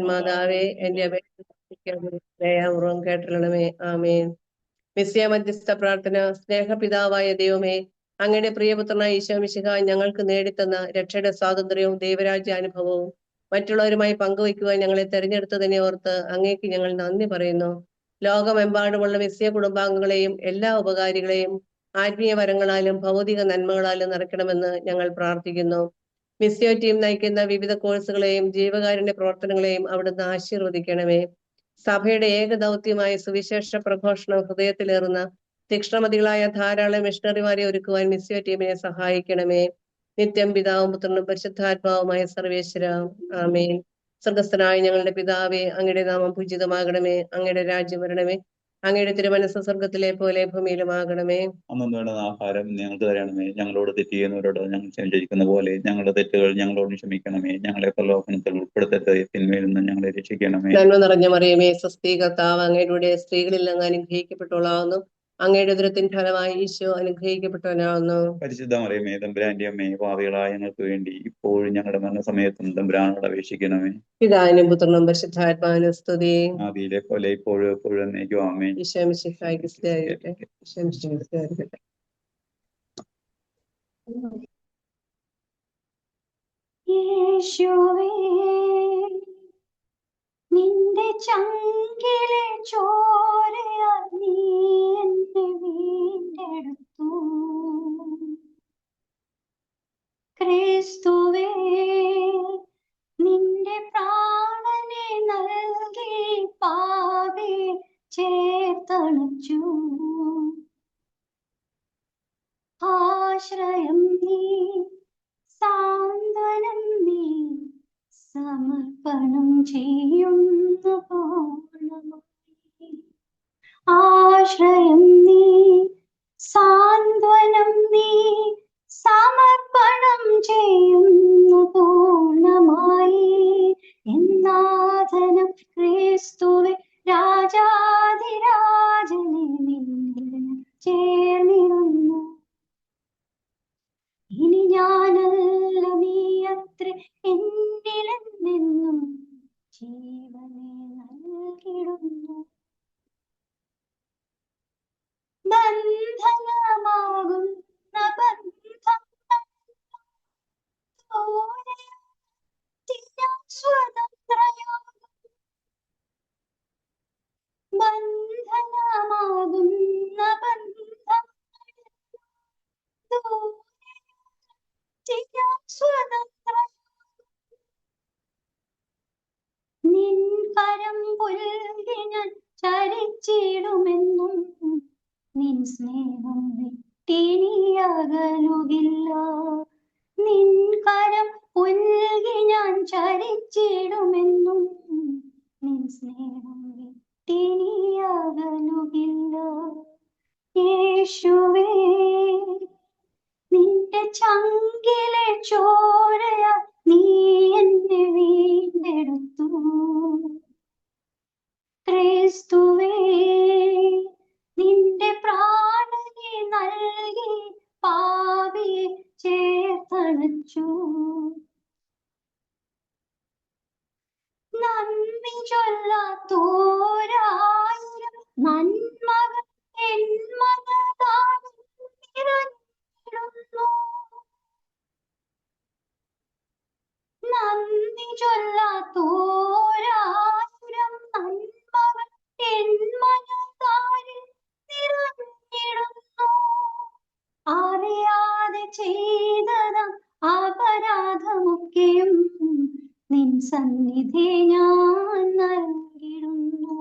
മാതാവേ, എന്റെ ദയാപൂർവം കേട്ടണമേ. ആമേൻ. മിസ്യ മധ്യസ്ഥ പ്രാർത്ഥന. സ്നേഹപിതാവായ ദൈവമേ, അങ്ങയുടെ പ്രിയപുത്രനായ ഈശോ മിശിഹാ ഞങ്ങൾക്ക് നേടിത്തന്ന രക്ഷയുടെ സ്വാതന്ത്ര്യവും ദൈവരാജ്യ അനുഭവവും മറ്റുള്ളവരുമായി പങ്കുവയ്ക്കുവാൻ ഞങ്ങളെ തെരഞ്ഞെടുത്തതിനെ ഓർത്ത് അങ്ങേക്ക് ഞങ്ങൾ നന്ദി പറയുന്നു. ലോകമെമ്പാടുമുള്ള മിസ്യ കുടുംബാംഗങ്ങളെയും എല്ലാ ഉപകാരികളെയും ആത്മീയ വരങ്ങളാലും ഭൗതിക നന്മകളാലും നിറയ്ക്കണമെന്ന് ഞങ്ങൾ പ്രാർത്ഥിക്കുന്നു. മിസ്യോ ടീം നയിക്കുന്ന വിവിധ കോഴ്സുകളെയും ജീവകാരുണ്യ പ്രവർത്തനങ്ങളെയും അവിടുന്ന് ആശീർവദിക്കണമേ. സഭയുടെ ഏക ദൗത്യമായ സുവിശേഷ പ്രഘോഷണം ഹൃദയത്തിലേറുന്ന തീക്ഷ്ണമതികളായ ധാരാളം മിഷണറിമാരെ ഒരുക്കുവാൻ മിസ്യോ ടീമിനെ സഹായിക്കണമേ. നിത്യം പിതാവും പുത്രനും പരിശുദ്ധാത്മാവുമായ സർവേശ്വര. ആമേൻ. സ്വർഗസ്ഥനായ ഞങ്ങളുടെ പിതാവേ, അങ്ങയുടെ നാമം പൂജിതമാകണമേ. അങ്ങയുടെ രാജ്യം വരണമേ. അങ്ങയുടെ തിരുമനസ്സ് സ്വർഗത്തിലെ പോലെ ഭൂമിയിലുമാകണമേ. അന്നു വേണ്ടുന്ന ആഹാരം ഞങ്ങൾക്ക് തരണമേ. ഞങ്ങളോട് തെറ്റ് ചെയ്യുന്നവരോട് ഞങ്ങൾ ക്ഷമിച്ചിരിക്കുന്ന പോലെ ഞങ്ങളുടെ തെറ്റുകൾ ഞങ്ങളോട് ക്ഷമിക്കണമേ. ഞങ്ങളെ പ്രലോഭനത്തിൽ ഉൾപ്പെടുത്തരുത്, തിന്മയിൽ നിന്ന് ഞങ്ങളെ രക്ഷിക്കണമേ. നന്മ നിറഞ്ഞ മറിയമേ, സ്വസ്തി, കർത്താവ് അങ്ങയുടെ സ്ത്രീകളിൽ അങ്ങ് അനുഗ്രഹിക്കപ്പെട്ടവളാവുന്നു. അങ്ങയുടെ ഉദരത്തിൻ ഫലമായി ഈശോ അനുഗ്രഹിക്കപ്പെട്ടവനാവുന്നു. പരിശുദ്ധ മറിയമേ, തമ്പുരാന്റെ അമ്മേ, പാപികളായ ഞങ്ങൾക്ക് വേണ്ടി ഇപ്പോഴും ഞങ്ങളുടെ മരണസമയത്തും തമ്പുരാനോട് അപേക്ഷിക്കണമേ. പിതാവിനും പുത്രനും പരിശുദ്ധാത്മാവിനും സ്തുതി. ആദിയിലെ പോലെ ഇപ്പോഴും എപ്പോഴും എന്നേക്കും ആമേൻ. ഈശോ മിശിഹായ്ക്ക് സ്തുതിയായിരിക്കട്ടെ. ഈശോ മിശിഹായ്ക്ക് സ്തുതിയായിരിക്കട്ടെ. യേശുവേ, നിന്റെ ചങ്കിലെ ചോരയാൽ നീ എന്നെ വീണ്ടെടുത്തു. ക്രിസ്തുവേ, നിന്റെ പ്രാണനെ നൽകി പാപി ചേർത്തണച്ചു. ആശ്രയം നീ, സാന്ത്വനം നീ, സമർപ്പണം ചെയ്യുന്നു പൂർണ്ണമായി. ആശ്രയം നീ, സാന്ത്വനം നീ, സമർപ്പണം ചെയ്യുന്നു പൂർണ്ണമായി. എന്നാഥനം ക്രിസ്തുവേ, രാജാധിരാജനെ നിന്നിൽ ചേർന്നിടുന്നു. ഇനി ഞാനല്ല നീയത്രേ എന്നിലെന്നെന്നും ജീവനെ നൽകിടുന്നു. ബന്ധനമാകുന്ന ബന്ധം സ്വതന്ത്രയാകും. ബന്ധനമാകുന്ന ബന്ധം സ്വതന്ത്ര. നിൻ കരം പുൽകി ഞാൻ ചരിച്ചിടുമെന്നും നിൻ സ്നേഹം വിട്ടിനിയകലുകില്ല. നിൻ കരം പുൽകി ഞാൻ ചരിച്ചിടുമെന്നും നിൻ സ്നേഹം വിട്ടിനിയകലുകില്ല. യേശുവേ, നിന്റെ ചങ്കിലെ ചോരയാ നീ എന്നെ വീണ്ടെടുത്തു. ക്രിസ്തുവേ, നിന്റെ പ്രാണനെ നൽകി പാപിയെ ചേർത്തണച്ചു. നന്ദി ചൊല്ലാത്തോരായിരം നന്മകൾ എൻ മനതാരിൽ നിറഞ്ഞിടുന്നു. നന്ദി ചൊല്ലാത്തോരായിരം നന്മകൾ എൻ മനതാരിൽ നിറഞ്ഞിടുന്നു. അറിയാതെ ചെയ്തതാം അപരാധമൊക്കെയും നിൻ സന്നിധി ഞാൻ നൽകിടുന്നു.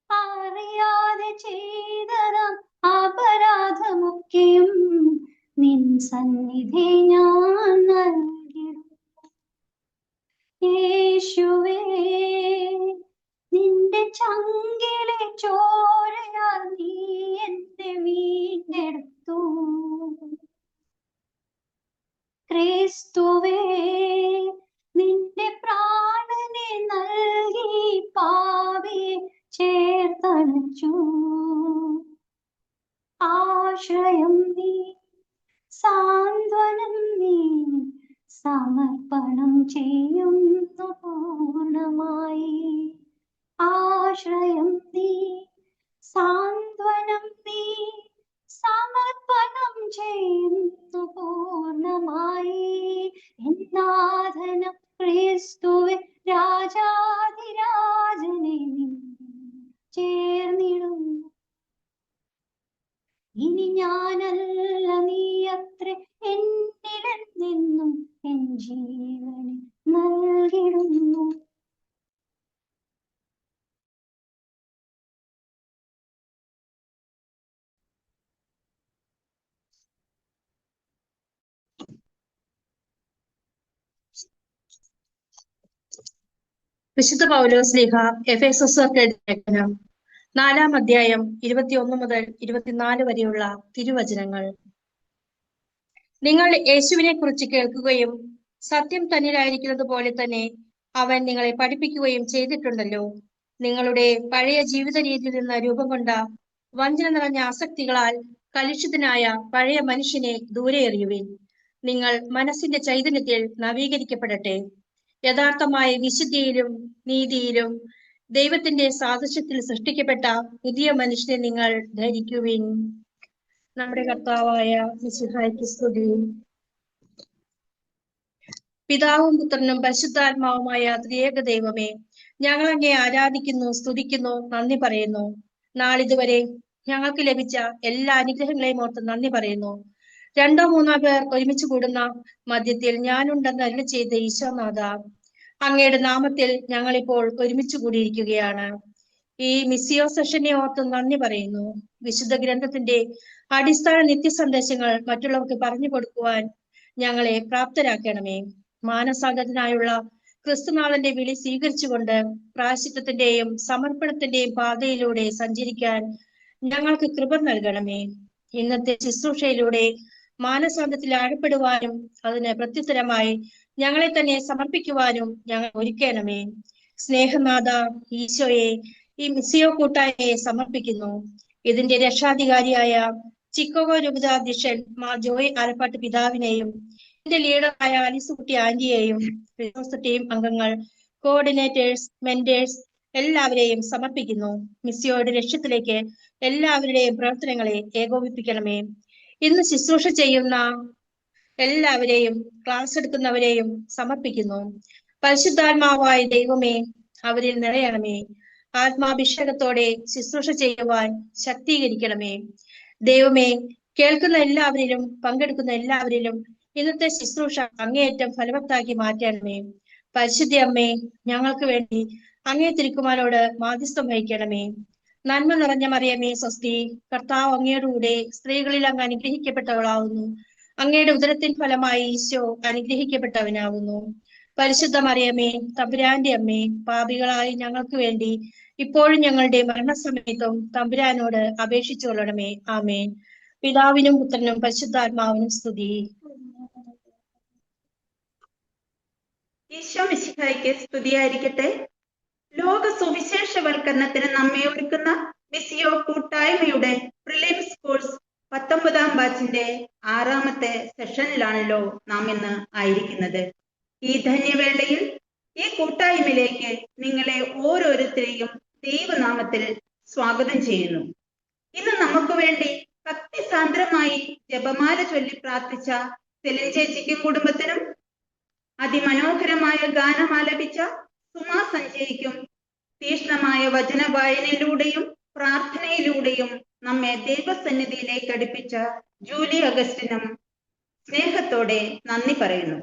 അറിയാതെ ചെയ്തതാം അപരാധമൊക്കെയും നിൻ സന്നിധി ഞാൻ നൽകിടുന്നു. യേശുവേ, നിന്റെ ചങ്കിലെ ചോരയാൽ നീ എന്നെ വീണ്ടെടുത്തു. ക്രിസ്തുവേ, നിന്റെ പ്രാണനെ നൽകി പാപിയെ ചേർത്തണച്ചു. ആശ്രയം നീ, സാന്ത്വനം നീ, സമർപ്പണം ചെയ്യുന്നു പൂർണ്ണമായി. ആശ്രയം നീ, സാന്ത്വനം നീ, സമർപ്പണം ചെയ്യുന്നു പൂർണ്ണമായി. എന്നാഥനം ക്രിസ്തുവേ രാജാധിരാജനെ ചേർന്നിടുന്നു. ഇനി ഞാനല്ല നീയത്രേ എന്നിലെന്നും എൻ ജീവനെ നൽകിടുന്നു. വിശുദ്ധ പൗലോസ്ലീഹ എഫേസോസ്യർക്ക് എഴുതിയ ലേഖനം 4-ാം അധ്യായം 21 മുതൽ 24 വരെയുള്ള തിരുവചനങ്ങൾ. നിങ്ങൾ യേശുവിനെ കുറിച്ച് കേൾക്കുകയും സത്യം തന്നിലായിരിക്കുന്നത് പോലെ തന്നെ അവൻ നിങ്ങളെ പഠിപ്പിക്കുകയും ചെയ്തിട്ടുണ്ടല്ലോ. നിങ്ങളുടെ പഴയ ജീവിത രീതിയിൽ നിന്ന് രൂപം കൊണ്ട വഞ്ചന നിറഞ്ഞ ആസക്തികളാൽ കലുഷിതനായ പഴയ മനുഷ്യനെ ദൂരെ എറിയുവിൻ. നിങ്ങൾ മനസ്സിന്റെ ചൈതന്യത്തിൽ നവീകരിക്കപ്പെടട്ടെ. യഥാർത്ഥമായ വിശുദ്ധിയിലും നീതിയിലും ദൈവത്തിന്റെ സാദൃശ്യത്തിൽ സൃഷ്ടിക്കപ്പെട്ട പുതിയ മനുഷ്യനെ നിങ്ങൾ ധരിക്കുവിൻ. നമ്മുടെ കർത്താവായ മിശിഹായ്ക്ക് സ്തുതി. പിതാവും പുത്രനും പരിശുദ്ധാത്മാവുമായ ത്രിയേക ദൈവമേ, ഞങ്ങൾ അങ്ങയെ ആരാധിക്കുന്നു, സ്തുതിക്കുന്നു, നന്ദി പറയുന്നു. നാളിതുവരെ ഞങ്ങൾക്ക് ലഭിച്ച എല്ലാ അനുഗ്രഹങ്ങളെയും ഓർത്ത് നന്ദി പറയുന്നു. 2-3 പേർ ഒരുമിച്ച് കൂടുന്ന മധ്യത്തിൽ ഞാനുണ്ടെന്ന് അരുളി ചെയ്ത ഈശോനാഥ, അങ്ങയുടെ നാമത്തിൽ ഞങ്ങളിപ്പോൾ ഒരുമിച്ച് കൂടിയിരിക്കുകയാണ്. ഈ മിസ്സിയോ സെഷനെ ഓർത്ത് നന്ദി പറയുന്നു. വിശുദ്ധ ഗ്രന്ഥത്തിന്റെ അടിസ്ഥാന നിത്യസന്ദേശങ്ങൾ മറ്റുള്ളവർക്ക് പറഞ്ഞു കൊടുക്കുവാൻ ഞങ്ങളെ പ്രാപ്തരാക്കണമേ. മാനസാന്തരത്തിനായുള്ള ക്രിസ്തുനാഥന്റെ വിളി സ്വീകരിച്ചുകൊണ്ട് പ്രായശ്ചിത്തത്തിന്റെയും സമർപ്പണത്തിന്റെയും പാതയിലൂടെ സഞ്ചരിക്കാൻ ഞങ്ങൾക്ക് കൃപ നൽകണമേ. ഇന്നത്തെ ശുശ്രൂഷയിലൂടെ മാനസാന്തരത്തിൽ ആഴപ്പെടുവാനും അതിന് പ്രത്യുത്തരമായി ഞങ്ങളെ തന്നെ സമർപ്പിക്കുവാനും ഞങ്ങൾ ഒരുക്കണമേ. സ്നേഹനാഥ ഈശോയെ, ഈ മിസ്സിയോ കൂട്ടായ്മയെ സമർപ്പിക്കുന്നു. ഇതിന്റെ രക്ഷാധികാരിയായ ചിക്കാഗോ രൂപതാധ്യക്ഷൻ മാർ ജോയ് ആലപ്പാട്ട് പിതാവിനെയും ഇതിന്റെ ലീഡറായ ആലിസ് കുട്ടി ആന്റിയെയും ടീം അംഗങ്ങൾ, കോർഡിനേറ്റേഴ്സ്, മെന്റേഴ്സ് എല്ലാവരെയും സമർപ്പിക്കുന്നു. മിസ്സിയോയുടെ ലക്ഷ്യത്തിലേക്ക് എല്ലാവരുടെയും പ്രവർത്തനങ്ങളെ ഏകോപിപ്പിക്കണമേ. ഇന്ന് ശുശ്രൂഷ ചെയ്യുന്ന എല്ലാവരെയും ക്ലാസ് എടുക്കുന്നവരെയും സമർപ്പിക്കുന്നു. പരിശുദ്ധാത്മാവായ ദൈവമേ, അവരിൽ നിറയണമേ. ആത്മാഭിഷേകത്തോടെ ശുശ്രൂഷ ചെയ്യുവാൻ ശക്തീകരിക്കണമേ. ദൈവമേ, കേൾക്കുന്ന എല്ലാവരിലും പങ്കെടുക്കുന്ന എല്ലാവരിലും ഇന്നത്തെ ശുശ്രൂഷ അങ്ങേയറ്റം ഫലവത്താക്കി മാറ്റണമേ. പരിശുദ്ധ അമ്മേ, ഞങ്ങൾക്ക് വേണ്ടി അങ്ങേ തിരുക്കുമാരോട് മാധ്യസ്ഥം വഹിക്കണമേ. നന്മ നിറഞ്ഞ മറിയമേ സ്വസ്തി, കർത്താവ് അങ്ങയുടെ കൂടെ സ്ത്രീകളിൽ അങ്ങ് അനുഗ്രഹിക്കപ്പെട്ടവളാവുന്നു. അങ്ങയുടെ ഉദരത്തിൻ ഫലമായി ഈശോ അനുഗ്രഹിക്കപ്പെട്ടവനാവുന്നു. പരിശുദ്ധ മറിയമേ, തമ്പുരാന്റെ അമ്മേ, പാപികളായി ഞങ്ങൾക്ക് വേണ്ടി ഇപ്പോഴും ഞങ്ങളുടെ മരണസമയത്തും തമ്പുരാനോട് അപേക്ഷിച്ചുകൊള്ളണമേ. ആമേൻ. പിതാവിനും പുത്രനും പരിശുദ്ധാത്മാവിനും സ്തുതി. ഈശോ മിശിഹായ്ക്ക് സ്തുതിയായിരിക്കട്ടെ. ലോക സുവിശേഷവൽക്കരണത്തിന് നമ്മെ ഒരുക്കുന്ന മിസ്സിയോ കൂട്ടായ്മയുടെ പ്രിലിംസ് കോഴ്സ് 19-ാം ബാച്ചിന്റെ 6ാമത്തെ സെഷനിലാണല്ലോ നാം ഇന്ന് ആയിരിക്കുന്നത്. ഈ ധന്യവേളയിൽ ഈ കൂട്ടായ്മയിലേക്ക് നിങ്ങളെ ഓരോരുത്തരെയും ദൈവനാമത്തിൽ സ്വാഗതം ചെയ്യുന്നു. ഇന്ന് നമുക്ക് വേണ്ടി ഭക്തിസാന്ദ്രമായി ജപമാല ചൊല്ലി പ്രാർത്ഥിച്ച സെലിൻ ചേച്ചിക്കും കുടുംബത്തിനും, അതിമനോഹരമായ ഗാനം ആലപിച്ച സുമാ സഞ്ജയ്ക്കും, തീക്ഷ്ണമായ വചന വായനയിലൂടെയും പ്രാർത്ഥനയിലൂടെയും നമ്മെ ദൈവസന്നിധിയിലേക്ക് അടുപ്പിച്ച ജൂലി അഗസ്റ്റിനും സ്നേഹത്തോടെ നന്ദി പറയുന്നു.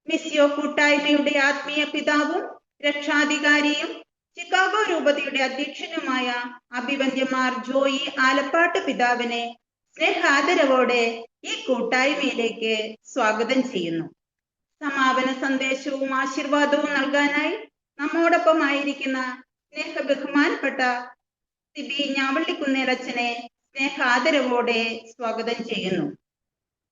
മിസ്സിയോ കൂട്ടായ്മയുടെ ആത്മീയ പിതാവും രക്ഷാധികാരിയും ചിക്കാഗോ രൂപതയുടെ അധ്യക്ഷനുമായ അഭിവന്ദ്യമാർ ജോയി ആലപ്പാട്ട് പിതാവിനെ സ്നേഹാദരവോടെ ഈ കൂട്ടായ്മയിലേക്ക് സ്വാഗതം ചെയ്യുന്നു. സമാപന സന്ദേശവും ആശീർവാദവും നൽകാനായി നമ്മോടൊപ്പം ആയിരിക്കുന്ന സ്നേഹ ബഹുമാനപ്പെട്ട സിബി ഞാവള്ളിക്കുന്നേലച്ചനെ സ്നേഹാദരവോടെ സ്വാഗതം ചെയ്യുന്നു.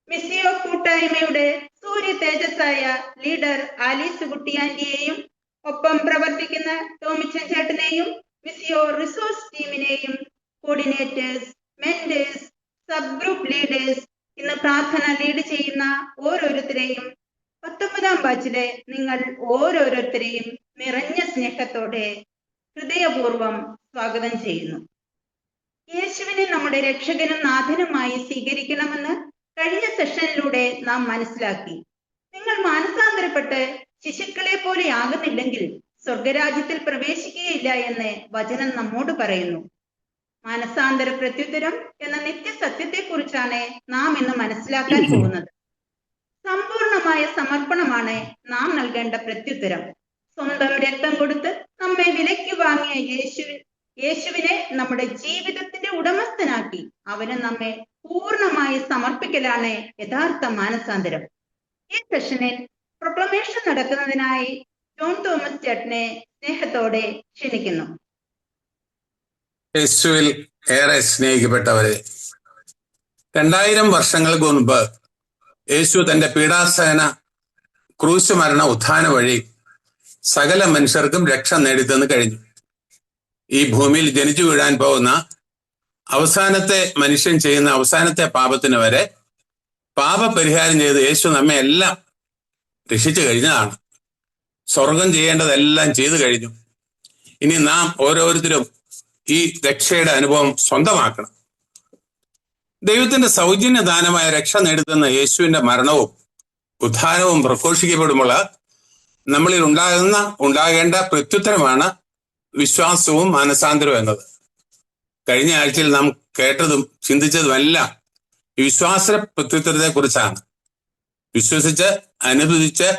മിസ്സിയോ കൂട്ടായ്മയുടെ സൂര്യ തേജസ്സായ ലീഡർ ആലീസ് കുട്ടിയാന്റിയെയും ഒപ്പം പ്രവർത്തിക്കുന്ന ടോമിച്ചൻ ചേട്ടനെയും മിസ്സിയോ റിസോഴ്സ് ടീമിനെയും coordinators, mentors, sub group leaders, ഇന്ന് പ്രാർത്ഥന ലീഡ് ചെയ്യുന്ന ഓരോരുത്തരെയും 19ാം ബാച്ചിലെ നിങ്ങൾ ഓരോരുത്തരെയും നിറഞ്ഞ സ്നേഹത്തോടെ ഹൃദയപൂർവ്വം സ്വാഗതം ചെയ്യുന്നു. യേശുവിനെ നമ്മുടെ രക്ഷകനും നാഥനുമായി സ്വീകരിക്കണമെന്ന് കഴിഞ്ഞ സെഷനിലൂടെ നാം മനസ്സിലാക്കി. നിങ്ങൾ മാനസാന്തരപ്പെട്ട് ശിശുക്കളെ പോലെ ആകുന്നില്ലെങ്കിൽ സ്വർഗരാജ്യത്തിൽ പ്രവേശിക്കുകയില്ല എന്ന് വചനം നമ്മോട് പറയുന്നു. മാനസാന്തര പ്രത്യുത്തരം എന്ന നിത്യസത്യത്തെക്കുറിച്ചാണ് നാം ഇന്ന് മനസ്സിലാക്കാൻ പോകുന്നത്. സമ്പൂർണമായ സമർപ്പണമാണ് നാം നൽകേണ്ട പ്രത്യുത്തരം. സ്വന്തം രക്തം കൊടുത്ത് നമ്മെ വിലയ്ക്ക് വാങ്ങിയ യേശുവിനെ നമ്മുടെ ജീവിതത്തിന്റെ ഉടമസ്ഥനാക്കി അവന് നമ്മെ പൂർണ്ണമായി സമർപ്പിക്കലാണ് യഥാർത്ഥ മാനസാന്തരം. ഈ സെഷനിൽ പ്രൊക്ലമേഷൻ നടക്കുന്നതിനായി ജോൺ തോമസ് ചേട്ടനെ സ്നേഹത്തോടെ ക്ഷണിക്കുന്നു. യേശുവിൽ ഏറെ സ്നേഹിക്കപ്പെട്ടവരെ, 2000 വർഷങ്ങൾക്ക് മുൻപ് യേശു തന്റെ പീഡാസഹന, ക്രൂശ് മരണ, ഉത്ഥാന വഴി സകല മനുഷ്യർക്കും രക്ഷ നേടിത്തന്ന് കഴിഞ്ഞു. ഈ ഭൂമിയിൽ ജനിച്ചു വീഴാൻ പോകുന്ന അവസാനത്തെ മനുഷ്യൻ ചെയ്യുന്ന അവസാനത്തെ പാപത്തിന് വരെ പാപപരിഹാരം ചെയ്ത് യേശു നമ്മെ എല്ലാം രക്ഷിച്ചു കഴിഞ്ഞതാണ്. സ്വർഗം ചെയ്യേണ്ടതെല്ലാം ചെയ്തു കഴിഞ്ഞു. ഇനി നാം ഓരോരുത്തരും ഈ രക്ഷയുടെ അനുഭവം സ്വന്തമാക്കണം. ദൈവത്തിന്റെ സൗജന്യ ദാനമായ രക്ഷ നേടുന്ന യേശുവിന്റെ മരണവും ഉത്ഥാനവും പ്രഘോഷിക്കപ്പെടുമ്പോൾ നമ്മളിൽ ഉണ്ടാകേണ്ട പ്രത്യുത്തരമാണ് വിശ്വാസവും മാനസാന്തരവും എന്നത്. കഴിഞ്ഞ ആഴ്ചയിൽ നാം കേട്ടതും ചിന്തിച്ചതുമെല്ലാം ഈ വിശ്വാസ പ്രത്യുത്തരത്തെ കുറിച്ചാണ്. വിശ്വസിച്ച് അനുഭവിച്ച്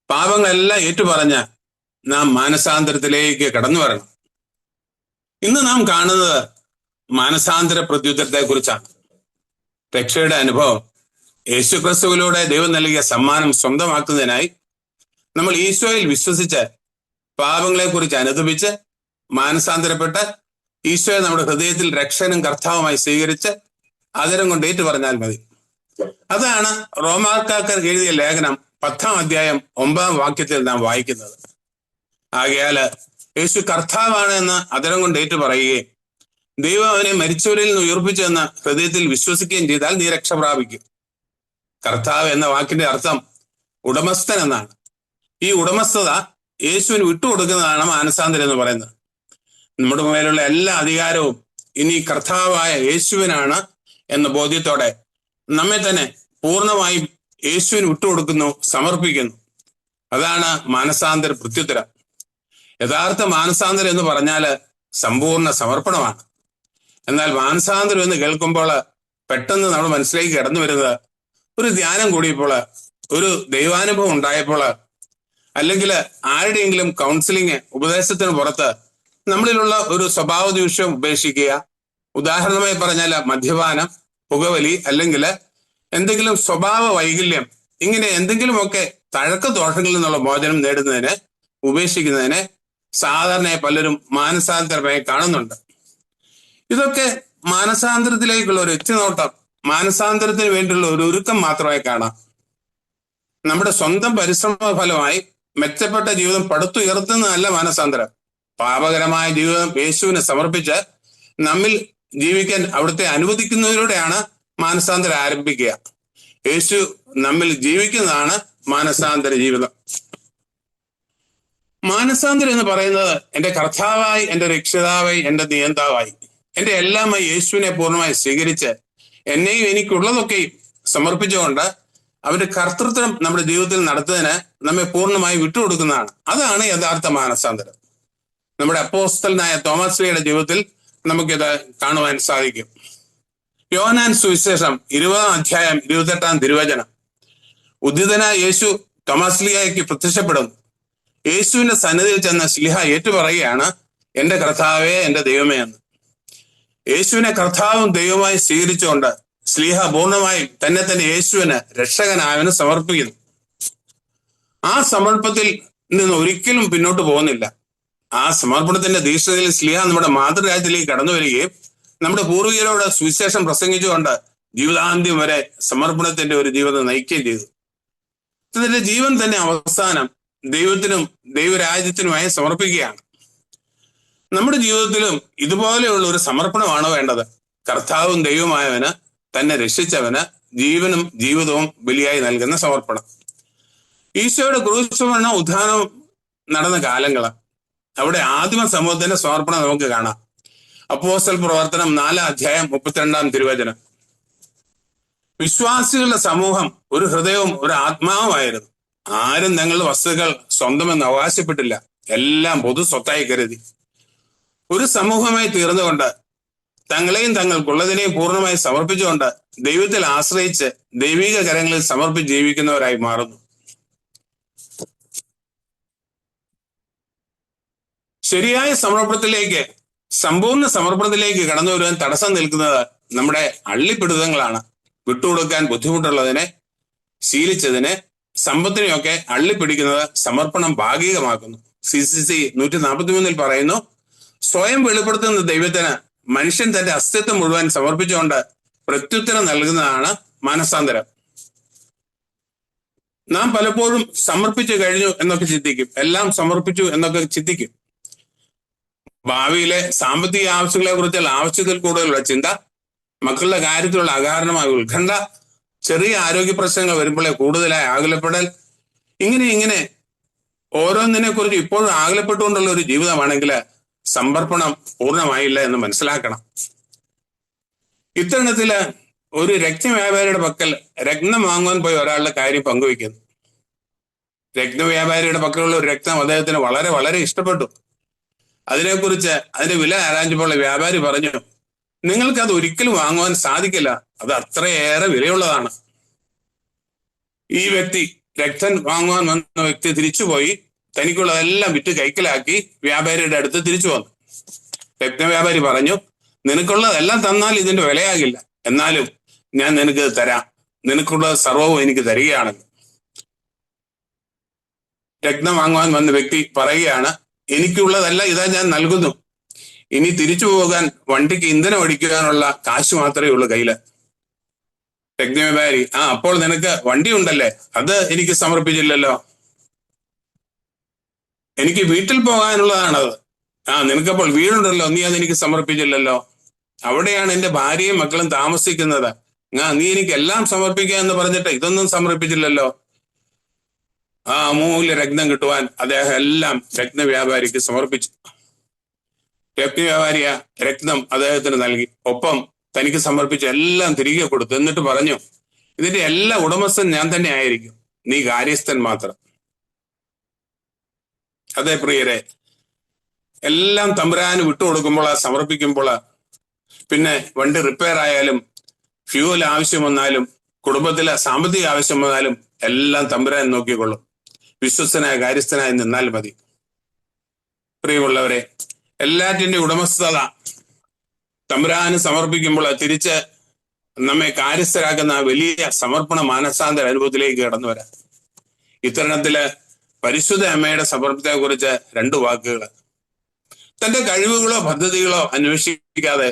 പാപങ്ങളെല്ലാം ഏറ്റുപറഞ്ഞ് നാം മാനസാന്തരത്തിലേക്ക് കടന്നു വരണം. ഇന്ന് നാം കാണുന്നത് മാനസാന്തര പ്രത്യുത്തരത്തെ കുറിച്ചാണ്. രക്ഷയുടെ അനുഭവം യേശു ക്രിസ്തുവിലൂടെ ദൈവം നൽകിയ സമ്മാനം സ്വന്തമാക്കുന്നതിനായി നമ്മൾ ഈശോയിൽ വിശ്വസിച്ച് പാപങ്ങളെ കുറിച്ച് അനുദപിച്ച് മാനസാന്തരപ്പെട്ട് ഈശോയെ നമ്മുടെ ഹൃദയത്തിൽ രക്ഷകനും കർത്താവുമായി സ്വീകരിച്ച് ആദരം കൊണ്ട് ഏറ്റു പറഞ്ഞാൽ മതി. അതാണ് റോമാക്കാർക്ക് എഴുതിയ ലേഖനം 10-ാം അധ്യായം 9-ാം വാക്യത്തിൽ നാം വായിക്കുന്നത്. ആകയാല് യേശു കർത്താവാണ് എന്ന് ആദരം കൊണ്ട് ഏറ്റു പറയുകയും ദൈവം അവനെ മരിച്ചവരിൽ നിന്ന് ഉയർപ്പിച്ചെന്ന് ഹൃദയത്തിൽ വിശ്വസിക്കുകയും ചെയ്താൽ നീ രക്ഷ പ്രാപിക്കും. കർത്താവ് എന്ന വാക്കിന്റെ അർത്ഥം ഉടമസ്ഥൻ എന്നാണ്. ഈ ഉടമസ്ഥത യേശുവിന് വിട്ടുകൊടുക്കുന്നതാണ് മാനസാന്തരം എന്ന് പറയുന്നത്. നമ്മുടെ മേലുള്ള എല്ലാ അധികാരവും ഇനി കർത്താവായ യേശുവിനാണ് എന്ന ബോധ്യത്തോടെ നമ്മെ തന്നെ പൂർണ്ണമായും യേശുവിന് വിട്ടുകൊടുക്കുന്നു, സമർപ്പിക്കുന്നു. അതാണ് മാനസാന്തര പ്രത്യുത്തരം. യഥാർത്ഥ മാനസാന്തരം എന്ന് പറഞ്ഞാല് സമ്പൂർണ്ണ സമർപ്പണമാണ്. എന്നാൽ മാനസാന്തരം എന്ന് കേൾക്കുമ്പോൾ പെട്ടെന്ന് നമ്മുടെ മനസ്സിലേക്ക് കടന്നു വരുന്നത് ഒരു ധ്യാനം കൂടിയപ്പോൾ, ഒരു ദൈവാനുഭവം ഉണ്ടായപ്പോൾ, അല്ലെങ്കിൽ ആരുടെയെങ്കിലും കൗൺസിലിംഗ് ഉപദേശത്തിന് പുറത്ത് നമ്മളിലുള്ള ഒരു സ്വഭാവ ദൂഷ്യം ഉപേക്ഷിക്കുക, ഉദാഹരണമായി പറഞ്ഞാൽ മദ്യപാനം, പുകവലി, അല്ലെങ്കിൽ എന്തെങ്കിലും സ്വഭാവ വൈകല്യം, ഇങ്ങനെ എന്തെങ്കിലുമൊക്കെ തഴക്ക ദോഷങ്ങളിൽ നിന്നുള്ള മോചനം നേടുന്നതിന്, ഉപേക്ഷിക്കുന്നതിന് സാധാരണ പലരും മാനസാന്തരമായി കാണുന്നുണ്ട്. ഇതൊക്കെ മാനസാന്തരത്തിലേക്കുള്ള ഒരു എത്തിനോട്ടം, മാനസാന്തരത്തിന് വേണ്ടിയുള്ള ഒരു ഒരുക്കം മാത്രമായി കാണാം. നമ്മുടെ സ്വന്തം പരിശ്രമ ഫലമായി മെച്ചപ്പെട്ട ജീവിതം പടുത്തുയർത്തുന്നതല്ല മാനസാന്തരം. പാപകരമായ ജീവിതം യേശുവിനെ സമർപ്പിച്ച് നമ്മിൽ ജീവിക്കാൻ അവിടുത്തെ അനുവദിക്കുന്നതിലൂടെയാണ് മാനസാന്തരം ആരംഭിക്കുക. യേശു നമ്മിൽ ജീവിക്കുന്നതാണ് മാനസാന്തര ജീവിതം. മാനസാന്തരം എന്ന് പറയുന്നത് എൻ്റെ കർത്താവായി, എൻ്റെ രക്ഷിതാവായി, എൻ്റെ നിയന്താവായി, എൻ്റെ എല്ലാമായി യേശുവിനെ പൂർണ്ണമായി സ്വീകരിച്ച് എന്നെയും എനിക്കുള്ളതൊക്കെയും സമർപ്പിച്ചുകൊണ്ട് അവരുടെ കർത്തൃത്വം നമ്മുടെ ജീവിതത്തിൽ നടത്തുന്നതിന് നമ്മെ പൂർണ്ണമായി വിട്ടുകൊടുക്കുന്നതാണ്. അതാണ് യഥാർത്ഥ മാനസാന്തരം. നമ്മുടെ അപ്പോസ്തലനായ തോമസ് ലീയുടെ ജീവിതത്തിൽ നമുക്കിത് കാണുവാൻ സാധിക്കും. യോഹന്നാൻ സുവിശേഷം 20-ാം അധ്യായം 28-ാം തിരുവചനം. ഉദ്ധിതനായ യേശു തോമസ് ലീഹയ്ക്ക് പ്രത്യക്ഷപ്പെടുന്നു. യേശുവിന്റെ സന്നിധിയിൽ ചെന്ന ശ്ലീഹ ഏറ്റുപറയുകയാണ്, എൻ്റെ കർത്താവേ, എൻ്റെ ദൈവമേ എന്ന്. യേശുവിനെ കർത്താവും ദൈവമായി സ്വീകരിച്ചുകൊണ്ട് ശ്ലീഹ പൂർണ്ണമായും തന്നെ യേശുവിന് രക്ഷകനായവന് സമർപ്പിക്കുന്നു. ആ സമർപ്പണത്തിൽ നിന്ന് ഒരിക്കലും പിന്നോട്ട് പോകുന്നില്ല. ആ സമർപ്പണത്തിന്റെ ദീക്ഷതയിൽ ശ്ലീഹ നമ്മുടെ മാതൃരാജ്യത്തിലേക്ക് കടന്നു വരികയും നമ്മുടെ പൂർവികരോട് സുവിശേഷം പ്രസംഗിച്ചുകൊണ്ട് ജീവിതാന്ത്യം വരെ സമർപ്പണത്തിന്റെ ഒരു ജീവിതം നയിക്കുകയും ചെയ്തു. ഇതിന്റെ ജീവൻ തന്നെ അവസാനം ദൈവത്തിനും ദൈവരാജ്യത്തിനുമായി സമർപ്പിക്കുകയാണ്. നമ്മുടെ ജീവിതത്തിലും ഇതുപോലെയുള്ള ഒരു സമർപ്പണമാണ് വേണ്ടത്. കർത്താവും ദൈവമായവന്, തന്നെ രക്ഷിച്ചവന് ജീവനും ജീവിതവും ബലിയായി നൽകുന്ന സമർപ്പണം. ഈശോയുടെ ക്രൂശുമരണം ഉത്ഥാനം നടന്ന കാലങ്ങള്. അവിടെ ആദിമ സമൂഹത്തിന്റെ സമർപ്പണം നമുക്ക് കാണാം. അപ്പോസ്തല പ്രവർത്തനം 4 അധ്യായം 32 തിരുവചനം. വിശ്വാസികളുടെ സമൂഹം ഒരു ഹൃദയവും ഒരു ആത്മാവുമായിരുന്നു. ആരും തങ്ങളുടെ വസ്തുക്കൾ സ്വന്തമെന്ന് അവകാശപ്പെട്ടില്ല, എല്ലാം പൊതു സ്വത്തായി കരുതി. ഒരു സമൂഹമായി തീർന്നുകൊണ്ട് തങ്ങളെയും തങ്ങൾക്കുള്ളതിനെയും പൂർണ്ണമായി സമർപ്പിച്ചുകൊണ്ട് ദൈവത്തിൽ ആശ്രയിച്ച് ദൈവിക കരങ്ങളിൽ സമർപ്പിച്ച് ജീവിക്കുന്നവരായി മാറുന്നു. ശരിയായ സമർപ്പണത്തിലേക്ക്, സമ്പൂർണ്ണ സമർപ്പണത്തിലേക്ക് കടന്നു വരുവാൻ തടസ്സം നിൽക്കുന്നത് നമ്മുടെ അള്ളിപ്പിടുത്തങ്ങളാണ്. വിട്ടുകൊടുക്കാൻ ബുദ്ധിമുട്ടുള്ളതിനെ, ശീലിച്ചതിനെ, സമ്പത്തിനെയൊക്കെ അള്ളിപ്പിടിക്കുന്നത് സമർപ്പണം ഭാഗികമാക്കുന്നു. CCC 143 പറയുന്നു, സ്വയം വെളിപ്പെടുത്തുന്ന ദൈവത്തിന് മനുഷ്യൻ തന്റെ അസ്തിത്വം മുഴുവൻ സമർപ്പിച്ചുകൊണ്ട് പ്രത്യുത്തരം നൽകുന്നതാണ് മാനസാന്തരം. നാം പലപ്പോഴും സമർപ്പിച്ചു കഴിഞ്ഞു എന്നൊക്കെ ചിന്തിക്കും, എല്ലാം സമർപ്പിച്ചു എന്നൊക്കെ ചിന്തിക്കും. ഭാവിയിലെ സാമ്പത്തിക ആവശ്യങ്ങളെ കുറിച്ചുള്ള ആവശ്യത്തിൽ കൂടുതലുള്ള ചിന്ത, മക്കളുടെ കാര്യത്തിലുള്ള അകാരണമായ ഉത്കണ്ഠ, ചെറിയ ആരോഗ്യ പ്രശ്നങ്ങൾ വരുമ്പോഴേ കൂടുതലായി ആകുലപ്പെടൽ, ഇങ്ങനെ ഓരോന്നിനെ കുറിച്ച് ഇപ്പോഴും ആകുലപ്പെട്ടുകൊണ്ടുള്ള ഒരു ജീവിതമാണെങ്കിൽ സമർപ്പണം പൂർണ്ണമായില്ല എന്ന് മനസ്സിലാക്കണം. ഇത്തരണത്തില് ഒരു രത്നവ്യാപാരിയുടെ പക്കൽ രത്നം വാങ്ങുവാൻ പോയി ഒരാളുടെ കാര്യം പങ്കുവയ്ക്കുന്നു. രത്നവ്യാപാരിയുടെ പക്കലുള്ള ഒരു രത്നം അദ്ദേഹത്തിന് വളരെ വളരെ ഇഷ്ടപ്പെട്ടു. അതിനെക്കുറിച്ച് അതിന്റെ വില ആരാഞ്ഞപ്പോൾ വ്യാപാരി പറഞ്ഞു, നിങ്ങൾക്ക് അത് ഒരിക്കലും വാങ്ങുവാൻ സാധിക്കില്ല, അത് അത്രയേറെ വിലയുള്ളതാണ്. ഈ വ്യക്തി, രക്തം വാങ്ങുവാൻ വന്ന വ്യക്തി തിരിച്ചുപോയി തനിക്കുള്ളതെല്ലാം വിറ്റ് കൈക്കലാക്കി വ്യാപാരിയുടെ അടുത്ത് തിരിച്ചു വന്നു. രത്നവ്യാപാരി പറഞ്ഞു, നിനക്കുള്ളതെല്ലാം തന്നാൽ ഇതിന്റെ വിലയാകില്ല, എന്നാലും ഞാൻ നിനക്ക് തരാം, നിനക്കുള്ള സർവ്വവും എനിക്ക് തരികയാണെന്ന്. രത്നം വാങ്ങുവാൻ വന്ന വ്യക്തി പറയുകയാണ്, എനിക്കുള്ളതല്ല ഇതാ ഞാൻ നൽകുന്നു, ഇനി തിരിച്ചു പോകാൻ വണ്ടിക്ക് ഇന്ധനം അടിക്കുവാനുള്ള കാശ് മാത്രമേ ഉള്ളൂ കയ്യില്. രത്നവ്യാപാരി, അപ്പോൾ നിനക്ക് വണ്ടി ഉണ്ടല്ലേ, അത് എനിക്ക് സമർപ്പിച്ചില്ലല്ലോ. എനിക്ക് വീട്ടിൽ പോകാനുള്ളതാണത്. നിനക്കപ്പോൾ വീടുണ്ടല്ലോ, നീ അത് എനിക്ക് സമർപ്പിച്ചില്ലല്ലോ. അവിടെയാണ് എന്റെ ഭാര്യയും മക്കളും താമസിക്കുന്നത്. നീ എനിക്ക് എല്ലാം സമർപ്പിക്കുക എന്ന് പറഞ്ഞിട്ട് ഇതൊന്നും സമർപ്പിച്ചില്ലല്ലോ. അമൂല്യ രത്നം കിട്ടുവാൻ അദ്ദേഹം എല്ലാം രത്നവ്യാപാരിക്ക് സമർപ്പിച്ചു. രത്നവ്യാപാരിയ രത്നം അദ്ദേഹത്തിന് നൽകി, ഒപ്പം തനിക്ക് സമർപ്പിച്ച എല്ലാം തിരികെ കൊടുത്തു. എന്നിട്ട് പറഞ്ഞു, ഇതിന്റെ എല്ലാ ഉടമസ്ഥൻ ഞാൻ തന്നെ ആയിരിക്കും, നീ കാര്യസ്ഥൻ മാത്രം. അതെ പ്രിയരെ, എല്ലാം തമ്പുരാന് വിട്ടുകൊടുക്കുമ്പോൾ, സമർപ്പിക്കുമ്പോൾ, പിന്നെ വണ്ടി റിപ്പയർ ആയാലും, ഫ്യൂവൽ ആവശ്യം വന്നാലും, കുടുംബത്തിലെ സാമ്പത്തിക ആവശ്യം വന്നാലും എല്ലാം തമ്പുരാൻ നോക്കിക്കൊള്ളും. വിശ്വസ്തനായ കാര്യസ്ഥനായി നിന്നാൽ മതി. പ്രിയമുള്ളവരെ, എല്ലാറ്റിന്റെ ഉടമസ്ഥത തമ്പുരാന് സമർപ്പിക്കുമ്പോൾ തിരിച്ച് നമ്മെ കാര്യസ്ഥരാക്കുന്ന വലിയ സമർപ്പണ മാനസാന്തര അനുഭവത്തിലേക്ക് കടന്നു വരാം. ഇത്തരണത്തില് പരിശുദ്ധ അമ്മയുടെ സമർപ്പണത്തെ കുറിച്ച് 2 വാക്കുകൾ. തന്റെ കഴിവുകളോ പദ്ധതികളോ അന്വേഷിക്കാതെ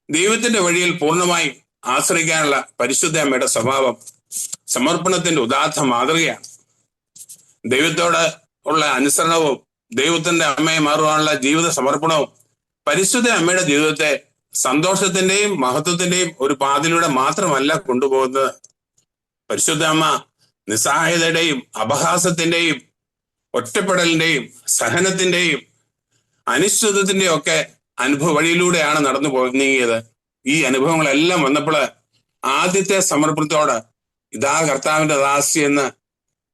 ദൈവത്തിന്റെ വഴിയിൽ പൂർണ്ണമായി ആശ്രയിക്കാനുള്ള പരിശുദ്ധ അമ്മയുടെ സ്വഭാവം സമർപ്പണത്തിന്റെ ഉദാത്ത മാതൃകയാണ്. ദൈവത്തോട് ഉള്ള അനുസരണവും ദൈവത്തിന്റെ അമ്മയെ മാറുവാനുള്ള ജീവിത സമർപ്പണവും പരിശുദ്ധ അമ്മയുടെ ജീവിതത്തെ സന്തോഷത്തിന്റെയും മഹത്വത്തിന്റെയും ഒരു പാതയിലൂടെ മാത്രമല്ല കൊണ്ടുപോകുന്നത്. പരിശുദ്ധ അമ്മ നിസ്സഹായതയുടെയും അപഹാസത്തിന്റെയും ഒറ്റപ്പെടലിന്റെയും സഹനത്തിന്റെയും അനിശ്ചിതത്തിന്റെയും ഒക്കെ അനുഭവ വഴിയിലൂടെയാണ് നടന്നു നീങ്ങിയത്. ഈ അനുഭവങ്ങളെല്ലാം വന്നപ്പോൾ ആദ്യത്തെ സമർപ്പണത്തോട്, ഇതാ കർത്താവിന്റെ ദാസി എന്ന്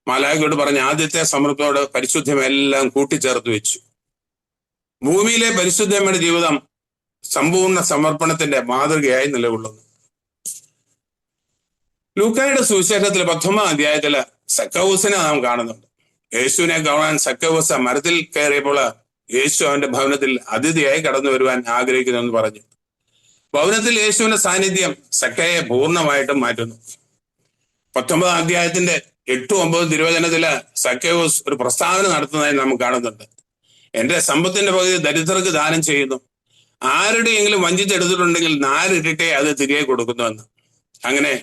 മാലാഖയോട് പറഞ്ഞ ആദ്യത്തെ സമർപ്പണത്തോട് പരിശുദ്ധമെല്ലാം കൂട്ടിച്ചേർത്ത് വെച്ചു. ഭൂമിയിലെ പരിശുദ്ധമ്മയുടെ ജീവിതം സമ്പൂർണ്ണ സമർപ്പണത്തിന്റെ മാതൃകയായി നിലകൊള്ളുന്നു. ലൂക്കായുടെ സുവിശേഷത്തിൽ 10-ാം അധ്യായത്തില് സക്കവൂസിനെ നാം കാണുന്നുണ്ട്. യേശുവിനെ കാണാൻ സക്കവൂസ് മരത്തിൽ കയറിയപ്പോൾ യേശു അവന്റെ ഭവനത്തിൽ അതിഥിയായി കടന്നു വരുവാൻ ആഗ്രഹിക്കുന്നു എന്ന് പറഞ്ഞു. ഭവനത്തിൽ യേശുവിന്റെ സാന്നിധ്യം സക്കയെ പൂർണ്ണമായിട്ടും മാറ്റുന്നു. 19-ാം അധ്യായത്തിന്റെ 8-9 തിരുവചനത്തില് സക്കവൂസ് ഒരു പ്രസ്താവന നടത്തുന്നതായി നാം കാണുന്നുണ്ട്. എന്റെ സമ്പത്തിന്റെ പകുതി ദരിദ്രർക്ക് ദാനം ചെയ്യുന്നു, ആരുടെയെങ്കിലും വഞ്ചിച്ചെടുത്തിട്ടുണ്ടെങ്കിൽ 4 ഇരട്ടി അത് തിരികെ കൊടുക്കുന്നുവെന്ന്. അങ്ങനെ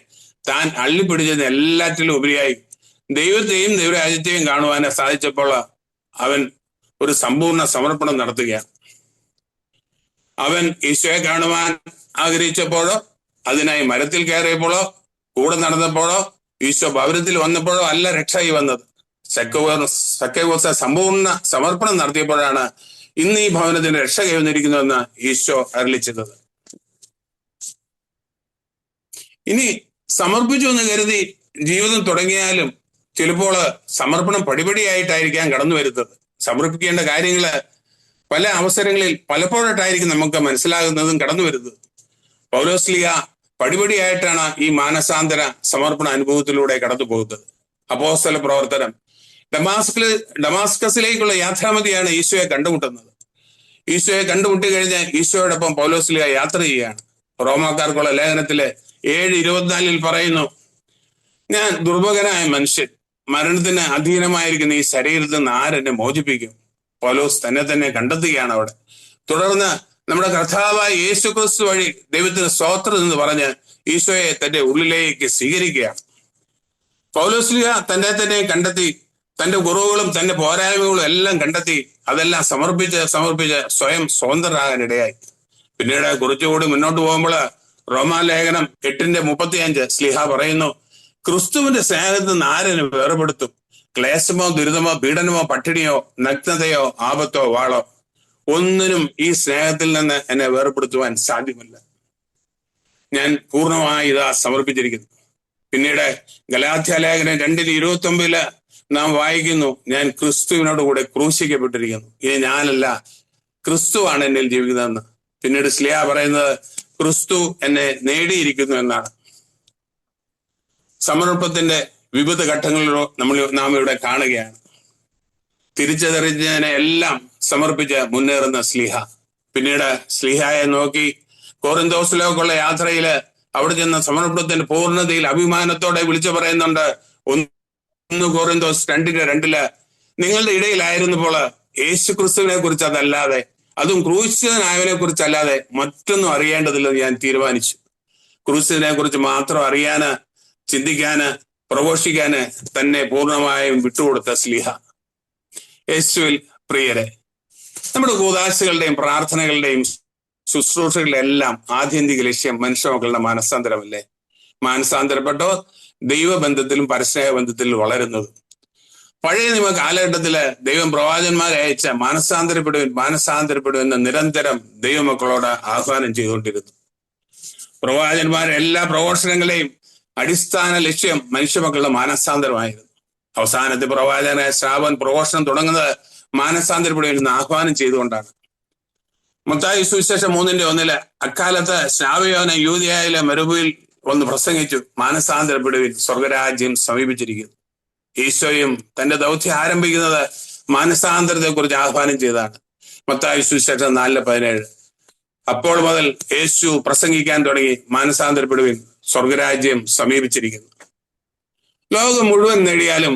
താൻ അള്ളിപ്പിടിച്ചത് എല്ലാറ്റിലും ഉപരിയായി ദൈവത്തെയും ദൈവരാജ്യത്തെയും കാണുവാൻ സാധിച്ചപ്പോൾ അവൻ ഒരു സമ്പൂർണ്ണ സമർപ്പണം നടത്തുകയാണ്. അവൻ ഈശോയെ കാണുവാൻ ആഗ്രഹിച്ചപ്പോഴോ, അതിനായി മരത്തിൽ കയറിയപ്പോഴോ, കൂടെ നടന്നപ്പോഴോ, ഈശോ ഭവനത്തിൽ വന്നപ്പോഴോ അല്ല രക്ഷയായി വന്നത്. സക്കേവോസ് സമ്പൂർണ്ണ സമർപ്പണം നടത്തിയപ്പോഴാണ് ഇന്ന് ഈ ഭവനത്തിന് രക്ഷ കൈവന്നിരിക്കുന്നുവെന്ന് ഈശോ അരുളിച്ചത്. ഇനി സമർപ്പിച്ചു എന്ന് കരുതി ജീവിതം തുടങ്ങിയാലും ചിലപ്പോൾ സമർപ്പണം പടിപടിയായിട്ടായിരിക്കാം കടന്നു വരുന്നത്. സമർപ്പിക്കേണ്ട കാര്യങ്ങള് പല അവസരങ്ങളിൽ പലപ്പോഴായിട്ടായിരിക്കും നമുക്ക് മനസ്സിലാകുന്നതും കടന്നു വരുന്നത്. പൗലോസ്ലീഹ പടിപടിയായിട്ടാണ് ഈ മാനസാന്തര സമർപ്പണ അനുഭവത്തിലൂടെ കടന്നു പോകുന്നത്. അപ്പോസ്തല പ്രവർത്തനം ഡമാസ്കസിലേക്കുള്ള യാത്രാമതിയാണ് ഈശോയെ കണ്ടുമുട്ടുന്നത്. ഈശോയെ കണ്ടുമുട്ടി കഴിഞ്ഞ് ഈശോയോടൊപ്പം പൗലോസ്ലീഹ യാത്ര ചെയ്യുകയാണ്. റോമാക്കാർക്കുള്ള ലേഖനത്തിലെ 7:24 പറയുന്നു, ഞാൻ ദുർഭകനായ മനുഷ്യൻ, മരണത്തിന് അധീനമായിരിക്കുന്ന ഈ ശരീരത്തിൽ നിന്ന് ആരെന്നെ മോചിപ്പിക്കും? പൗലോസ് തന്നെ കണ്ടെത്തുകയാണ് അവിടെ. തുടർന്ന് നമ്മുടെ കർത്താവായ യേശു ക്രിസ്തു വഴി ദൈവത്തിന് സ്തോത്രം എന്ന് പറഞ്ഞ് ഈശോയെ തന്റെ ഉള്ളിലേക്ക് സ്വീകരിക്കുകയാണ്. പൗലോസ്ലീഹ തന്നെ കണ്ടെത്തി, തന്റെ കുറവുകളും തന്റെ പോരായ്മകളും എല്ലാം കണ്ടെത്തി അതെല്ലാം സമർപ്പിച്ച് സ്വയം സ്വതന്ത്രരാകാനിടയായി. പിന്നീട് കുറച്ചുകൂടി മുന്നോട്ട് പോകുമ്പോൾ റോമാലേഖനം 8:35 സ്ലീഹ പറയുന്നു, ക്രിസ്തുവിന്റെ സ്നേഹത്തിൽ നിന്ന് ആരെന്നെ വേർപെടുത്തും? ക്ലേശമോ ദുരിതമോ പീഡനമോ പട്ടിണിയോ നഗ്നതയോ ആപത്തോ വാളോ, ഒന്നിനും ഈ സ്നേഹത്തിൽ നിന്ന് എന്നെ വേർപെടുത്തുവാൻ സാധ്യമല്ല. ഞാൻ പൂർണ്ണമായി ഇതാ സമർപ്പിച്ചിരിക്കുന്നു. പിന്നീട് ഗലാത്യാലേഖനം 2:29 നാം വായിക്കുന്നു, ഞാൻ ക്രിസ്തുവിനോട് കൂടെ ക്രൂശിക്കപ്പെട്ടിരിക്കുന്നു, ഇനി ഞാനല്ല ക്രിസ്തുവാണ് എന്നിൽ ജീവിക്കുന്നതെന്ന്. പിന്നീട് സ്ലീഹ പറയുന്നത് ക്രിസ്തു എന്നെ നേടിയിരിക്കുന്നു എന്നാണ്. സമർപ്പണത്തിന്റെ വിവിധ ഘട്ടങ്ങളിലോ നാം ഇവിടെ കാണുകയാണ്. തിരിച്ചറിഞ്ഞതിനെ എല്ലാം സമർപ്പിച്ച് മുന്നേറുന്ന സ്ലീഹ. പിന്നീട് സ്ലീഹയെ നോക്കി കൊറിന്തോസിലേക്കുള്ള യാത്രയില് അവിടെ ചെന്ന സമർപ്പണത്തിന്റെ പൂർണ്ണതയിൽ അഭിമാനത്തോടെ വിളിച്ചു പറയുന്നുണ്ട്. 1 കൊറിന്തോസ് 2:2 നിങ്ങളുടെ ഇടയിലായിരുന്നപ്പോൾ യേശു ക്രിസ്തുവിനെ കുറിച്ച് അതല്ലാതെ, അതും ക്രൂശിതനായവനെ കുറിച്ചല്ലാതെ മറ്റൊന്നും അറിയേണ്ടതില്ലെന്ന് ഞാൻ തീരുമാനിച്ചു. ക്രൂശിതനെ കുറിച്ച് മാത്രം അറിയാന്, ചിന്തിക്കാന്, പ്രഘോഷിക്കാന് തന്നെ പൂർണ്ണമായും വിട്ടുകൊടുത്ത സ്ലീഹ. യേശുവിൽ പ്രിയരെ, നമ്മുടെ കൂദാശകളുടെയും പ്രാർത്ഥനകളുടെയും ശുശ്രൂഷകളുടെ എല്ലാം ആത്യന്തിക ലക്ഷ്യം മനുഷ്യമക്കളുടെ മാനസാന്തരമല്ലേ? മാനസാന്തരപ്പെട്ടോ ദൈവബന്ധത്തിലും പരസ്നേഹ ബന്ധത്തിലും വളരുന്നത്. പഴയ നിയമ കാലഘട്ടത്തില് ദൈവം പ്രവാചകന്മാരെ അയച്ച മാനസാന്തരപ്പെടുവൻ എന്ന് നിരന്തരം ദൈവമക്കളോട് ആഹ്വാനം ചെയ്തുകൊണ്ടിരുന്നു. പ്രവാചകന്മാരുടെ എല്ലാ പ്രഘോഷണങ്ങളെയും അടിസ്ഥാന ലക്ഷ്യം മനുഷ്യമക്കളുടെ മാനസാന്തരമായിരുന്നു. അവസാനത്തെ പ്രവാചകനായ ശ്രാവൻ പ്രഘോഷണം തുടങ്ങുന്നത് മാനസാന്തരപ്പെടുവെന്ന് ആഹ്വാനം ചെയ്തുകൊണ്ടാണ്. മത്തായി സുവിശേഷം 3:1 അക്കാലത്ത് സ്നാപയോന യൂദയായിലെ മരുഭൂമിയിൽ ഒന്ന് പ്രസംഗിച്ചു, മാനസാന്തരപ്പെടുവിൻ, സ്വർഗരാജ്യം സമീപിച്ചിരിക്കുന്നു. ഈശോയും തന്റെ ദൗത്യം ആരംഭിക്കുന്നത് മാനസാന്തരത്തെ കുറിച്ച് ആഹ്വാനം ചെയ്താണ്. മത്തായി സുവിശേഷം 4:17 അപ്പോൾ മുതൽ യേശു പ്രസംഗിക്കാൻ തുടങ്ങി, മാനസാന്തരപ്പെടുവിൻ, സ്വർഗരാജ്യം സമീപിച്ചിരിക്കുന്നു. ലോകം മുഴുവൻ നേടിയാലും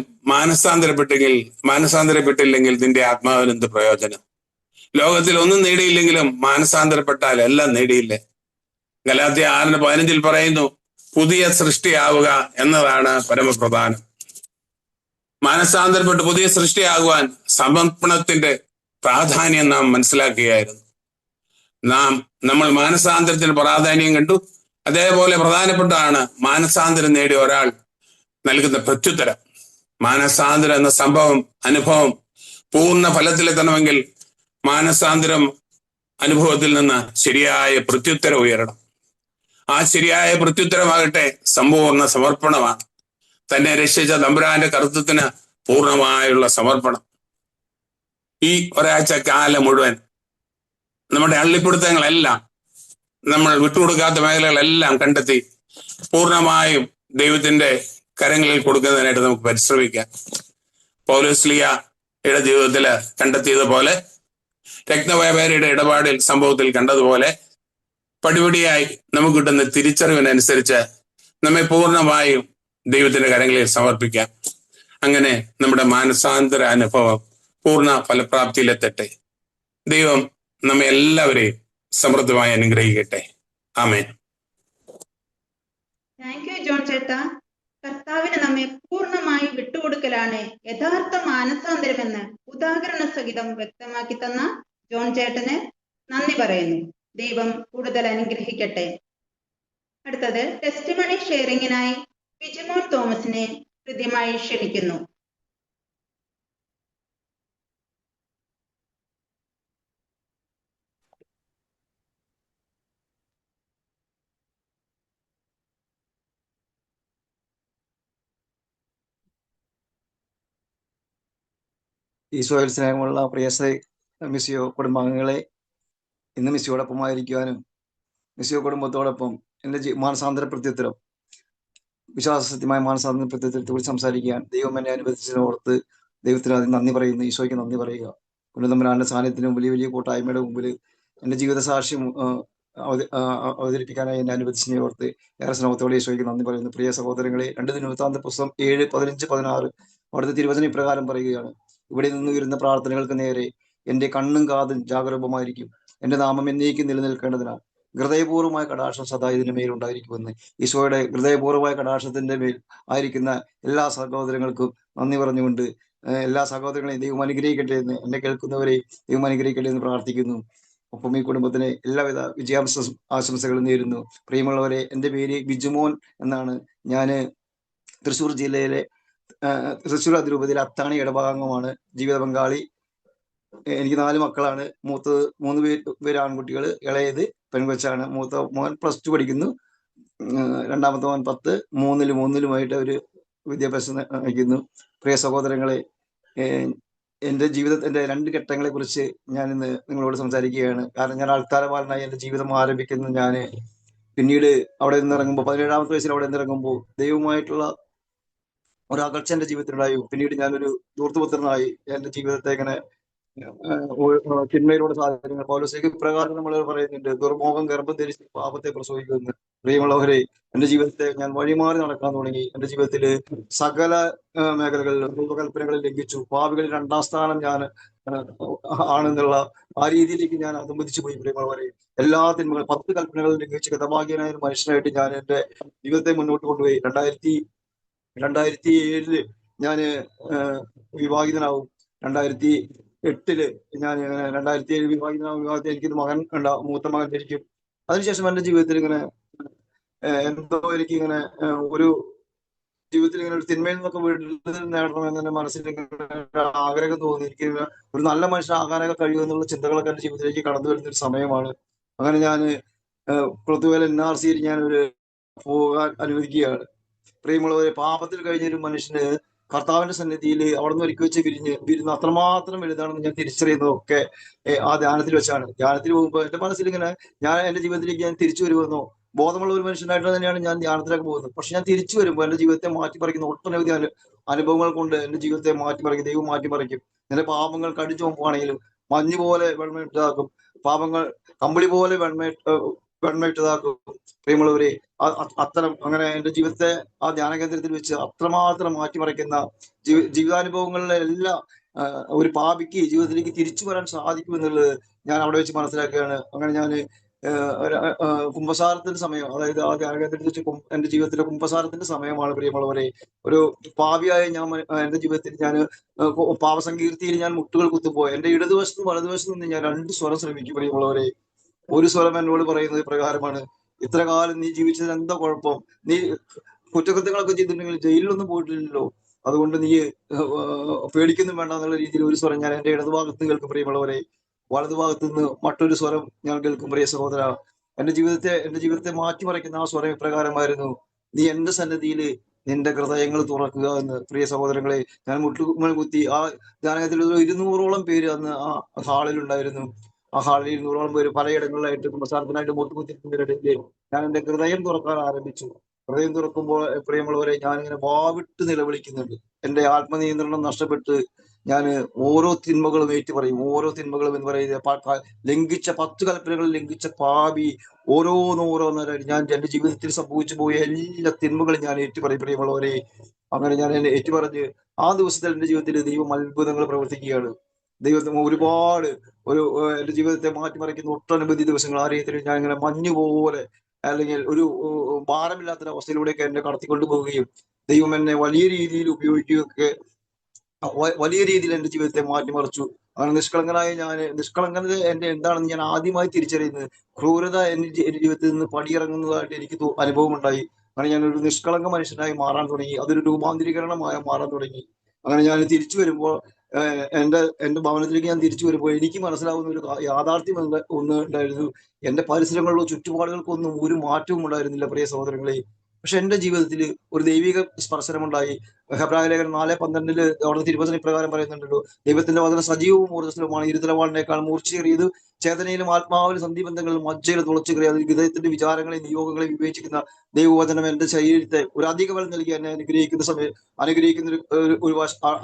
മാനസാന്തരപ്പെട്ടില്ലെങ്കിൽ നിന്റെ ആത്മാവിന് എന്ത് പ്രയോജനം? ലോകത്തിൽ ഒന്നും നേടിയില്ലെങ്കിലും മാനസാന്തരപ്പെട്ടാൽ എല്ലാം നേടിയില്ലേ? ഗലാത്യ 6:15 പറയുന്നു, പുതിയ സൃഷ്ടിയാവുക എന്നതാണ് പരമപ്രധാനം. മാനസാന്തരപ്പെട്ട് പുതിയ സൃഷ്ടിയാകുവാൻ സമർപ്പണത്തിന്റെ പ്രാധാന്യം നാം മനസ്സിലാക്കുകയായിരുന്നു. നമ്മൾ മാനസാന്തരത്തിന് പ്രാധാന്യം കണ്ടു. അതേപോലെ പ്രധാനപ്പെട്ടാണ് മാനസാന്തരം നേടിയ ഒരാൾ നൽകുന്ന പ്രത്യുത്തരം. മാനസാന്തരം എന്ന അനുഭവം പൂർണ്ണ ഫലത്തിലെത്തണമെങ്കിൽ മാനസാന്തരം അനുഭവത്തിൽ നിന്ന് ശരിയായ പ്രത്യുത്തരം ഉയരണം. ആ ശരിയായ പ്രത്യുത്തരമാകട്ടെ സമ്പൂർണ്ണ സമർപ്പണമാണ്. തന്നെ രക്ഷിച്ച തമ്പുരാന്റെ കർത്തൃത്വത്തിന് പൂർണ്ണമായുള്ള സമർപ്പണം. ഈ ഒരാഴ്ച കാലം മുഴുവൻ നമ്മുടെ അള്ളിപ്പിടുത്തങ്ങളെല്ലാം, നമ്മൾ വിട്ടുകൊടുക്കാത്ത മേഖലകളെല്ലാം കണ്ടെത്തി പൂർണ്ണമായും ദൈവത്തിന്റെ കരങ്ങളിൽ കൊടുക്കുന്നതിനായിട്ട് നമുക്ക് പരിശ്രമിക്കാം. പൗലോസ്ലീഹയുടെ ജീവിതത്തിൽ കണ്ടെത്തിയതുപോലെ, രത്നവ്യാപാരിയുടെ സംഭവത്തിൽ കണ്ടതുപോലെ പടിപടിയായി നമുക്ക് കിട്ടുന്ന തിരിച്ചറിവിനനുസരിച്ച് നമ്മെ പൂർണ്ണമായും ദൈവത്തിന്റെ കരങ്ങളിൽ സമർപ്പിക്കാം. അങ്ങനെ നമ്മുടെ മാനസാന്തര അനുഭവം പൂർണ്ണ ഫലപ്രാപ്തിയിലെത്തട്ടെ. ദൈവം നമ്മെ എല്ലാവരെയും സമൃദ്ധമായി അനുഗ്രഹിക്കട്ടെ. ആമേൻ. താങ്ക് യു ജോൺ ചേട്ടാ. കർത്താവിന് നമ്മെ പൂർണ്ണമായി വിട്ടുകൊടുക്കലാണ് യഥാർത്ഥ മാനസാന്തരമെന്ന് ഉദാഹരണ സഹിതം വ്യക്തമാക്കി തന്ന ജോൺ ചേട്ടന് നന്ദി പറയുന്നു. ദൈവം കൂടുതൽ അനുഗ്രഹിക്കട്ടെ. അടുത്തത് ടെസ്റ്റിമണി ഷെയറിങ്ങിനായി ബിജിമോൻ തോമസിനെ ഹൃദ്യമായി ക്ഷണിക്കുന്നു. ഈശോയിൽ സ്നേഹമുള്ള പ്രിയ മിസ്സിയോ കുടുംബാംഗങ്ങളെ, ഇന്ന് മിസ്സിയോടൊപ്പമായിരിക്കുവാനും മിസ്സിയോ കുടുംബത്തോടൊപ്പം എൻ്റെ മാനസാന്തര പ്രത്യുത്തരം, വിശ്വാസസത്യമായ മാനസാന്തര പ്രത്യുത്തരത്തെക്കുറിച്ച് സംസാരിക്കാൻ ദൈവം എന്നെ അനുവദിച്ചതിനോർത്ത് ദൈവത്തിന് അതിന് നന്ദി പറയുന്നു. ഈശോയ്ക്ക് നന്ദി പറയുക. ഉന്നതമ്പരാന്റെ സാന്നിധ്യത്തിനും വലിയ വലിയ കൂട്ടായ്മയുടെ മുമ്പിൽ എൻ്റെ ജീവിത സാക്ഷ്യം അവതരിപ്പിക്കാനായി എന്നെ അനുവദിച്ചതിനെ ഓർത്ത് ഏറെ സ്നേഹത്തോടെ ഈശോയ്ക്ക് നന്ദി പറയുന്നു. പ്രിയ സഹോദരങ്ങളെ, 2 ദിനവൃത്താന്ത പുസ്തകം 7, 15, 16 അവിടുത്തെ തിരുവചനം ഇപ്രകാരം പറയുകയാണ്: ഇവിടെ നിന്ന് വരുന്ന പ്രാർത്ഥനകൾക്ക് നേരെ എൻ്റെ കണ്ണും കാതും ജാഗരൂപമായിരിക്കും. എൻ്റെ നാമം എന്നേക്കും നിലനിൽക്കേണ്ടതിനാൽ ഹൃദയപൂർവ്വമായ കടാക്ഷം സദാ ഇതിന് മേൽ ഉണ്ടായിരിക്കുമെന്ന്. ഈശോയുടെ ഹൃദയപൂർവ്വമായ കടാക്ഷത്തിന്റെ മേൽ ആയിരിക്കുന്ന എല്ലാ സഹോദരങ്ങൾക്കും നന്ദി പറഞ്ഞുകൊണ്ട് എല്ലാ സഹോദരങ്ങളെയും ദൈവം അനുഗ്രഹിക്കട്ടെ എന്ന്, എന്നെ കേൾക്കുന്നവരെ ദൈവം അനുഗ്രഹിക്കട്ടെ എന്ന് പ്രാർത്ഥിക്കുന്നു. ഒപ്പം ഈ കുടുംബത്തിന് എല്ലാവിധ ആശംസകളും നേരുന്നു. പ്രിയമുള്ളവരെ, എൻ്റെ പേര് ബിജുമോൻ എന്നാണ്. ഞാൻ തൃശ്ശൂർ ജില്ലയിലെ തൃശ്ശൂർ അതിരൂപതയിലെ അത്താണി ഇടഭാഗമാണ്. ജീവിത പങ്കാളി എനിക്ക് 4 മക്കളാണ്. മൂത്തത് 3 പേര് ആൺകുട്ടികൾ, ഇളയത് പെൺകൊച്ചാണ്. മൂത്ത മോൻ +2 പഠിക്കുന്നു, രണ്ടാമത്തെ മോൻ 10, 3-3 ഒരു വിദ്യാഭ്യാസം നയിക്കുന്നു. പ്രിയ സഹോദരങ്ങളെ, എൻ്റെ ജീവിതത്തിന്റെ 2 ഘട്ടങ്ങളെ കുറിച്ച് ഞാൻ ഇന്ന് നിങ്ങളോട് സംസാരിക്കുകയാണ്. കാരണം ഞാൻ ആൾക്കാരപാലനായി എൻ്റെ ജീവിതം ആരംഭിക്കുന്നത് ഞാൻ പിന്നീട് അവിടെ നിന്നിറങ്ങുമ്പോൾ 17ാമത്തെ വയസ്സിൽ അവിടെ നിന്നിറങ്ങുമ്പോൾ ദൈവവുമായിട്ടുള്ള ഒരു അകൽച്ച എൻ്റെ ജീവിതത്തിലുണ്ടായി. പിന്നീട് ഞാനൊരു ധൂർത്തുപുത്രനായി എൻ്റെ ജീവിതത്തെ ഇങ്ങനെ തിന്മയിലൂടെ സാഹചര്യങ്ങൾ പൗലോസിക്ക് പ്രകാരം നമ്മൾ പറയുന്നുണ്ട്, ദുർമോഹം ഗർഭം ധരിച്ച് പാപത്തെ പ്രസവിക്കുമെന്ന്. പ്രിയമുള്ളവരെ, എൻ്റെ ജീവിതത്തെ ഞാൻ വഴിമാറി നടക്കാൻ തുടങ്ങി. എൻ്റെ ജീവിതത്തിൽ സകല മേഖലകളിലും ദൈവകൽപ്പനകളിൽ ലംഘിച്ചു. പാപികളിൽ 2ാം സ്ഥാനം ഞാൻ ആണെന്നുള്ള ആ രീതിയിലേക്ക് ഞാൻ അധംപതിച്ചു പോയി. പ്രിയമുള്ളവരെ, എല്ലാ തിന്മകളും 10 കൽപ്പനകളിൽ ലംഘിച്ച് ഗതഭാഗ്യനായ ഒരു മനുഷ്യനായിട്ട് ഞാൻ എൻ്റെ ജീവിതത്തെ മുന്നോട്ട് കൊണ്ടുപോയി. 2007 ഞാൻ വിവാഹിതനാവും. 2008 ഞാൻ 2007 വിവാഹത്തിൽ എനിക്കൊരു മകൻ മൂത്ത മകൻ ജനിക്കും. അതിനുശേഷം എൻ്റെ ജീവിതത്തിൽ ഇങ്ങനെ എന്തോ എനിക്ക് ഇങ്ങനെ ഒരു ജീവിതത്തിൽ ഇങ്ങനെ ഒരു തിന്മയിൽ നിന്നൊക്കെ വീട്ടിൽ നേടണമെന്ന് എൻ്റെ മനസ്സിൽ ആഗ്രഹം തോന്നി. എനിക്ക് ഒരു നല്ല മനുഷ്യനാകാനൊക്കെ കഴിയുമെന്നുള്ള ചിന്തകളൊക്കെ എൻ്റെ ജീവിതത്തിലേക്ക് കടന്നു വരുന്ന ഒരു സമയമാണ്. അങ്ങനെ ഞാൻ പുറത്തുപോലെ NRCയിൽ ഞാൻ പോകാൻ അനുവദിക്കുകയാണ്. പ്രിയമുള്ളവരെ, പാപത്തിൽ കഴിഞ്ഞൊരു മനുഷ്യന് കർത്താവിന്റെ സന്നിധിയിൽ അവിടെ നിന്ന് ഒരുക്കി വെച്ച് വിരുന്ന് അത്രമാത്രം വലുതാണെന്ന് ഞാൻ തിരിച്ചറിയുന്നതൊക്കെ ആ ധ്യാനത്തിൽ വെച്ചാണ്. ധ്യാനത്തിൽ പോകുമ്പോൾ എൻ്റെ മനസ്സിൽ ഇങ്ങനെ ഞാൻ എൻ്റെ ജീവിതത്തിലേക്ക് ഞാൻ തിരിച്ചു വരുമെന്നോ ബോധമുള്ള ഒരു മനുഷ്യനായിട്ട് തന്നെയാണ് ഞാൻ ധ്യാനത്തിലേക്ക് പോകുന്നത്. പക്ഷെ ഞാൻ തിരിച്ചു വരുമ്പോൾ എൻ്റെ ജീവിതത്തെ മാറ്റിപ്പറിക്കുന്ന ഒട്ടനവധി അനുഭവങ്ങൾ കൊണ്ട് എൻ്റെ ജീവിതത്തെ മാറ്റിപ്പറിക്കും. ദൈവം മാറ്റിപ്പറിക്കും. എൻ്റെ പാപങ്ങൾ കടിച്ചു നോക്കുവാണെങ്കിലും മഞ്ഞ് പോലെ വെണ്മയിട്ടതാക്കും, പാപങ്ങൾ കമ്പിളി പോലെ വെണ്മയിട്ടതാക്കും. പ്രിയമുള്ളവരെ, അത്തരം അങ്ങനെ എൻ്റെ ജീവിതത്തെ ആ ധ്യാന കേന്ദ്രത്തിൽ വെച്ച് അത്രമാത്രം മാറ്റിമറിക്കുന്ന ജീവിതാനുഭവങ്ങളിലെ എല്ലാ ഒരു പാപിക്ക് ജീവിതത്തിലേക്ക് തിരിച്ചു വരാൻ സാധിക്കുമെന്നുള്ളത് ഞാൻ അവിടെ വെച്ച് മനസ്സിലാക്കുകയാണ്. അങ്ങനെ ഞാൻ കുംഭസാരത്തിന്റെ സമയം, അതായത് ആ ധ്യാന കേന്ദ്രത്തിൽ വെച്ച് എൻ്റെ ജീവിതത്തിലെ കുംഭസാരത്തിന്റെ സമയമാണ്. പ്രിയമുള്ളവരെ, ഒരു പാപിയായ ഞാൻ എൻ്റെ ജീവിതത്തിൽ ഞാൻ പാപസങ്കീർത്തിയിൽ ഞാൻ മുട്ടുകൾ കുത്തുമ്പോൾ എൻ്റെ ഇടതുവശത്തും വലതുവശത്തും നിന്ന് ഞാൻ 2 സ്വരം ശ്രമിക്കും. പ്രിയമുള്ളവരെ, ഒരു സ്വരം എന്നോട് പറയുന്നത് പ്രകാരമാണ്: ഇത്ര കാലം നീ ജീവിച്ചത് എന്താ കുഴപ്പം? നീ കുറ്റകൃത്യങ്ങളൊക്കെ ചെയ്തിട്ടുണ്ടെങ്കിൽ ജയിലിലൊന്നും പോയിട്ടില്ലല്ലോ, അതുകൊണ്ട് നീ പേടിക്കൊന്നും വേണ്ട എന്നുള്ള രീതിയിൽ ഒരു സ്വരം ഞാൻ എൻ്റെ ഇടതുഭാഗത്ത് കേൾക്കും. പ്രിയമുള്ളവരെ, വലതുഭാഗത്ത് നിന്ന് മറ്റൊരു സ്വരം ഞാൻ കേൾക്കും. പ്രിയ സഹോദര, എൻ്റെ ജീവിതത്തെ മാറ്റിമറിക്കുന്ന ആ സ്വരം ഇപ്രകാരമായിരുന്നു: നീ എൻ്റെ സന്നിധിയിൽ നിന്റെ ഹൃദയങ്ങൾ തുറക്കുക എന്ന്. പ്രിയ സഹോദരങ്ങളെ, ഞാൻ മുട്ടുകൾ കുത്തി ആ ധ്യാനത്തിൽ 200ഓളം പേര് അന്ന് ആ ഹാളിലുണ്ടായിരുന്നു. ആ ഹാളിൽ 200ഓളം പേര് പലയിടങ്ങളിലായിട്ട് കുമ്പസാരത്തിനായിട്ട് മുട്ടുകുത്തിക്കുന്നതിനിടയിൽ ഞാൻ എൻ്റെ ഹൃദയം തുറക്കാൻ ആരംഭിച്ചു. ഹൃദയം തുറക്കുമ്പോൾ പ്രിയമുള്ളവരെ, ഞാനിങ്ങനെ വാവിട്ട് നിലവിളിക്കുന്നുണ്ട്. എൻ്റെ ആത്മനിയന്ത്രണം നഷ്ടപ്പെട്ട് ഞാൻ ഓരോ തിന്മകളും ഏറ്റു പറയും. ഓരോ തിന്മകളും എന്ന് പറയുന്നത് ലംഘിച്ച 10 കൽപ്പനകൾ ലംഘിച്ച പാപി ഓരോന്നോരോന്നായിട്ട് ഞാൻ എൻ്റെ ജീവിതത്തിൽ സംഭവിച്ചു പോയ എല്ലാ തിന്മകളും ഞാൻ ഏറ്റുപറയും. പ്രിയമുള്ളവരെ, അങ്ങനെ ഞാൻ എന്നെ ഏറ്റുപറഞ്ഞ് ആ ദിവസത്തിൽ എൻ്റെ ജീവിതത്തിൽ ദൈവം അത്ഭുതങ്ങൾ പ്രവർത്തിക്കുകയാണ്. ദൈവത്തിന് ഒരുപാട് എൻ്റെ ജീവിതത്തെ മാറ്റിമറിക്കുന്ന ഒട്ടനവധി ദിവസങ്ങൾ ആ രീതിയിൽ ഞാൻ ഇങ്ങനെ മഞ്ഞുപോലെ അല്ലെങ്കിൽ ഒരു ഭാരമില്ലാത്തൊരവസ്ഥയിലൂടെയൊക്കെ എന്നെ കടത്തിക്കൊണ്ടു പോവുകയും ദൈവം എന്നെ വലിയ രീതിയിൽ ഉപയോഗിക്കുകയൊക്കെ വലിയ രീതിയിൽ എൻ്റെ ജീവിതത്തെ മാറ്റിമറിച്ചു. അങ്ങനെ നിഷ്കളങ്കത എൻ്റെ എന്താണെന്ന് ഞാൻ ആദ്യമായി തിരിച്ചറിയുന്നത് ക്രൂരത എൻ്റെ ജീവിതത്തിൽ നിന്ന് പടിയിറങ്ങുന്നതായിട്ട് എനിക്ക് അനുഭവം ഉണ്ടായി. അങ്ങനെ ഞാനൊരു നിഷ്കളങ്ക മനുഷ്യനായി മാറാൻ തുടങ്ങി. അതൊരു രൂപാന്തരീകരണമായി മാറാൻ തുടങ്ങി. അങ്ങനെ ഞാൻ തിരിച്ചു വരുമ്പോൾ എൻ്റെ ഭവനത്തിലേക്ക് ഞാൻ തിരിച്ചു വരുമ്പോൾ എനിക്ക് മനസ്സിലാവുന്ന ഒരു യാഥാർത്ഥ്യം ഒന്ന് ഉണ്ടായിരുന്നു: എൻ്റെ പരിസരങ്ങളിലോ ചുറ്റുപാടുകൾക്കൊന്നും ഒരു മാറ്റവും ഉണ്ടായിരുന്നില്ല. പ്രിയ സഹോദരങ്ങളെ, പക്ഷെ എന്റെ ജീവിതത്തിൽ ഒരു ദൈവിക സ്പർശനമുണ്ടായി. ഹെബ്രായ ലേഖനം 4:12 അവിടുത്തെ തിരുവചനം ഇപ്രകാരം പറയുന്നുണ്ടല്ലോ, ദൈവത്തിന്റെ വചനം സജീവവും ഊർജ്ജസ്വലവുമാണ്, ഇരുതലവാളിനേക്കാൾ മൂർച്ചയേറിയത്, ചേതനയിലും ആത്മാവിലും സന്ധിബന്ധങ്ങളിലും മജ്ജയിലും തുളച്ചു കയറി ഹൃദയത്തിന്റെ വിചാരങ്ങളെയും നിയോഗങ്ങളെയും വിവേചിക്കുന്ന ദൈവവചനം എന്റെ ശരീരത്തെ ഒരു അധിക ബലം നൽകി എന്നെ അനുഗ്രഹിക്കുന്ന ഒരു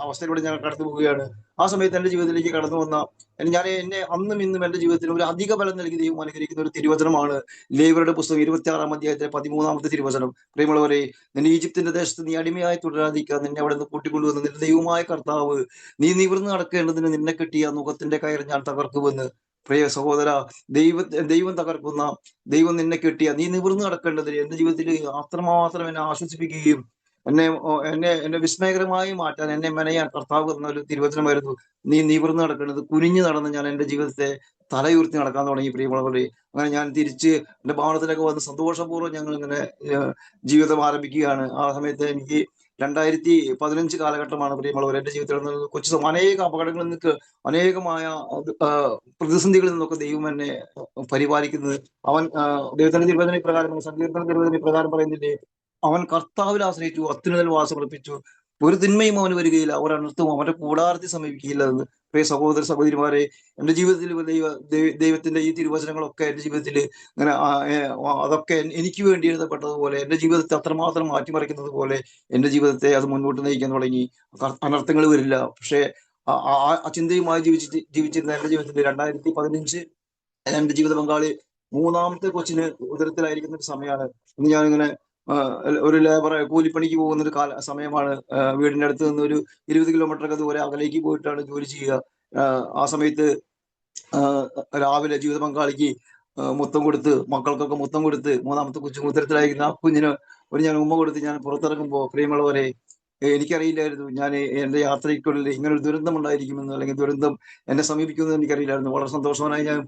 അവസ്ഥയിലൂടെ ഞാൻ കടന്നു പോവുകയാണ്. ആ സമയത്ത് എന്റെ ജീവിതത്തിലേക്ക് കടന്നു വന്ന എന്നെ അന്നും ഇന്നും എന്റെ ജീവിതത്തിൽ ഒരു അധിക ബലം നൽകി ദൈവം അനുഗ്രഹിക്കുന്ന ഒരു തിരുവചനമാണ് ലേവ്യരുടെ പുസ്തകം 26-ാം അധ്യായത്തിലെ 13-ാമത്തെ തിരുവചനം. പ്രിയമുള്ളവരെ, നിന്നെ ഈജിപ്തിന്റെ ദേശത്ത് നീ അടിമയായി തുടരാതിരിക്കുക, നിന്നെ അവിടെ നിന്ന് കൂട്ടിക്കൊണ്ടുവന്ന് നിന്റെ ദൈവമായ കർത്താവ് നീ നിവർന്ന് നടക്കേണ്ടതിന് നിന്നെ കെട്ടിയ നുഖത്തിന്റെ കയർ ഞാൻ തകർക്കുമെന്ന്. പ്രിയ സഹോദര, ദൈവം തകർക്കുന്ന, ദൈവം നിന്നെ കെട്ടിയ നീ നിവർന്ന് നടക്കേണ്ടതിന് എന്റെ ജീവിതത്തിൽ അത്രമാത്രം എന്നെ ആശ്വസിപ്പിക്കുകയും എന്നെ വിസ്മയകരമായി മാറ്റാൻ, എന്നെ മെനയാൻ കർത്താവ് എന്ന ഒരു തിരുവചനമായിരുന്നു. നീ നിവർന്ന് നടക്കേണ്ടത്. കുനിഞ്ഞു നടന്ന് ഞാൻ എന്റെ ജീവിതത്തെ തലയുയർത്തി നടക്കാൻ തുടങ്ങി. പ്രിയമുള്ളവരെ, അങ്ങനെ ഞാൻ തിരിച്ച് എന്റെ ഭവനത്തിലൊക്കെ വന്ന് സന്തോഷപൂർവ്വം ഞങ്ങൾ ഇങ്ങനെ ജീവിതം ആരംഭിക്കുകയാണ്. ആ സമയത്ത് എനിക്ക് 2015 കാലഘട്ടമാണ് പ്രിയമുള്ളവർ. എന്റെ ജീവിതത്തിൽ അനേക അപകടങ്ങളിൽ നിന്ന്, അനേകമായ പ്രതിസന്ധികളിൽ നിന്നൊക്കെ ദൈവം എന്നെ പരിപാലിക്കുന്നത്. അവൻ ദൈവത്തിന്റെ തിരുവചന പ്രകാരം, സങ്കീർത്തന തിരുവചന പ്രകാരം പറയുന്നില്ലേ, അവൻ കർത്താവിൽ ആശ്രയിച്ചു, അത്യുന്നതൽ വാസമർപ്പിച്ചു, ഒരു തിന്മയും അവന് വരികയില്ല, ഒരു അനർത്ഥവും അവന്റെ കൂടാരത്തിൽ സമീപിക്കുകയില്ല എന്ന്. പ്രിയ സഹോദര സഹോദരിമാരെ, എന്റെ ജീവിതത്തിൽ ദൈവത്തിന്റെ ഈ തിരുവചനങ്ങളൊക്കെ എന്റെ ജീവിതത്തിൽ ഇങ്ങനെ അതൊക്കെ എനിക്ക് വേണ്ടി എഴുതപ്പെട്ടതുപോലെ, എന്റെ ജീവിതത്തെ അത്രമാത്രം മാറ്റിമറിക്കുന്നത് പോലെ എന്റെ ജീവിതത്തെ അത് മുന്നോട്ട് നയിക്കാൻ തുടങ്ങി. അനർത്ഥങ്ങൾ വരില്ല. പക്ഷെ ആ ചിന്തയുമായി ജീവിച്ചിരുന്ന എന്റെ ജീവിതത്തിൽ 2015 എന്റെ ജീവിത പങ്കാളി 3ാമത്തെ കൊച്ചിന് ഉദരത്തിലായിരിക്കുന്ന ഒരു സമയമാണ്. ഇന്ന് ഞാനിങ്ങനെ ഒരു കൂലിപ്പണിക്ക് പോകുന്ന ഒരു സമയമാണ്. വീടിന്റെ അടുത്ത് നിന്ന് ഒരു 20 കിലോമീറ്റർ ദൂരെ അകലേക്ക് പോയിട്ടാണ് ജോലി ചെയ്യുക. ആ സമയത്ത് രാവിലെ ജീവിത പങ്കാളിക്ക് മുത്തം കൊടുത്ത്, മക്കൾക്കൊക്കെ മുത്തം കൊടുത്ത്, 3ാമത്തെ കൊച്ചു ഉദരത്തിലായിരിക്കുന്ന ആ കുഞ്ഞിന് ഞാൻ ഉമ്മ കൊടുത്ത് ഞാൻ പുറത്തിറങ്ങുമ്പോൾ, പ്രിയമുള്ളവരെ, എനിക്കറിയില്ലായിരുന്നു ഞാൻ എന്റെ യാത്രയ്ക്കുള്ളിൽ ഇങ്ങനെ ഒരു ദുരന്തം ഉണ്ടായിരിക്കുമെന്ന്, അല്ലെങ്കിൽ ദുരന്തം എന്നെ സമീപിക്കുമെന്ന് എനിക്കറിയില്ലായിരുന്നു. വളരെ സന്തോഷവാനായി ഞാൻ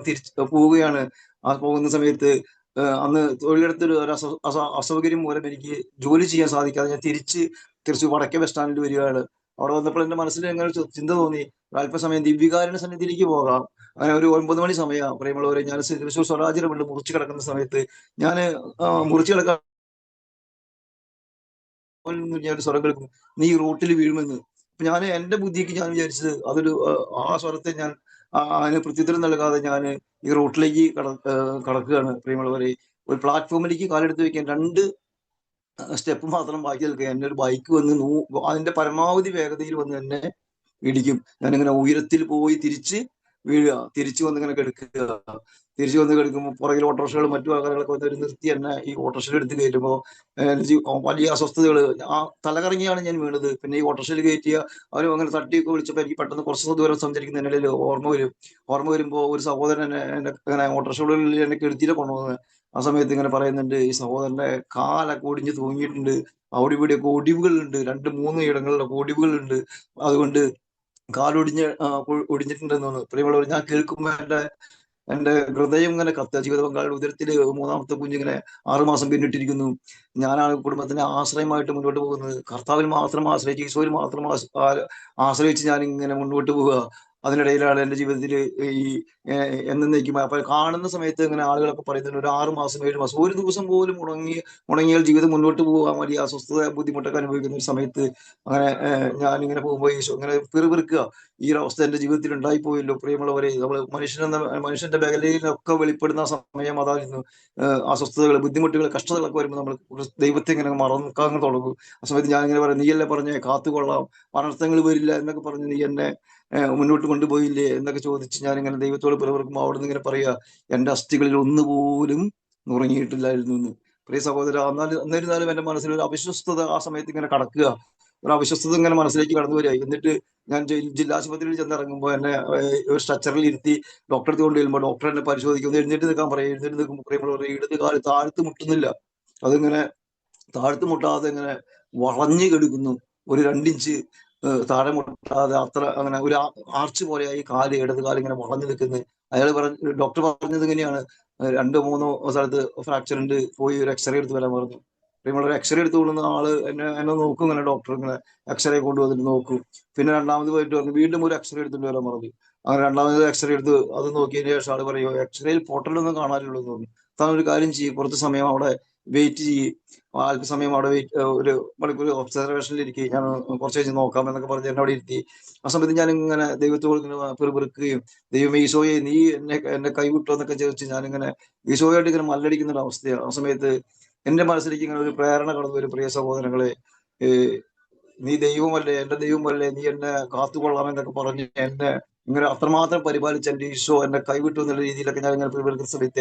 തിരിച്ച് പോവുകയാണ്. ആ പോകുന്ന സമയത്ത് അന്ന് തൊഴിലിടത്തൊരു അസൗകര്യം മൂലം എനിക്ക് ജോലി ചെയ്യാൻ സാധിക്കാതെ ഞാൻ തിരിച്ച് വടക്കേ ബസ് സ്റ്റാൻഡിൽ വരികയാണ്. അവിടെ വന്നപ്പോൾ എന്റെ മനസ്സിൽ അങ്ങനെ ചിന്ത തോന്നി, അല്പസമയം ദിവ്യകാരുണ്യ സന്നിധിയിലേക്ക് പോകാം. അങ്ങനെ ഒരു 9 മണി സമയം. പ്രിയമുള്ളവരെ, ഞാൻ തൃശ്ശൂർ സ്വരാജ്യം കൊണ്ട് മുറിച്ചു കിടക്കുന്ന സമയത്ത് ഞാൻ മുറിച്ചു കിടക്കാൻ ഞാൻ സ്വരം കേൾക്കും, നീ റോട്ടിൽ വീഴുമെന്ന്. അപ്പൊ ഞാൻ എന്റെ ബുദ്ധിക്ക് ഞാൻ വിചാരിച്ചത് ആ സ്വരത്തെ ഞാൻ അതിന് പ്രത്യുത്തരം നൽകാതെ ഞാൻ ഈ റോട്ടിലേക്ക് കടക്കുകയാണ്. പ്രിയമുള്ളവരെ, ഒരു പ്ലാറ്റ്ഫോമിലേക്ക് കാലെടുത്ത് വെക്കാൻ 2 സ്റ്റെപ്പ് മാത്രം ബാക്കി നിൽക്കുക. എന്നെ ഒരു ബൈക്ക് വന്ന് അതിന്റെ പരമാവധി വേഗതയിൽ വന്ന് എന്നെ ഇടിക്കും. ഞാനിങ്ങനെ ഉയരത്തിൽ പോയി തിരിച്ച് വീഴുക, തിരിച്ചു വന്നിങ്ങനെ കിടക്കുമ്പോൾ പുറകിൽ ഓട്ടോറിക്ഷകളും മറ്റു ആൾക്കാരൊക്കെ വന്ന് നിർത്തി എന്നെ ഈ ഓട്ടോറിക്ഷയിൽ എടുത്ത് കയറ്റുമ്പോൾ വലിയ അസ്വസ്ഥതകൾ. ആ തലകറങ്ങിയാണ് ഞാൻ വീണത്. പിന്നെ ഈ ഓട്ടോറിക്ഷയിൽ കയറ്റിയ അവരും അങ്ങനെ തട്ടിയൊക്കെ വിളിച്ചപ്പോൾ എനിക്ക് പെട്ടെന്ന് കുറച്ച് ദൂരം സഞ്ചരിക്കുന്ന എന്നിടയിൽ ഓർമ്മ വരുമ്പോൾ ഒരു സഹോദരൻ എന്നെ ഇങ്ങനെ ഓട്ടോറിക്ഷകളിൽ എന്നെ കെടുത്തിയിട്ട് കൊണ്ടുപോകുന്നത്. ആ സമയത്ത് ഇങ്ങനെ പറയുന്നുണ്ട്, ഈ സഹോദരന്റെ കാലൊക്കെ ഒടിഞ്ഞ് തൂങ്ങിയിട്ടുണ്ട്, അവിടെ ഇവിടെയൊക്കെ ഒടിവുകളുണ്ട്, 2-3 ഇടങ്ങളിലൊക്കെ ഒടിവുകളുണ്ട്, അതുകൊണ്ട് ഒടിഞ്ഞിട്ടുണ്ടെന്നാണ്. പ്രിയമുള്ളവർ, ഞാൻ കേൾക്കുമ്പോൾ എന്റെ ഹൃദയം ഇങ്ങനെ കത്തുക. ജീവിത പങ്കാളിയുടെ ഉദരത്തില് 3ാമത്തെ കുഞ്ഞിങ്ങനെ 6 മാസം പിന്നിട്ടിരിക്കുന്നു. ഞാനാണ് കുടുംബത്തിന്റെ ആശ്രയമായിട്ട് മുന്നോട്ട് പോകുന്നത്. കർത്താവിൽ മാത്രം ആശ്രയിച്ച്, ഈശോയിൽ മാത്രം ആശ്രയിച്ച് ഞാൻ ഇങ്ങനെ മുന്നോട്ട് പോവുക. അതിനിടയിലാണ് എന്റെ ജീവിതത്തിൽ ഈ എന്നേക്കും അപ്പൊ കാണുന്ന സമയത്ത് ഇങ്ങനെ ആളുകളൊക്കെ പറയുന്നുണ്ട്, ഒരു 6 മാസം 7 മാസം, ഒരു ദിവസം പോലും മുടങ്ങിയാൽ ജീവിതം മുന്നോട്ട് പോകാൻ വലിയ അസ്വസ്ഥത ബുദ്ധിമുട്ടൊക്കെ അനുഭവിക്കുന്ന ഒരു സമയത്ത് അങ്ങനെ ഞാനിങ്ങനെ പോകുമ്പോൾ ഇങ്ങനെ പിറുപിറുക്കുക, ഈ ഒരു അവസ്ഥ എന്റെ ജീവിതത്തിൽ ഉണ്ടായിപ്പോയല്ലോ. പ്രിയമുള്ളവരെ, നമ്മൾ മനുഷ്യന്റെ ബലയിലൊക്കെ വെളിപ്പെടുന്ന സമയം അതായിരുന്നു. അസ്വസ്ഥതകൾ, ബുദ്ധിമുട്ടുകൾ, കഷ്ടതകളൊക്കെ വരുമ്പോൾ നമ്മൾ ദൈവത്തെ ഇങ്ങനെ മറക്കാൻ തുടങ്ങും. ആ സമയത്ത് ഞാൻ ഇങ്ങനെ പറയും, നീയല്ലേ പറഞ്ഞേ കാത്തുകൊള്ളാം, അനർത്ഥങ്ങൾ വരില്ല എന്നൊക്കെ പറഞ്ഞ് നീ എന്നെ മുന്നോട്ട് കൊണ്ടുപോയില്ലേ എന്നൊക്കെ ചോദിച്ച് ഞാനിങ്ങനെ ദൈവത്തോട് പിറവിറക്കുമ്പോൾ അവിടെ നിന്ന് ഇങ്ങനെ പറയുക, എന്റെ അസ്ഥികളിൽ ഒന്നുപോലും നുറങ്ങിയിട്ടില്ലായിരുന്നു എന്ന്. പ്രിയ സഹോദര, എന്നിരുന്നാലും എന്റെ മനസ്സിൽ ഒരു അവിശ്വസ്തത ആ സമയത്ത് ഇങ്ങനെ കടക്കുക, ഒരു അവിശ്വസ്തത ഇങ്ങനെ മനസ്സിലേക്ക് കടന്നു വരിക. എന്നിട്ട് ഞാൻ ജില്ലാശുപത്രിയിൽ ചെന്നിറങ്ങുമ്പോൾ എന്നെ ഒരു സ്ട്രക്ചറിൽ ഇരുത്തി ഡോക്ടറെ അടുത്ത് കൊണ്ട് ചെല്ലുമ്പോൾ ഡോക്ടർ എന്നെ പരിശോധിക്കുന്നത്, എഴുന്നേറ്റ് നിൽക്കാൻ പറയും. എഴുന്നേറ്റ് നിൽക്കുമ്പോൾ പറയുമ്പോൾ ഇടത് കാല് താഴ്ത്ത് മുട്ടുന്നില്ല, അതിങ്ങനെ താഴ്ത്ത് മുട്ടാതെ ഇങ്ങനെ വളഞ്ഞു കെടുക്കുന്നു, ഒരു 2 ഇഞ്ച് താഴെ മുട്ടാതെ, അത്ര അങ്ങനെ ഒരു ആർച്ച് പോലെയായി ഇടത് കാല് ഇങ്ങനെ വളഞ്ഞു നിൽക്കുന്നത്. ഡോക്ടർ പറഞ്ഞത് ഇങ്ങനെയാണ്, 2-3 സ്ഥലത്ത് ഫ്രാക്ചർ ഉണ്ട്, പോയി ഒരു എക്സ്റേ എടുത്ത് വരാൻ പറഞ്ഞു. ഒരു എക്സ്റേ എടുത്ത് കൊണ്ടുവന്ന ആള് എന്നെ നോക്കും, ഇങ്ങനെ ഡോക്ടർ ഇങ്ങനെ എക്സ്റേ കൊണ്ടുവന്നിട്ട് നോക്കും. പിന്നെ 2ാമത് പോയിട്ട് പറഞ്ഞു, വീണ്ടും ഒരു എക്സ്റേ എടുത്തിട്ട് വരാൻ പറഞ്ഞു. അങ്ങനെ 2ാമത് എക്സ്റേ എടുത്ത് അത് നോക്കിയതിന് ശേഷം ആള് പറയുമോ, എക്സ്റേയിൽ പൊട്ടലൊന്നും കാണാനുള്ളൂ എന്ന് പറഞ്ഞു. താൻ ഒരു കാര്യം ചെയ്യും, കുറച്ച് സമയം അവിടെ വെയിറ്റ് ചെയ്യും, അല്പസമയം അവിടെ ഒരു മണിക്കൂർ ഒബ്സർവേഷനിൽ ഇരിക്കുകയും ഞാൻ കുറച്ച് കഴിഞ്ഞ് നോക്കാം എന്നൊക്കെ പറഞ്ഞ് എന്നെ അവിടെ ഇരുത്തി. ആ സമയത്ത് ഞാൻ ഇങ്ങനെ ദൈവത്തോട് ഇങ്ങനെ പെറുപെറുക്കുകയും, ദൈവമേ ഈശോയെ നീ എന്നെ കൈവിട്ടോ എന്നൊക്കെ ചോദിച്ച് ഞാനിങ്ങനെ ഈശോയായിട്ട് ഇങ്ങനെ മല്ലടിക്കുന്ന ഒരു അവസ്ഥയാണ്. ആ സമയത്ത് എന്റെ മനസ്സിലേക്ക് ഇങ്ങനെ ഒരു പ്രേരണ കടന്നു വരും, പ്രിയ സഹോദരങ്ങളെ, നീ ദൈവമല്ലേ, എന്റെ ദൈവമല്ലേ, നീ എന്നെ കാത്തുകൊള്ളാമെന്നൊക്കെ പറഞ്ഞ് എന്നെ ഇങ്ങനെ അത്രമാത്രം പരിപാലിച്ച് എന്റെ ഈശോ എന്നെ കൈവിട്ടു എന്നുള്ള രീതിയിലൊക്കെ ഞാൻ ഇങ്ങനെ പ്രതികരിക്കുന്ന സമയത്ത്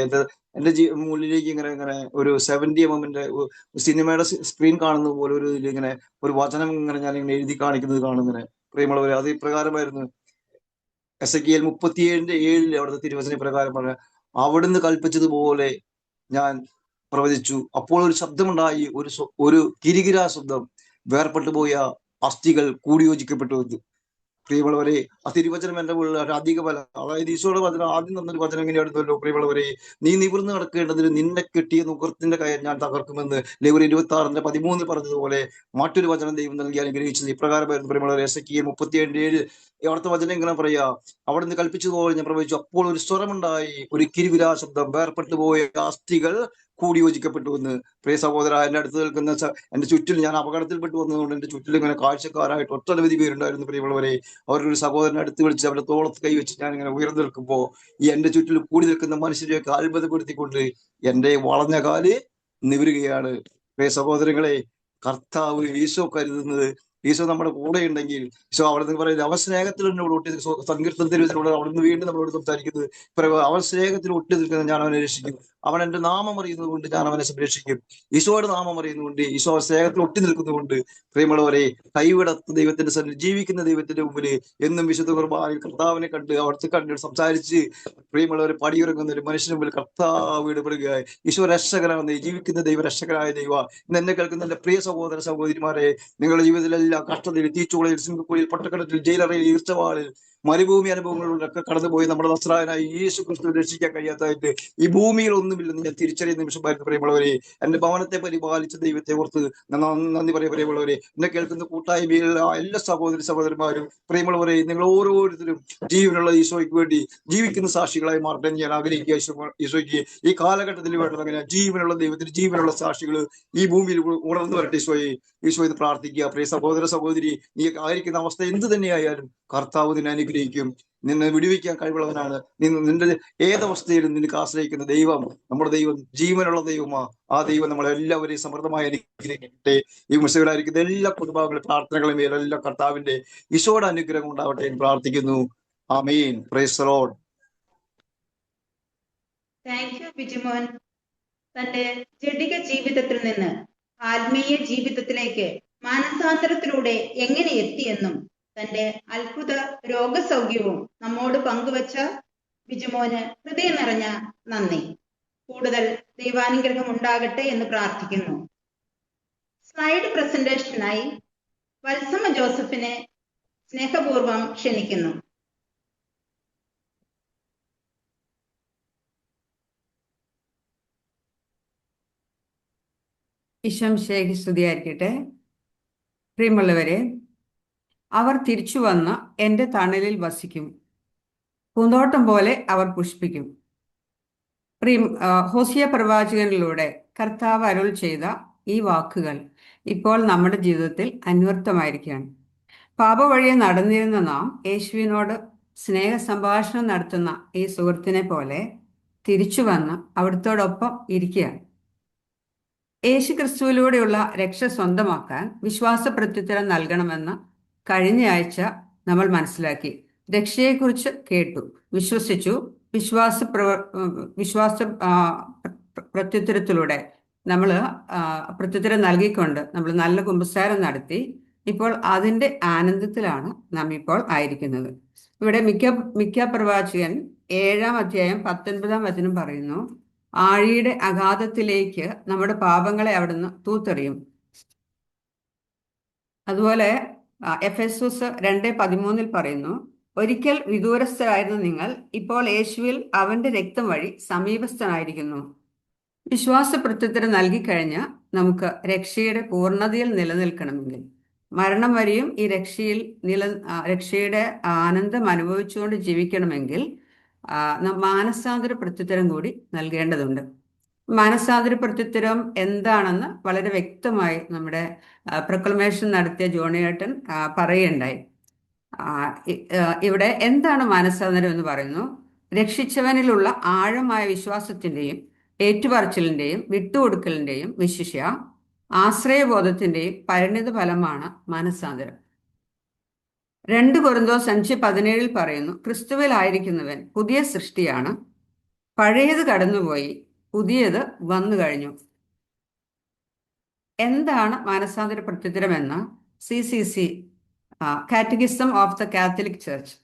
എന്റെ ഉള്ളിലേക്ക് ഇങ്ങനെ ഇങ്ങനെ ഒരു 70 സിനിമയുടെ സ്ക്രീൻ കാണുന്നത് പോലെ ഒരു ഇങ്ങനെ ഒരു വചനം ഇങ്ങനെ ഞാൻ ഇങ്ങനെ എഴുതി കാണിക്കുന്നത് കാണുന്നിങ്ങനെ. പ്രിയമുള്ളവരെ, അത് ഇപ്രകാരമായിരുന്നു. എസെക്കിയേൽ 37:7 അവിടുത്തെ തിരുവചന പ്രകാരം പറഞ്ഞ, അവിടുന്ന് കൽപ്പിച്ചതുപോലെ ഞാൻ പ്രവചിച്ചു, അപ്പോൾ ഒരു ശബ്ദമുണ്ടായി, ഒരു കിരികിരാ ശബ്ദം, വേർപെട്ടു പോയ അസ്ഥികൾ കൂടിയോജിക്കപ്പെട്ടു എന്ന്. പ്രിയമുള്ളവരെ, ആ തിരുവചനം എന്റെ ഉള്ളിൽ ഒരു അധിക ബലം, അതായത് ഈശോയുടെ വചനം ആദ്യം തന്നൊരു വചനം എങ്ങനെയായിരുന്നല്ലോ, പ്രിയമുള്ളവരെ, നീ നിവർന്ന് നടക്കേണ്ടതിന് നിന്നെ കെട്ടിയ നുകർത്തിന്റെ കയർ ഞാൻ തകർക്കുമെന്ന് ലേവ്യർ 26:13 പറഞ്ഞതുപോലെ മറ്റൊരു വചനം ദൈവം നൽകി അനുഗ്രഹിച്ചത് ഇപ്രകാരമായിരുന്നു. പ്രിയമുള്ളവരെ, എസെക്കിയേൽ 37:7 അവിടുത്തെ വചനം ഇങ്ങനെ പറയാ, അവിടുന്ന് കൽപ്പിച്ചതുപോലെ ഞാൻ പ്രവചിച്ചു, അപ്പോൾ ഒരു സ്വരമുണ്ടായി, ഒരു കിരികിരാ ശബ്ദം, വേർപെട്ടു പോയ അസ്ഥികൾ കൂടിയോജിക്കപ്പെട്ടു എന്ന്. പ്രിയ സഹോദര, എന്റെ അടുത്ത് നിൽക്കുന്ന എന്റെ ചുറ്റിൽ, ഞാൻ അപകടത്തിൽപ്പെട്ടു വന്നതുകൊണ്ട് എന്റെ ചുറ്റിൽ ഇങ്ങനെ കാഴ്ചക്കാരായിട്ട് ഒട്ടനവധി പേരുണ്ടായിരുന്നു. പ്രിയമുള്ളവരെ, അവരൊരു സഹോദരനെ അടുത്ത് വിളിച്ച് അവരുടെ തോളത്ത് കൈവച്ച് ഞാൻ ഇങ്ങനെ ഉയർന്നു നിൽക്കുമ്പോൾ ഈ എന്റെ ചുറ്റിൽ കൂടി നിൽക്കുന്ന മനുഷ്യരെയൊക്കെ അത്ഭുതപ്പെടുത്തിക്കൊണ്ട് എന്റെ വളഞ്ഞ കാല് നിവരുകയാണ്. പ്രിയ സഹോദരങ്ങളെ, കർത്താവ് ഈശോ കരുതുന്നത്, ഈശോ നമ്മുടെ കൂടെ ഉണ്ടെങ്കിൽ, ഈശോ അവിടെ നിന്ന് പറയുന്നത് അവൻ സ്നേഹത്തിൽ എന്നോട് ഒട്ടി, സങ്കീർത്തനത്തിലൂടെ അവിടെ നിന്ന് വീണ്ടും നമ്മളോട് സംസാരിക്കുന്നത്, അവൻ സ്നേഹത്തിൽ ഒട്ടി നിൽക്കുന്നത് ഞാൻ അവനെ രക്ഷിക്കും, അവൻ എന്റെ നാമം അറിയുന്നത് കൊണ്ട് ഞാൻ അവനെ സംരക്ഷിക്കും. ഈശോയുടെ നാമം അറിയുന്നതുകൊണ്ട്, ഈശോ സ്നേഹത്തിൽ ഒട്ടി നിൽക്കുന്നതുകൊണ്ട്, പ്രിയമുള്ളവരെ, കൈവിടത്ത് ദൈവത്തിന്റെ സന്നിധി ജീവിക്കുന്ന ദൈവത്തിന്റെ മുമ്പിൽ എന്നും വിശുദ്ധ കുർബാനയിൽ കർത്താവിനെ കണ്ട് അവിടുത്തെ കണ്ട് സംസാരിച്ച് പ്രിയമുള്ളവരെ പടിയിറങ്ങുന്ന ഒരു മനുഷ്യന് മുമ്പിൽ കർത്താവ് ഇടപെടുകയായി. ഈശോ രക്ഷകനാണ്, ജീവിക്കുന്ന ദൈവ രക്ഷകനായ ദൈവ. ഇന്ന് എന്നെ കേൾക്കുന്ന എന്റെ പ്രിയ സഹോദര സഹോദരിമാരെ, നിങ്ങളുടെ ജീവിതത്തിലെല്ലാം കഷ്ടതയിൽ, തീച്ചുളയിൽ, സിംഹക്കുഴിയിൽ, പൊട്ടക്കടത്തിൽ, ജയിലറയിൽ, ഈർച്ചവാളിൽ, മരുഭൂമി അനുഭവങ്ങളിലൊക്കെ കടന്നുപോയി നമ്മുടെ നസ്രായനായ യേശു ക്രിസ്തു രക്ഷിക്കാൻ കഴിയാത്തതായിട്ട് ഈ ഭൂമിയിൽ ഒന്നുമില്ലെന്ന് ഞാൻ തിരിച്ചറിയുന്ന നിമിഷമായിരുന്നു. പ്രിയമുള്ളവരെ, എന്റെ ഭവനത്തെ പരിപാലിച്ച ദൈവത്തെ ഓർത്ത് നന്ദി പറയാം. പ്രിയമുള്ളവരെ, എന്നെ കേൾക്കുന്ന കൂട്ടായ്മയിലുള്ള എല്ലാ സഹോദരന്മാരും, പ്രിയമുള്ളവരെ, നിങ്ങൾ ഓരോരുത്തരും ജീവനുള്ള ഈശോയ്ക്ക് വേണ്ടി ജീവിക്കുന്ന സാക്ഷികളായി മാറട്ടെ ഞാൻ ആഗ്രഹിക്കുക. ഈശോയ്ക്ക് ഈ കാലഘട്ടത്തിൽ വേണ്ടത് അങ്ങനെ ജീവനുള്ള ദൈവത്തിന് ജീവനുള്ള സാക്ഷികൾ ഈ ഭൂമിയിൽ ഉണർന്നു വരട്ടെ. ഈശോ ഇത് പ്രാർത്ഥിക്കുക. പ്രിയ സഹോദര സഹോദരി, നീ ആയിരിക്കുന്ന അവസ്ഥ എന്ത് തന്നെയായാലും കർത്താവ് നിന്നെ അനുഗ്രഹിക്കും, നിന്നെ വിടുവിക്കാൻ കഴിവുള്ളവനാണ്. നിന്റെ ഏതവസ്ഥയിലും നിനക്ക് ആശ്രയിക്കുന്ന ദൈവം, നമ്മുടെ ദൈവം ജീവനുള്ള ദൈവമാ. ആ ദൈവം നമ്മളെല്ലാവരെയും സമൃദ്ധമായി അനുഗ്രഹിക്കട്ടെ. ഈ മുസ്ലിങ്ങളായിരിക്കുന്ന എല്ലാ കുടുംബാംഗങ്ങളും പ്രാർത്ഥനകളും മേലെല്ലാം കർത്താവിന്റെ ഈശോയുടെ അനുഗ്രഹം ഉണ്ടാവട്ടെ എന്ന് പ്രാർത്ഥിക്കുന്നു. ആമേൻ. Praise the Lord. Thank you Bijumon. തന്റെ ജഡിക ജീവിതത്തിൽ നിന്ന് ആത്മീയ ജീവിതത്തിലേക്ക് മാനസാന്തരത്തിലൂടെ എങ്ങനെ എത്തിയെന്നും തന്റെ അത്ഭുത രോഗസൗഖ്യവും നമ്മോട് പങ്കുവച്ച ബിജുമോന് ഹൃദയം നിറഞ്ഞ നന്ദി. കൂടുതൽ ദൈവാനുഗ്രഹം ഉണ്ടാകട്ടെ എന്ന് പ്രാർത്ഥിക്കുന്നു. സ്ലൈഡ് പ്രസന്റേഷനായി വത്സമ ജോസഫിനെ സ്നേഹപൂർവം ക്ഷണിക്കുന്നു. ഈശോമിശിഹായ്ക്ക് സ്തുതിയായിരിക്കട്ടെ. പ്രിയമുള്ളവരെ, അവർ തിരിച്ചു വന്ന് എൻ്റെ തണലിൽ വസിക്കും, പൂന്തോട്ടം പോലെ അവർ പുഷ്പിക്കും. ഹോസിയ പ്രവാചകനിലൂടെ കർത്താവ് അരുൾ ചെയ്ത ഈ വാക്കുകൾ ഇപ്പോൾ നമ്മുടെ ജീവിതത്തിൽ അന്വർത്ഥമായിരിക്കുകയാണ്. പാപവഴിയെ നടന്നിരുന്ന നാം യേശുവിനോട് സ്നേഹ സംഭാഷണം നടത്തുന്ന ഈ സുഹൃത്തിനെ പോലെ തിരിച്ചു വന്ന് അവിടുത്തോടൊപ്പം ഇരിക്കുകയാണ്. യേശു ക്രിസ്തുവിലൂടെയുള്ള രക്ഷ സ്വന്തമാക്കാൻ വിശ്വാസ പ്രത്യുത്തരം നൽകണമെന്ന് കഴിഞ്ഞ ആഴ്ച നമ്മൾ മനസ്സിലാക്കി. രക്ഷയെക്കുറിച്ച് കേട്ടു, വിശ്വസിച്ചു. വിശ്വാസ പ്രത്യുത്തരത്തിലൂടെ നമ്മൾ പ്രത്യുത്തരം നൽകിക്കൊണ്ട് നമ്മൾ നല്ല കുമ്പസാരം നടത്തി. ഇപ്പോൾ അതിൻ്റെ ആനന്ദത്തിലാണ് നാം ഇപ്പോൾ ആയിരിക്കുന്നത്. ഇവിടെ മിക്ക പ്രവാചകൻ 7-ാം അധ്യായം 19-ാം വചനം പറയുന്നു, ആഴിയുടെ അഗാധത്തിലേക്ക് നമ്മുടെ പാപങ്ങളെ അവിടുന്ന് തൂത്തെറിയും. അതുപോലെ എഫെസോസ് 2:13 പറയുന്നു, ഒരിക്കൽ വിദൂരസ്ഥരായിരുന്ന നിങ്ങൾ ഇപ്പോൾ യേശുവിൽ അവന്റെ രക്തം വഴി സമീപസ്ഥനായിരിക്കുന്നു. വിശ്വാസ പ്രത്യുത്തരം നൽകിക്കഴിഞ്ഞ് നമുക്ക് രക്ഷയുടെ പൂർണ്ണതയിൽ നിലനിൽക്കണമെങ്കിൽ, മരണം വരെയും ഈ രക്ഷയുടെ ആനന്ദം അനുഭവിച്ചുകൊണ്ട് ജീവിക്കണമെങ്കിൽ മാനസാന്തര പ്രത്യുത്തരം കൂടി നൽകേണ്ടതുണ്ട്. മാനസാന്തര പ്രത്യുത്തരം എന്താണെന്ന് വളരെ വ്യക്തമായി നമ്മുടെ പ്രൊക്ലമേഷൻ നടത്തിയ ജോണിയേട്ടൻ പറയുകയുണ്ടായി. ഇവിടെ എന്താണ് മാനസാന്തരം എന്ന് പറയുന്നു? രക്ഷിച്ചവനിലുള്ള ആഴമായ വിശ്വാസത്തിന്റെയും ഏറ്റുപറച്ചിലിന്റെയും വിട്ടുകൊടുക്കലിന്റെയും വിശിഷ്യ ആശ്രയബോധത്തിന്റെയും പരിണിത ഫലമാണ് മാനസാന്തരം. 2 കൊരിന്തോസ് 5:17 പറയുന്നു, ക്രിസ്തുവിലായിരിക്കുന്നവൻ പുതിയ സൃഷ്ടിയാണ്, പഴയത് കടന്നുപോയി, പുതിയത് വന്നു കഴിഞ്ഞു. എന്താണ് മാനസാന്തര പ്രത്യുത്തരം എന്ന് CCC catechism of the Catholic church,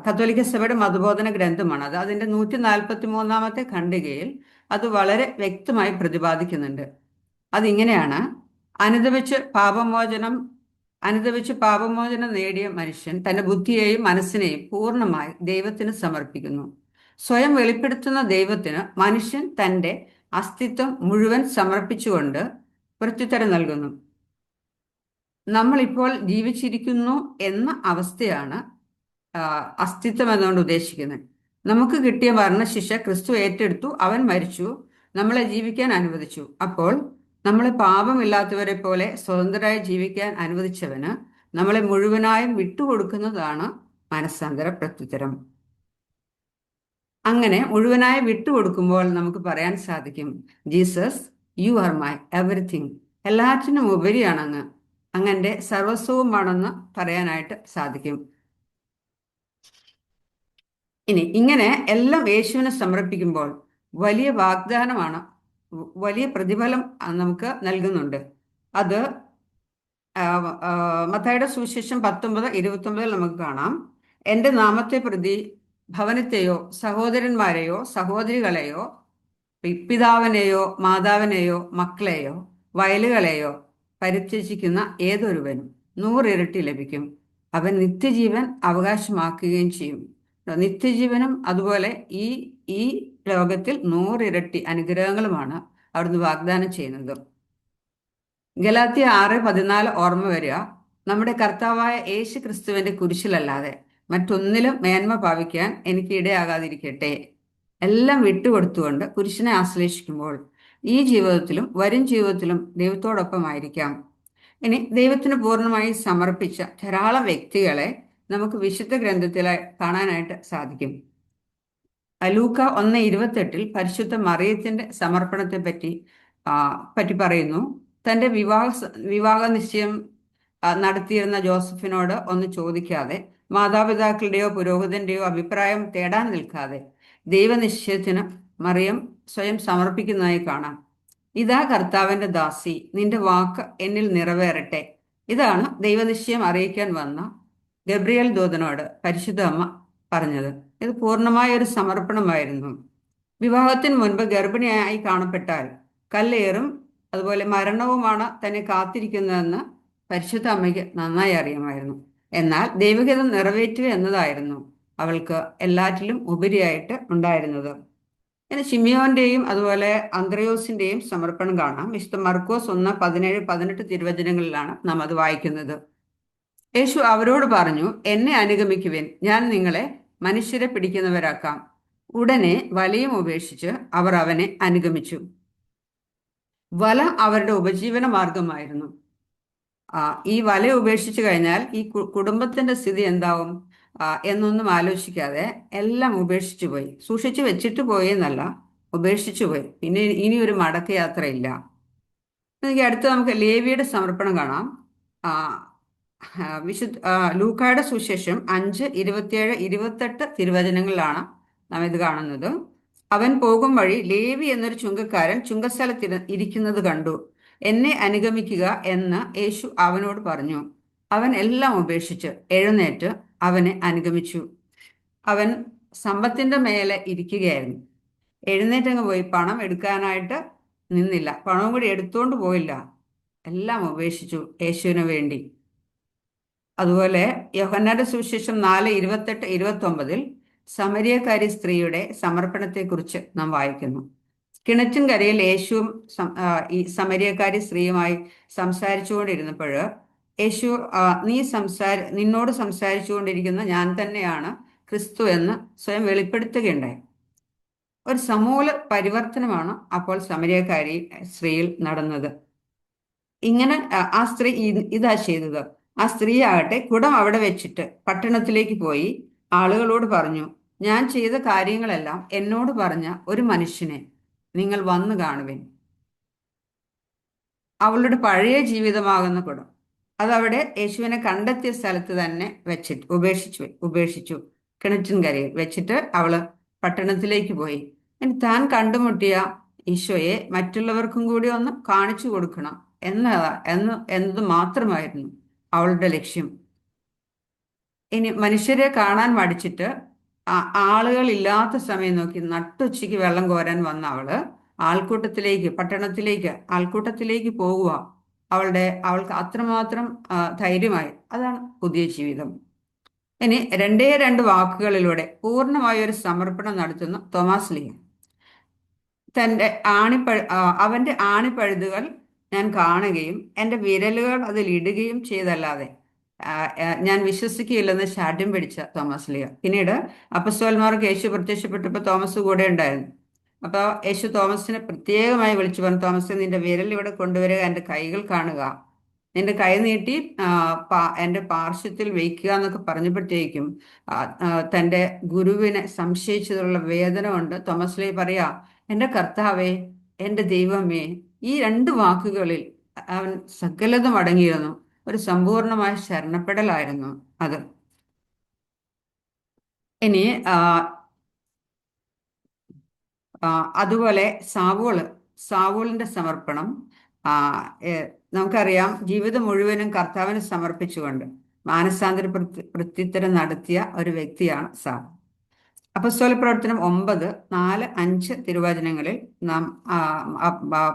കത്തോലിക്ക സഭയുടെ മതബോധന ഗ്രന്ഥമാണ് അത്. അതിന്റെ 143-ാമത്തെ ഖണ്ഡികയിൽ അത് വളരെ വ്യക്തമായി പ്രതിപാദിക്കുന്നുണ്ട്. അതിങ്ങനെയാണ്: അനുദപിച്ച് പാപമോചനം നേടിയ മനുഷ്യൻ തന്റെ ബുദ്ധിയെയും മനസ്സിനെയും പൂർണ്ണമായി ദൈവത്തിന് സമർപ്പിക്കുന്നു. സ്വയം വെളിപ്പെടുത്തുന്ന ദൈവത്തിന് മനുഷ്യൻ തന്റെ അസ്തിത്വം മുഴുവൻ സമർപ്പിച്ചുകൊണ്ട് പ്രത്യുത്തരം നൽകുന്നു. നമ്മളിപ്പോൾ ജീവിച്ചിരിക്കുന്നു എന്ന അവസ്ഥയാണ് അസ്തിത്വം എന്നുകൊണ്ട് ഉദ്ദേശിക്കുന്നത്. നമുക്ക് കിട്ടിയ മരണശിക്ഷ ക്രിസ്തു ഏറ്റെടുത്തു, അവൻ മരിച്ചു, നമ്മളെ ജീവിക്കാൻ അനുവദിച്ചു. അപ്പോൾ നമ്മളെ പാപമില്ലാത്തവരെ പോലെ സ്വതന്ത്രരായി ജീവിക്കാൻ അനുവദിച്ചവന് നമ്മളെ മുഴുവനായും വിട്ടുകൊടുക്കുന്നതാണ് മാനസാന്തര പ്രത്യുത്തരം. അങ്ങനെ മുഴുവനായി വിട്ടുകൊടുക്കുമ്പോൾ നമുക്ക് പറയാൻ സാധിക്കും, Jesus, you are my everything, എല്ലാറ്റിനും ഉപരിയാണങ്ങ്, അങ്ങന്റെ സർവസ്വവുമാണെന്ന് പറയാനായിട്ട് സാധിക്കും. ഇങ്ങനെ എല്ലാം യേശുവിനെ സമർപ്പിക്കുമ്പോൾ വലിയ വാഗ്ദാനമാണ്, വലിയ പ്രതിഫലം നമുക്ക് നൽകുന്നുണ്ട്. അത് മത്തായിയുടെ സുവിശേഷം 19:29 നമുക്ക് കാണാം. എൻ്റെ നാമത്തെ പ്രതി ഭവനത്തെയോ സഹോദരന്മാരെയോ സഹോദരികളെയോ പിതാവിനെയോ മാതാവിനെയോ മക്കളെയോ വയലുകളെയോ പരിത്യജിക്കുന്ന ഏതൊരുവനും 100 ഇരട്ടി ലഭിക്കും, അവൻ നിത്യജീവൻ അവകാശമാക്കുകയും ചെയ്യും. നിത്യജീവനും അതുപോലെ ഈ ലോകത്തിൽ 100 ഇരട്ടി അനുഗ്രഹങ്ങളുമാണ് അവിടുന്ന് വാഗ്ദാനം ചെയ്യുന്നത്. ഗലാത്യ 6:14 ഓർമ്മ വരിക, നമ്മുടെ കർത്താവായ യേശു ക്രിസ്തുവിന്റെ കുരിശിലല്ലാതെ മറ്റൊന്നിലും മേന്മ ഭാവിക്കാൻ എനിക്ക് ഇടയാകാതിരിക്കട്ടെ. എല്ലാം വിട്ടുകൊടുത്തുകൊണ്ട് കുരിശിനെ ആശ്ലേഷിക്കുമ്പോൾ ഈ ജീവിതത്തിലും വരും ജീവിതത്തിലും ദൈവത്തോടൊപ്പമായിരിക്കാം. ഇനി ദൈവത്തിന് പൂർണ്ണമായി സമർപ്പിച്ച ധാരാളം വ്യക്തികളെ നമുക്ക് വിശുദ്ധ ഗ്രന്ഥത്തിൽ കാണാനായിട്ട് സാധിക്കും. ലൂക്ക 1:28 പരിശുദ്ധ മറിയത്തിന്റെ സമർപ്പണത്തെ പറ്റി പറയുന്നു. തന്റെ വിവാഹ നിശ്ചയം നടത്തിയിരുന്ന ജോസഫിനോട് ഒന്ന് ചോദിക്കാതെ, മാതാപിതാക്കളുടെയോ പുരോഹിതന്റെയോ അഭിപ്രായം തേടാൻ നിൽക്കാതെ ദൈവനിശ്ചയത്തിന് മറിയം സ്വയം സമർപ്പിക്കുന്നതായി കാണാം. ഇതാ കർത്താവിന്റെ ദാസി, നിന്റെ വാക്ക് എന്നിൽ നിറവേറട്ടെ. ഇതാണ് ദൈവനിശ്ചയം അറിയിക്കാൻ വന്ന ഗബ്രിയേൽ ദൂതനോട് പരിശുദ്ധ അമ്മ പറഞ്ഞത്. ഇത് പൂർണ്ണമായ ഒരു സമർപ്പണമായിരുന്നു. വിവാഹത്തിന് മുൻപ് ഗർഭിണിയായി കാണപ്പെട്ടാൽ കല്ലേറും അതുപോലെ മരണവുമാണ് തന്നെ കാത്തിരിക്കുന്നതെന്ന് പരിശുദ്ധ അമ്മയ്ക്ക് നന്നായി അറിയാമായിരുന്നു. എന്നാൽ ദൈവഹിതം നിറവേറ്റുക എന്നതായിരുന്നു അവൾക്ക് എല്ലാറ്റിലും ഉപരിയായിട്ട് ഉണ്ടായിരുന്നത്. പിന്നെ ശിമിയോന്റെയും അതുപോലെ അന്ത്രയോസിന്റെയും സമർപ്പണം കാണാം. വിശുദ്ധ മർക്കോസ് 1:17-18 തിരുവചനങ്ങളിലാണ് നാം അത് വായിക്കുന്നത്. യേശു അവരോട് പറഞ്ഞു, എന്നെ അനുഗമിക്കുവിൻ, ഞാൻ നിങ്ങളെ മനുഷ്യരെ പിടിക്കുന്നവരാക്കാം. ഉടനെ വലയും ഉപേക്ഷിച്ച് അവർ അവനെ അനുഗമിച്ചു. വല അവരുടെ ഉപജീവന മാർഗമായിരുന്നു. ഈ വല ഉപേക്ഷിച്ചു കഴിഞ്ഞാൽ ഈ കുടുംബത്തിന്റെ സ്ഥിതി എന്താവും എന്നൊന്നും ആലോചിക്കാതെ എല്ലാം ഉപേക്ഷിച്ചു പോയി. സൂക്ഷിച്ചു വെച്ചിട്ട് പോയി എന്നല്ല, ഉപേക്ഷിച്ചു പോയി. പിന്നെ ഇനി ഒരു മടക്കയാത്രയില്ല. അടുത്ത് നമുക്ക് ലേവിയുടെ സമർപ്പണം കാണാം. ലൂക്കായുടെ സുവിശേഷം 5:27-28 തിരുവചനങ്ങളിലാണ് നാം ഇത് കാണുന്നത്. അവൻ പോകും വഴി ലേവി എന്നൊരു ചുങ്കക്കാരൻ ചുങ്കസ്ഥലത്ത് ഇരിക്കുന്നത് കണ്ടു. എന്നെ അനുഗമിക്കുക എന്ന് യേശു അവനോട് പറഞ്ഞു. അവൻ എല്ലാം ഉപേക്ഷിച്ച് എഴുന്നേറ്റ് അവനെ അനുഗമിച്ചു. അവൻ സമ്പത്തിന്റെ മേലെ ഇരിക്കുകയായിരുന്നു. എഴുന്നേറ്റങ്ങ് പോയി. പണം എടുക്കാനായിട്ട് നിന്നില്ല, പണവും കൂടി എടുത്തോണ്ട് പോയില്ല, എല്ലാം ഉപേക്ഷിച്ചു യേശുവിന് വേണ്ടി. അതുപോലെ യോഹന്നാന്റെ സുവിശേഷം 4:28-29 സമരിയക്കാരി സ്ത്രീയുടെ സമർപ്പണത്തെക്കുറിച്ച് നാം വായിക്കുന്നു. കിണറ്റിൻകരയിൽ യേശുവും ഈ സമരിയക്കാരി സ്ത്രീയുമായി സംസാരിച്ചുകൊണ്ടിരുന്നപ്പോൾ യേശു നിന്നോട് സംസാരിച്ചുകൊണ്ടിരിക്കുന്ന ഞാൻ തന്നെയാണ് ക്രിസ്തു എന്ന് സ്വയം വെളിപ്പെടുത്തുകയുണ്ടായി. ഒരു സമൂല പരിവർത്തനമാണ് അപ്പോൾ സമരിയക്കാരി സ്ത്രീയിൽ നടന്നത്. ഇങ്ങനെ ആ സ്ത്രീ ഇതാ ചെയ്തത്. ആ സ്ത്രീ ആകട്ടെ കുടം അവിടെ വെച്ചിട്ട് പട്ടണത്തിലേക്ക് പോയി ആളുകളോട് പറഞ്ഞു, ഞാൻ ചെയ്ത കാര്യങ്ങളെല്ലാം എന്നോട് പറഞ്ഞ ഒരു മനുഷ്യനെ നിങ്ങൾ വന്നു കാണുവിൻ. അവളുടെ പഴയ ജീവിതമാകുന്ന കുടം അതവിടെ യേശുവിനെ കണ്ടെത്തിയ സ്ഥലത്ത് തന്നെ വെച്ചിട്ട് ഉപേക്ഷിച്ചു കിണറ്റിൻകരയിൽ വെച്ചിട്ട് അവള് പട്ടണത്തിലേക്ക് പോയി. ഇനി താൻ കണ്ടുമുട്ടിയ ഈശോയെ മറ്റുള്ളവർക്കും കൂടി ഒന്ന് കാണിച്ചു കൊടുക്കണം എന്നത് മാത്രമായിരുന്നു അവളുടെ ലക്ഷ്യം. ഇനി മനുഷ്യരെ കാണാൻ മടിച്ചിട്ട് ആളുകൾ ഇല്ലാത്ത സമയം നോക്കി നട്ടുച്ചയ്ക്ക് വെള്ളം കോരാൻ വന്ന അവള് ആൾക്കൂട്ടത്തിലേക്ക് പോകുക. അവൾക്ക് അത്രമാത്രം ധൈര്യമായി. അതാണ് പുതിയ ജീവിതം. ഇനി രണ്ട് വാക്കുകളിലൂടെ പൂർണ്ണമായ ഒരു സമർപ്പണം നടത്തുന്ന തോമാസ് ലീഹ. തൻ്റെ അവന്റെ ആണിപ്പഴുതുകൾ ഞാൻ കാണുകയും എൻ്റെ വിരലുകൾ അതിലിടുകയും ചെയ്തല്ലാതെ ഞാൻ വിശ്വസിക്കുകയില്ലെന്ന് ശാഠ്യം പിടിച്ച തോമസ് ലീഹ. പിന്നീട് അപ്പസ്തോലന്മാർക്ക് യേശു പ്രത്യക്ഷപ്പെട്ടപ്പോൾ തോമസ് കൂടെ ഉണ്ടായിരുന്നു. അപ്പോൾ യേശു തോമസിനെ പ്രത്യേകമായി വിളിച്ചു പറഞ്ഞു, തോമസ്, നിന്റെ വിരൽ ഇവിടെ കൊണ്ടുവരിക, എൻ്റെ കൈകൾ കാണുക, നിന്റെ കൈ നീട്ടി എൻ്റെ പാർശ്വത്തിൽ വയ്ക്കുക എന്നൊക്കെ പറഞ്ഞപ്പോഴത്തേക്കും തൻ്റെ ഗുരുവിനെ സംശയിച്ചതുള്ള വേദന കൊണ്ട് തോമസ് ലീഹ പറയാ, എൻ്റെ കർത്താവേ, എൻ്റെ ദൈവമേ. ഈ 2 വാക്കുകളിൽ അവൻ സകലതും അടങ്ങിയിരുന്നു. ഒരു സമ്പൂർണമായ ശരണപ്പെടലായിരുന്നു അത്. ഇനി അതുപോലെ സാവൂളിന്റെ സമർപ്പണം നമുക്കറിയാം. ജീവിതം മുഴുവനും കർത്താവിന് സമർപ്പിച്ചുകൊണ്ട് മാനസാന്തര പ്രത്യുത്തരം നടത്തിയ ഒരു വ്യക്തിയാണ് സാവൂൾ. അപ്പസ്തോല പ്രവർത്തനം 9, 4, 5 തിരുവചനങ്ങളിൽ നാം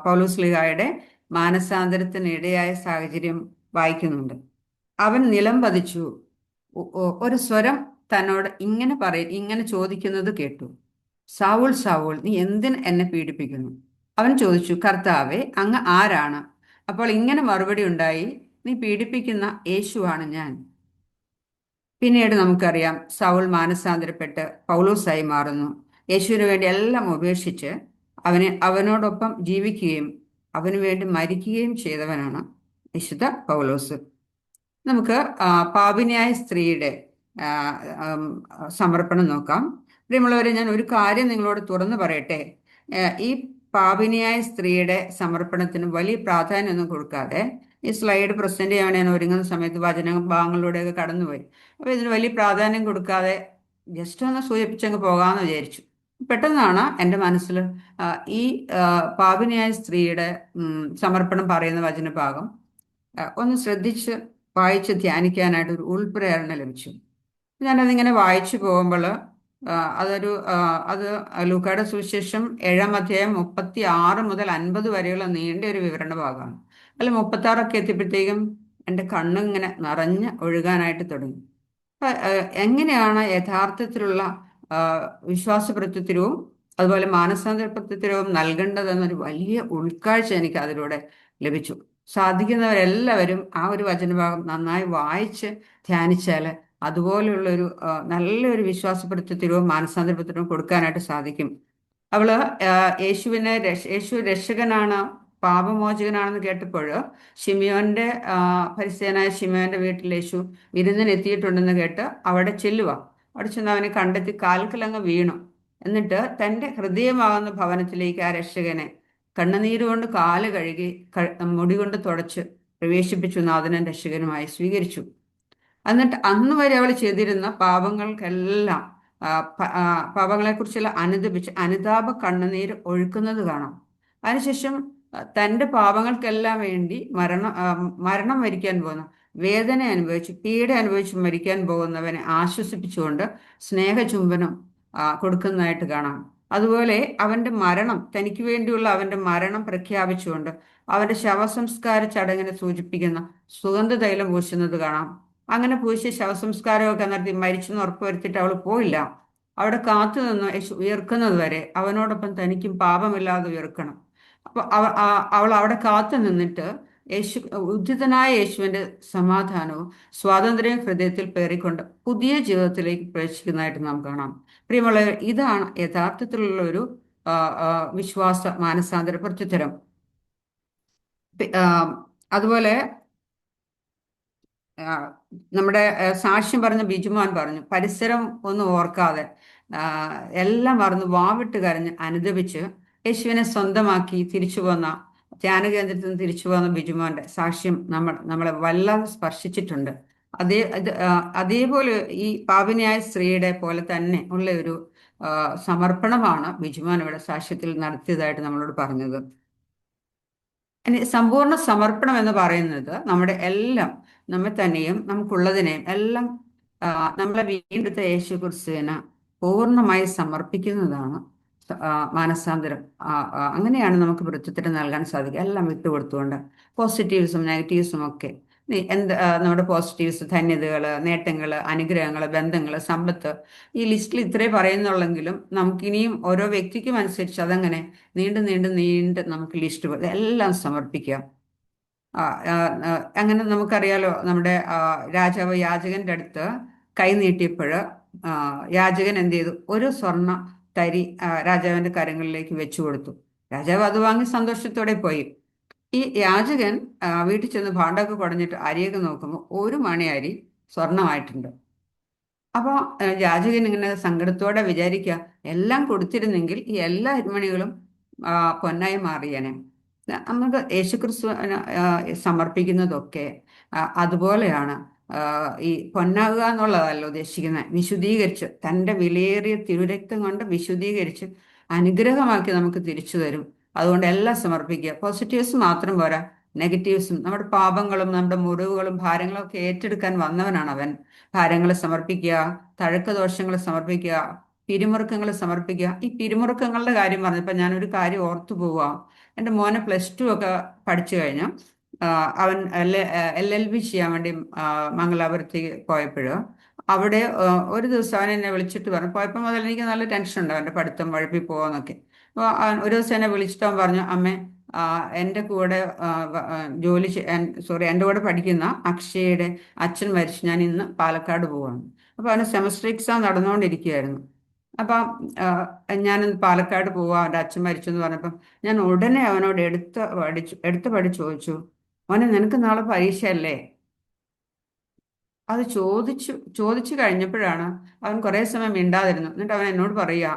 പൗലോസ് ലീഹായുടെ മാനസാന്തരത്തിന് ഇടയായ സാഹചര്യം വായിക്കുന്നുണ്ട്. അവൻ നിലം പതിച്ചു. ഒരു സ്വരം തന്നോട് ഇങ്ങനെ ചോദിക്കുന്നത് കേട്ടു, സാവൂൾ, സാവൂൾ, നീ എന്തിന് എന്നെ പീഡിപ്പിക്കുന്നു? അവൻ ചോദിച്ചു, കർത്താവേ, അങ്ങ് ആരാണ്? അപ്പോൾ ഇങ്ങനെ മറുപടി ഉണ്ടായി, നീ പീഡിപ്പിക്കുന്ന യേശുവാണ് ഞാൻ. പിന്നീട് നമുക്കറിയാം, സൗൾ മാനസാന്തരപ്പെട്ട് പൗലോസായി മാറുന്നു. യേശുവിന് വേണ്ടി എല്ലാം ഉപേക്ഷിച്ച് അവനോടൊപ്പം ജീവിക്കുകയും അവന് വേണ്ടി മരിക്കുകയും ചെയ്തവനാണ് വിശുദ്ധ പൗലോസ്. നമുക്ക് പാപിനിയായ സ്ത്രീയുടെ സമർപ്പണം നോക്കാം. പ്രിയമുള്ളവരെ, ഞാൻ ഒരു കാര്യം നിങ്ങളോട് തുറന്നു പറയട്ടെ. ഈ പാപിനിയായ സ്ത്രീയുടെ സമർപ്പണത്തിന് വലിയ പ്രാധാന്യമൊന്നും കൊടുക്കാതെ ഈ സ്ലൈഡ് പ്രസന്റ് ചെയ്യാൻ ഞാൻ ഒരുങ്ങുന്ന സമയത്ത് വചന ഭാഗങ്ങളിലൂടെയൊക്കെ കടന്നുപോയി. അപ്പോൾ ഇതിന് വലിയ പ്രാധാന്യം കൊടുക്കാതെ ജസ്റ്റ് ഒന്ന് സൂചിപ്പിച്ചങ്ങ് പോകാമെന്ന് വിചാരിച്ചു. പെട്ടെന്നാണ് എൻ്റെ മനസ്സിൽ ഈ പാപിനിയായ സ്ത്രീയുടെ സമർപ്പണം പറയുന്ന വചനഭാഗം ഒന്ന് ശ്രദ്ധിച്ച് വായിച്ച് ധ്യാനിക്കാനായിട്ട് ഒരു ഉൾപ്രേരണ ലഭിച്ചു. ഞാനതിങ്ങനെ വായിച്ചു പോകുമ്പോൾ അത് ലൂക്കായുടെ സുവിശേഷം 7-ാം അധ്യായം 36 മുതൽ 50 വരെയുള്ള നീണ്ട ഒരു വിവരണ ഭാഗമാണ്. അതിൽ 36 എത്തിയപ്പോഴത്തേക്കും എൻ്റെ കണ്ണിങ്ങനെ നിറഞ്ഞ് ഒഴുകാനായിട്ട് തുടങ്ങി. എങ്ങനെയാണ് യഥാർത്ഥത്തിലുള്ള വിശ്വാസ പ്രത്യുത്തരവും അതുപോലെ മാനസാന്തര പ്രത്യുത്തരവും നൽകേണ്ടതെന്നൊരു വലിയ ഉൾക്കാഴ്ച എനിക്ക് അതിലൂടെ ലഭിച്ചു. സാധിക്കുന്നവരെല്ലാവരും ആ ഒരു വചനഭാഗം നന്നായി വായിച്ച് ധ്യാനിച്ചാൽ അതുപോലെയുള്ളൊരു നല്ലൊരു വിശ്വാസ പ്രത്യുത്തരവും മാനസാന്തര പ്രത്യുത്തരവും കൊടുക്കാനായിട്ട് സാധിക്കും. യേശു രക്ഷകനാണ്, പാപമോചകനാണെന്ന് കേട്ടപ്പോൾ ഫരിസേയനായ ശിമയോന്റെ വീട്ടിൽ യേശു വിരുന്നിനെത്തിയിട്ടുണ്ടെന്ന് കേട്ട് അവിടെ ചെല്ലുക. അവിടെ ചെന്ന് അവനെ കണ്ടെത്തി കാൽക്കലങ്ങ് വീണു. എന്നിട്ട് തൻ്റെ ഹൃദയമാകുന്ന ഭവനത്തിലേക്ക് ആ രക്ഷകനെ കണ്ണുനീരുകൊണ്ട് കാല് കഴുകി മുടി കൊണ്ട് തുടച്ച് പ്രവേശിപ്പിച്ചു നാഥനും രക്ഷകനുമായി സ്വീകരിച്ചു. എന്നിട്ട് അന്ന് വരെ അവൾ ചെയ്തിരുന്ന പാപങ്ങളെക്കുറിച്ചുള്ള അനുതാപ കണ്ണുനീര് ഒഴുക്കുന്നത് കാണാം. അതിനുശേഷം തൻ്റെ പാപങ്ങൾക്കെല്ലാം വേണ്ടി മരണം വരിക്കാൻ പോകുന്ന, വേദന അനുഭവിച്ച് പീഡ അനുഭവിച്ച് മരിക്കാൻ പോകുന്നവനെ ആശ്വസിപ്പിച്ചുകൊണ്ട് സ്നേഹചുംബനം കൊടുക്കുന്നതായിട്ട് കാണാം. അതുപോലെ അവന്റെ മരണം, തനിക്ക് വേണ്ടിയുള്ള അവന്റെ മരണം പ്രഖ്യാപിച്ചുകൊണ്ട് അവന്റെ ശവസംസ്കാര ചടങ്ങിനെ സൂചിപ്പിക്കുന്ന സുഗന്ധതൈലം പൂശുന്നത് കാണാം. അങ്ങനെ പൂശി ശവസംസ്കാരമൊക്കെ നടത്തി മരിച്ചെന്ന് ഉറപ്പുവരുത്തിയിട്ട് അവൾ പോയില്ല. അവിടെ കാത്തു നിന്ന് യേശു ഉയർക്കുന്നത് വരെ അവനോടൊപ്പം തനിക്കും പാപമില്ലാതെ ഉയർക്കണം. അപ്പൊ അവൾ അവിടെ കാത്തു നിന്നിട്ട് ഉദ്ധിതനായ യേശുവിന്റെ സമാധാനവും സ്വാതന്ത്ര്യവും ഹൃദയത്തിൽ പേറിക്കൊണ്ട് പുതിയ ജീവിതത്തിലേക്ക് പ്രവേശിക്കുന്നതായിട്ട് നാം കാണാം. പ്രിയമുള്ളവർ, ഇതാണ് യഥാർത്ഥത്തിലുള്ള ഒരു ആ, ആ, വിശ്വാസ മാനസാന്തര പ്രത്യുത്തരം. ആ, അതുപോലെ ആ, നമ്മുടെ സാക്ഷ്യം പറഞ്ഞ ബിജുമോൻ പറഞ്ഞു, പരിസരം ഒന്നും ഓർക്കാതെ ആ, എല്ലാം മറന്ന് വാവിട്ട് കരഞ്ഞ് അനുദപിച്ച് യേശുവിനെ സ്വന്തമാക്കി തിരിച്ചു പോന്ന, ധ്യാന കേന്ദ്രത്തിൽ നിന്ന് തിരിച്ചു പോന്ന ബിജുമോന്റെ സാക്ഷ്യം നമ്മളെ വല്ലാതെ സ്പർശിച്ചിട്ടുണ്ട്. അതേപോലെ ഈ പാപിനിയായ സ്ത്രീയുടെ പോലെ തന്നെ ഉള്ള ഒരു സമർപ്പണമാണ് ബിജുമോൻ ഇവിടെ സാക്ഷ്യത്തിൽ നടത്തിയതായിട്ട് നമ്മളോട് പറഞ്ഞത്. ഇനി സമ്പൂർണ്ണ സമർപ്പണം എന്ന് പറയുന്നത് നമ്മുടെ എല്ലാം, നമ്മെ തന്നെയും നമുക്കുള്ളതിനെയും എല്ലാം നമ്മളെ വീണ്ടെടുത്ത യേശു ക്രിസ്തുവിന് പൂർണ്ണമായി സമർപ്പിക്കുന്നതാണ് മാനസാന്തരം. അങ്ങനെയാണ് നമുക്ക് പ്രത്യുത്തരം നൽകാൻ സാധിക്കുക, എല്ലാം വിട്ടുകൊടുത്തുകൊണ്ട്. പോസിറ്റീവ്സും നെഗറ്റീവ്സും ഒക്കെ നമ്മുടെ പോസിറ്റീവ്സ്, ധന്യതകൾ, നേട്ടങ്ങൾ, അനുഗ്രഹങ്ങൾ, ബന്ധങ്ങൾ, സമ്പത്ത്, ഈ ലിസ്റ്റിൽ ഇത്രേ പറയുന്നുള്ളെങ്കിലും നമുക്കിനിയും ഓരോ വ്യക്തിക്കും അനുസരിച്ച് അതങ്ങനെ നീണ്ട് നീണ്ട് നീണ്ട് നമുക്ക് ലിസ്റ്റ് എല്ലാം സമർപ്പിക്കാം. അങ്ങനെ നമുക്കറിയാലോ, നമ്മുടെ രാജാവ് യാചകന്റെ അടുത്ത് കൈ നീട്ടിയപ്പോൾ യാചകൻ എന്ത് ചെയ്തു? ഒരു സ്വർണ്ണ തരി രാജാവിന്റെ കരങ്ങളിലേക്ക് വെച്ചു കൊടുത്തു. രാജാവ് അത് വാങ്ങി സന്തോഷത്തോടെ പോയി. ഈ യാചകൻ വീട്ടിൽ ചെന്ന് ഭാണ്ഡമൊക്കെ കുടഞ്ഞിട്ട് അരിയൊക്കെ നോക്കുമ്പോൾ ഒരു മണി അരി സ്വർണമായിട്ടുണ്ട്. അപ്പോൾ യാചകൻ ഇങ്ങനെ സങ്കടത്തോടെ വിചാരിക്കുക, എല്ലാം കൊടുത്തിരുന്നെങ്കിൽ ഈ എല്ലാ അരിമണികളും പൊന്നായി മാറിയനെ. നമുക്ക് യേശുക്രിസ്തു സമർപ്പിക്കുന്നതൊക്കെ അതുപോലെയാണ്. ഈ പൊന്നാകുക എന്നുള്ളതല്ല ഉദ്ദേശിക്കുന്നത്, വിശുദ്ധീകരിച്ച് തൻ്റെ വിലയേറിയ തിരുരക്തം കൊണ്ട് വിശുദ്ധീകരിച്ച് അനുഗ്രഹമാക്കി നമുക്ക് തിരിച്ചു തരും. അതുകൊണ്ട് എല്ലാം സമർപ്പിക്കുക. പോസിറ്റീവ്സ് മാത്രം പോരാ, നെഗറ്റീവ്സും, നമ്മുടെ പാപങ്ങളും നമ്മുടെ മുറിവുകളും ഭാരങ്ങളും ഒക്കെ ഏറ്റെടുക്കാൻ വന്നവനാണ് അവൻ. ഭാരങ്ങളെ സമർപ്പിക്കുക, തഴക്കദോഷങ്ങൾ സമർപ്പിക്കുക, പിരിമുറുക്കങ്ങൾ സമർപ്പിക്കുക. ഈ പിരിമുറുക്കങ്ങളുടെ കാര്യം പറഞ്ഞപ്പോൾ ഞാനൊരു കാര്യം ഓർത്തു പോവുക. എൻ്റെ മോനെ +2 ഒക്കെ പഠിച്ചു കഴിഞ്ഞു. അവൻ LLB ചെയ്യാൻ വേണ്ടി മംഗലാപുരത്തേക്ക് പോയപ്പോൾ അവിടെ ഒരു ദിവസം അവൻ എന്നെ വിളിച്ചിട്ട് പറഞ്ഞു, പോയപ്പോൾ മുതൽ എനിക്ക് നല്ല ടെൻഷൻ ഉണ്ട് അവൻ്റെ പഠിത്തം വഴുപ്പി പോകാന്നൊക്കെ. അപ്പോൾ ഒരു ദിവസം എന്നെ വിളിച്ചിട്ട് അവൻ പറഞ്ഞു, അമ്മേ, എൻ്റെ കൂടെ എൻ്റെ കൂടെ പഠിക്കുന്ന അക്ഷയയുടെ അച്ഛൻ മരിച്ചു, ഞാൻ ഇന്ന് പാലക്കാട് പോവാണ്. അപ്പോൾ അവന് സെമസ്റ്റർ എക്സാം നടന്നുകൊണ്ടിരിക്കുകയായിരുന്നു. അപ്പം ഞാനിന്ന് പാലക്കാട് പോവാ, അവൻ്റെ അച്ഛൻ മരിച്ചു എന്ന് പറഞ്ഞപ്പം ഞാൻ ഉടനെ അവനോട് എടുത്ത പടി ചോദിച്ചു, മോനെ, നിനക്ക് നാളെ പരീക്ഷയല്ലേ? അത് ചോദിച്ചു കഴിഞ്ഞപ്പോഴാണ് അവൻ കുറേ സമയം മിണ്ടാതിരുന്നു. എന്നിട്ട് അവൻ എന്നോട് പറയുക,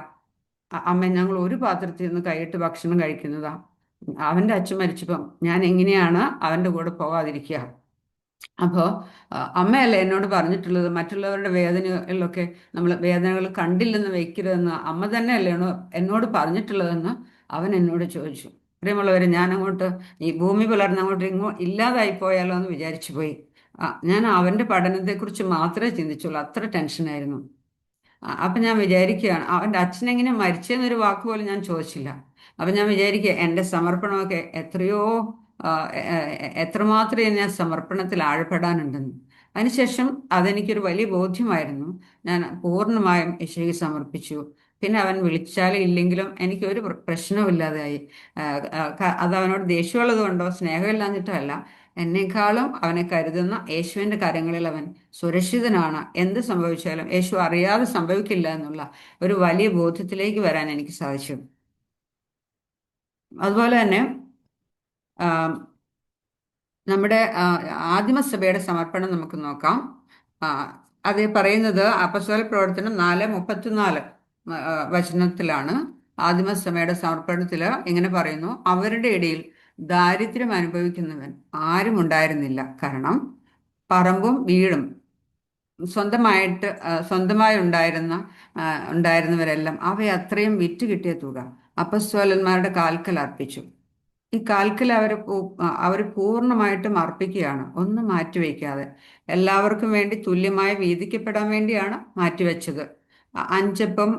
അമ്മ, ഞങ്ങൾ ഒരു പാത്രത്തിൽ നിന്ന് കൈയിട്ട് ഭക്ഷണം കഴിക്കുന്നതാ. അവൻ്റെ അച്ഛൻ മരിച്ചപ്പം ഞാൻ എങ്ങനെയാണ് അവൻ്റെ കൂടെ പോകാതിരിക്കുക? അപ്പോൾ അമ്മയല്ലേ എന്നോട് പറഞ്ഞിട്ടുള്ളത്, മറ്റുള്ളവരുടെ വേദനകളിലൊക്കെ നമ്മൾ വേദനകൾ കണ്ടില്ലെന്ന് വെക്കരുതെന്ന് അമ്മ തന്നെയല്ലേ എന്നോട് പറഞ്ഞിട്ടുള്ളതെന്ന് അവൻ എന്നോട് ചോദിച്ചു. പ്രിയമുള്ളവരെ, ഞാനങ്ങോട്ട് ഈ ഭൂമി പിളർന്ന് അങ്ങോട്ട് ഇല്ലാതായി പോയാലോ എന്ന് വിചാരിച്ചു പോയി. ഞാൻ അവൻ്റെ പഠനത്തെക്കുറിച്ച് മാത്രമേ ചിന്തിച്ചുള്ളൂ, അത്ര ടെൻഷനായിരുന്നു. അപ്പം ഞാൻ വിചാരിക്കുകയാണ്, അവൻ്റെ അച്ഛനെങ്ങനെ മരിച്ചെന്നൊരു വാക്ക് പോലും ഞാൻ ചോദിച്ചില്ല. അപ്പം ഞാൻ വിചാരിക്കുക, എൻ്റെ സമർപ്പണമൊക്കെ എത്രമാത്രം ഞാൻ സമർപ്പണത്തിൽ ആഴപ്പെടാനുണ്ടെന്ന്. അതിനുശേഷം അതെനിക്കൊരു വലിയ ബോധ്യമായിരുന്നു. ഞാൻ പൂർണ്ണമായും യേശുവിനെ സമർപ്പിച്ചു. പിന്നെ അവൻ വിളിച്ചാലും ഇല്ലെങ്കിലും എനിക്കൊരു പ്രശ്നവുമില്ലാതായി. അത് അവനോട് ദേഷ്യമുള്ളത് കൊണ്ടോ സ്നേഹമില്ലാഞ്ഞിട്ടോ അല്ല, എന്നെക്കാളും അവനെ കരുതുന്ന യേശുവിൻ്റെ കരങ്ങളിൽ അവൻ സുരക്ഷിതനാണ്. എന്ത് സംഭവിച്ചാലും യേശു അറിയാതെ സംഭവിക്കില്ല എന്നുള്ള ഒരു വലിയ ബോധ്യത്തിലേക്ക് വരാൻ എനിക്ക് സാധിച്ചു. അതുപോലെ തന്നെ നമ്മുടെ ആദിമസഭയുടെ സമർപ്പണം നമുക്ക് നോക്കാം. അത് പറയുന്നത് അപ്പസ്തോല പ്രവർത്തനം 4:34 വചനത്തിലാണ്. ആദിമസഭയുടെ സമർപ്പണത്തിൽ ഇങ്ങനെ പറയുന്നു, അവരുടെ ഇടയിൽ ദാരിദ്ര്യം അനുഭവിക്കുന്നവൻ ആരും ഉണ്ടായിരുന്നില്ല. കാരണം പറമ്പും വീടും സ്വന്തമായി ഉണ്ടായിരുന്നവരെല്ലാം അവയത്രയും വിറ്റ് കിട്ടിയ തുക അപ്പസ്തോലന്മാരുടെ കാൽക്കൽ അർപ്പിച്ചു. ഈ കാൽക്കൽ അവർ പൂർണ്ണമായിട്ടും അർപ്പിക്കുകയാണ്, ഒന്നും മാറ്റിവെക്കാതെ. എല്ലാവർക്കും വേണ്ടി തുല്യമായി വീതിക്കപ്പെടാൻ വേണ്ടിയാണ് മാറ്റിവെച്ചത്. 5 അപ്പവും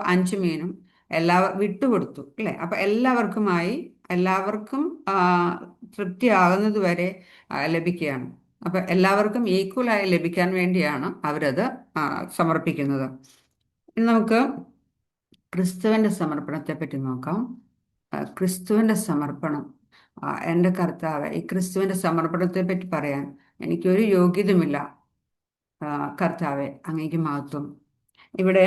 5 മീനും വിട്ടുകൊടുത്തു, അല്ലേ? അപ്പൊ എല്ലാവർക്കും തൃപ്തിയാകുന്നത് വരെ ലഭിക്കുകയാണ്. അപ്പൊ എല്ലാവർക്കും ഈക്വലായി ലഭിക്കാൻ വേണ്ടിയാണ് അവരത് സമർപ്പിക്കുന്നത്. ഇനി നമുക്ക് ക്രിസ്തുവിന്റെ സമർപ്പണത്തെ പറ്റി നോക്കാം. ക്രിസ്തുവിന്റെ സമർപ്പണം, എൻ്റെ കർത്താവ്, ഈ ക്രിസ്തുവിന്റെ സമർപ്പണത്തെ പറ്റി പറയാൻ എനിക്കൊരു യോഗ്യതയുമില്ല. കർത്താവെ, അങ്ങേക്ക് മഹത്വം. ഇവിടെ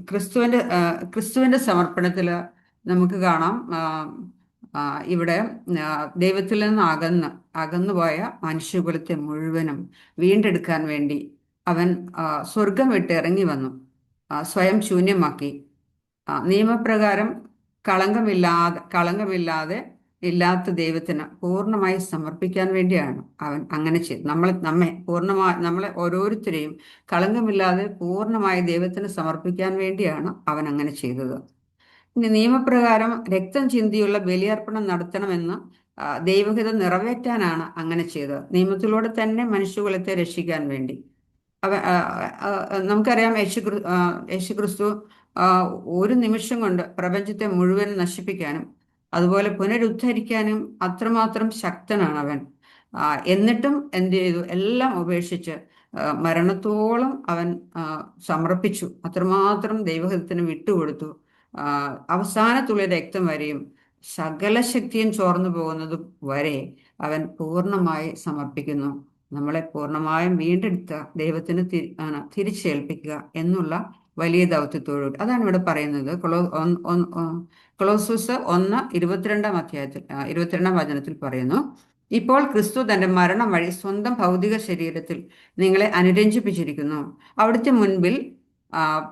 ക്രിസ്തുവിന്റെ സമർപ്പണത്തിൽ നമുക്ക് കാണാം, ഇവിടെ ദൈവത്തിൽ നിന്ന് അകന്നുപോയ മനുഷ്യകുലത്തെ മുഴുവനും വീണ്ടെടുക്കാൻ വേണ്ടി അവൻ സ്വർഗം വിട്ട് ഇറങ്ങി വന്നു, സ്വയം ശൂന്യമാക്കി. നിയമപ്രകാരം കളങ്കമില്ലാതെ ഇല്ലാത്ത ദൈവത്തിന് പൂർണ്ണമായി സമർപ്പിക്കാൻ വേണ്ടിയാണ് അവൻ അങ്ങനെ ചെയ്തത്. നമ്മളെ ഓരോരുത്തരെയും കളങ്കമില്ലാതെ പൂർണ്ണമായി ദൈവത്തിന് സമർപ്പിക്കാൻ വേണ്ടിയാണ് അവൻ അങ്ങനെ ചെയ്തത്. ഇനി നിയമപ്രകാരം രക്തം ചിന്തിയുള്ള ബലിയർപ്പണം നടത്തണമെന്ന് ദൈവഹിതം നിറവേറ്റാനാണ് അങ്ങനെ ചെയ്തത്. നിയമത്തിലൂടെ തന്നെ മനുഷ്യകുലത്തെ രക്ഷിക്കാൻ വേണ്ടി. നമുക്കറിയാം യേശുക്രിസ്തു ഒരു നിമിഷം കൊണ്ട് പ്രപഞ്ചത്തെ മുഴുവൻ നശിപ്പിക്കാനും അതുപോലെ പുനരുദ്ധരിക്കാനും അത്രമാത്രം ശക്തനാണ് അവൻ. എന്നിട്ടും എന്ത് ചെയ്തു? എല്ലാം ഉപേക്ഷിച്ച് മരണത്തോളം അവൻ സമർപ്പിച്ചു. അത്രമാത്രം ദൈവഹിതത്തിന് വിട്ടുകൊടുത്തു. അവസാനത്തുള്ള രക്തം വരെയും സകല ശക്തിയും ചോർന്നു പോകുന്നത് വരെ അവൻ പൂർണ്ണമായി സമർപ്പിക്കുന്നു. നമ്മളെ പൂർണ്ണമായും വീണ്ടെടുത്ത ദൈവത്തിന് തിരിച്ചേൽപ്പിക്കുക എന്നുള്ള വലിയ ദൗത്യത്തോടുകൂടി. അതാണ് ഇവിടെ പറയുന്നത്. കൊളോസസ് 1:22 വചനത്തിൽ പറയുന്നു, ഇപ്പോൾ ക്രിസ്തു തന്റെ മരണം വഴി സ്വന്തം ഭൗതിക ശരീരത്തിൽ നിങ്ങളെ അനുരഞ്ജിപ്പിച്ചിരിക്കുന്നു. അവിടുത്തെ മുൻപിൽ